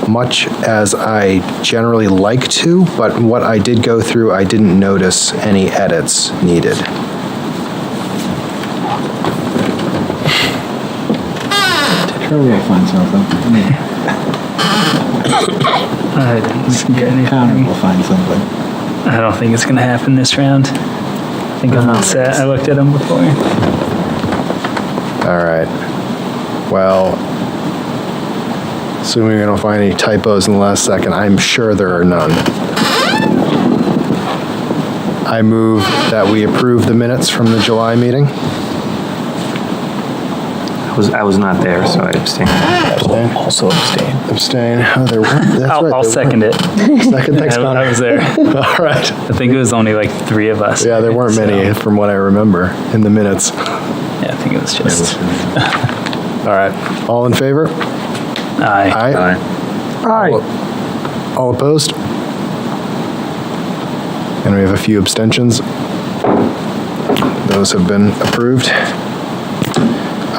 much as I generally like to, but what I did go through, I didn't notice any edits needed. Sure we'll find something. I didn't see anything. Counter will find something. I don't think it's going to happen this round. I think I'm all set. I looked at them before. All right. Well, assuming we don't find any typos in the last second, I'm sure there are none. I move that we approve the minutes from the July meeting. I was not there, so I abstained. Also abstain. Abstain. Oh, there were. That's right. I'll second it. Second, thanks, Connor. I was there. All right. I think it was only like 3 of us. Yeah, there weren't many from what I remember in the minutes. Yeah, I think it was just. All right. All in favor? Aye. Aye. Aye. All opposed? And we have a few abstentions. Those have been approved.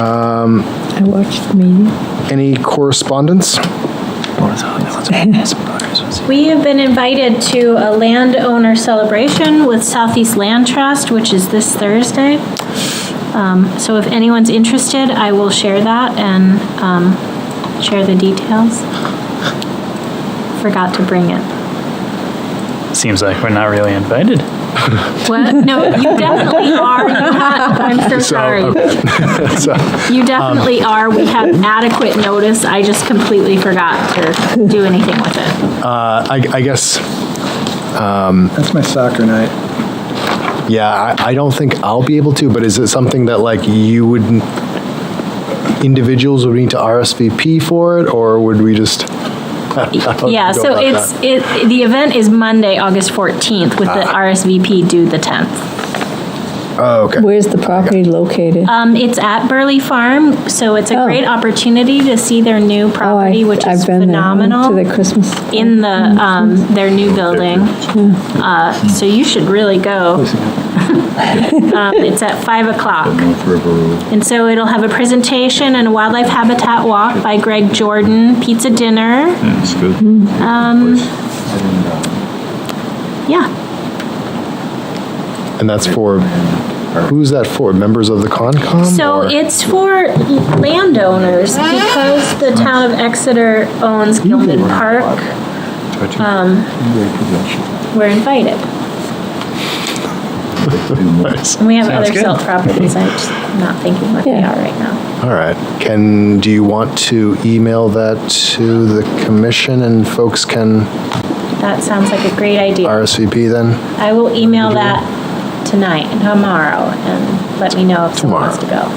I watched the meeting. Any correspondence? We have been invited to a landowner celebration with Southeast Land Trust, which is this Thursday. So if anyone's interested, I will share that and share the details. Forgot to bring it. Seems like we're not really invited. What? No, you definitely are. I'm so sorry. You definitely are. We have adequate notice. I just completely forgot to do anything with it. I guess. That's my soccer night. Yeah, I don't think I'll be able to, but is it something that like you would, individuals would need to RSVP for it, or would we just? Yeah, so the event is Monday, August 14th, with the RSVP due the 10th. Oh, okay. Where's the property located? It's at Burley Farm, so it's a great opportunity to see their new property, which is I've been phenomenal. there, to the Christmas. In the their new building. So you should really go. It's at 5:00. And so it'll have a presentation and a wildlife habitat walk by Greg Jordan, pizza dinner. That's good. Yeah. And that's for, who's that for? Members of the Concom? So or- it's for landowners because the town of Exeter owns Gilman Park. We're invited. And we have Sounds other good. silt properties. I'm just not thinking what they are right now. All right. Do you want to email that to the commission and folks can That sounds like a great idea. RSVP then? I will email that tonight and tomorrow and let me know if someone wants to go.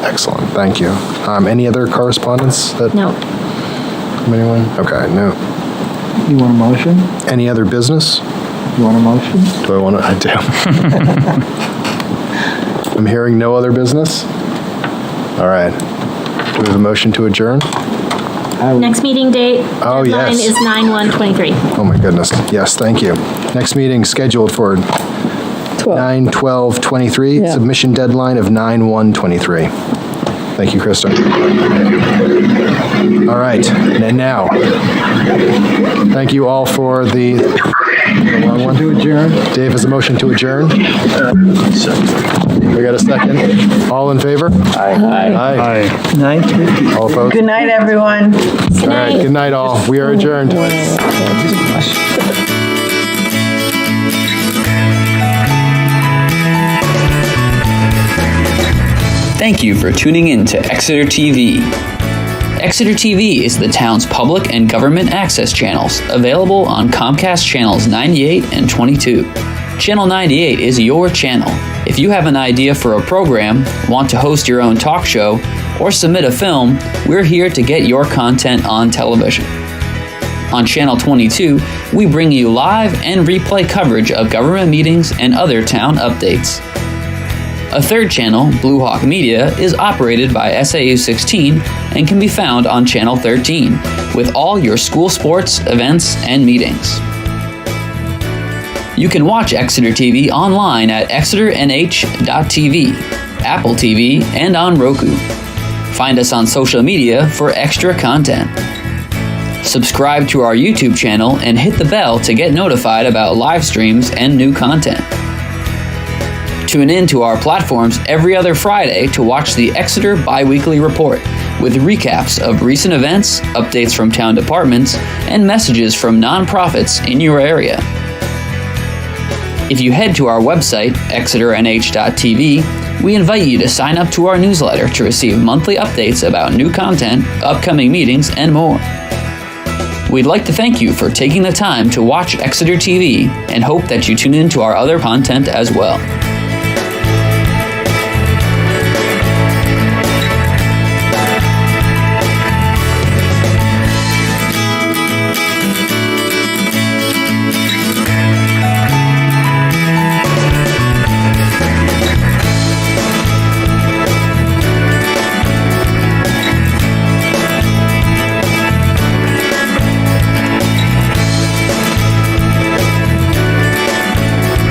Excellent, thank you. Any other correspondence that? No. From anyone? Okay, no. You want a motion? Any other business? You want a motion? Do I want to? I do. I'm hearing no other business. All right. Do we have a motion to adjourn? Next meeting date, Oh, deadline yes. is 9/1/23. Oh, my goodness. Yes, thank you. Next meeting scheduled for 9/12/23. Yeah. Submission deadline of 9/1/23. Thank you, Krista. All right, and now, thank you all for the long one. To adjourn? Dave has a motion to adjourn. We got a second. All in favor? Aye. Aye. 9:50. All opposed? Good night, everyone. All right, good night all. We are adjourned. Thank you for tuning in to Exeter TV. Exeter TV is the town's public and government access channels, available on Comcast channels 98 and 22. Channel 98 is your channel. If you have an idea for a program, want to host your own talk show, or submit a film, we're here to get your content on television. On Channel 22, we bring you live and replay coverage of government meetings and other town updates. A third channel, Blue Hawk Media, is operated by SAU 16 and can be found on Channel 13, with all your school sports, events, and meetings. You can watch Exeter TV online at exeternh.tv, Apple TV, and on Roku. Find us on social media for extra content. Subscribe to our YouTube channel and hit the bell to get notified about live streams and new content. Tune in to our platforms every other Friday to watch the Exeter Biweekly Report, with recaps of recent events, updates from town departments, and messages from nonprofits in your area. If you head to our website, exeternh.tv, we invite you to sign up to our newsletter to receive monthly updates about new content, upcoming meetings, and more. We'd like to thank you for taking the time to watch Exeter TV and hope that you tune in to our other content as well.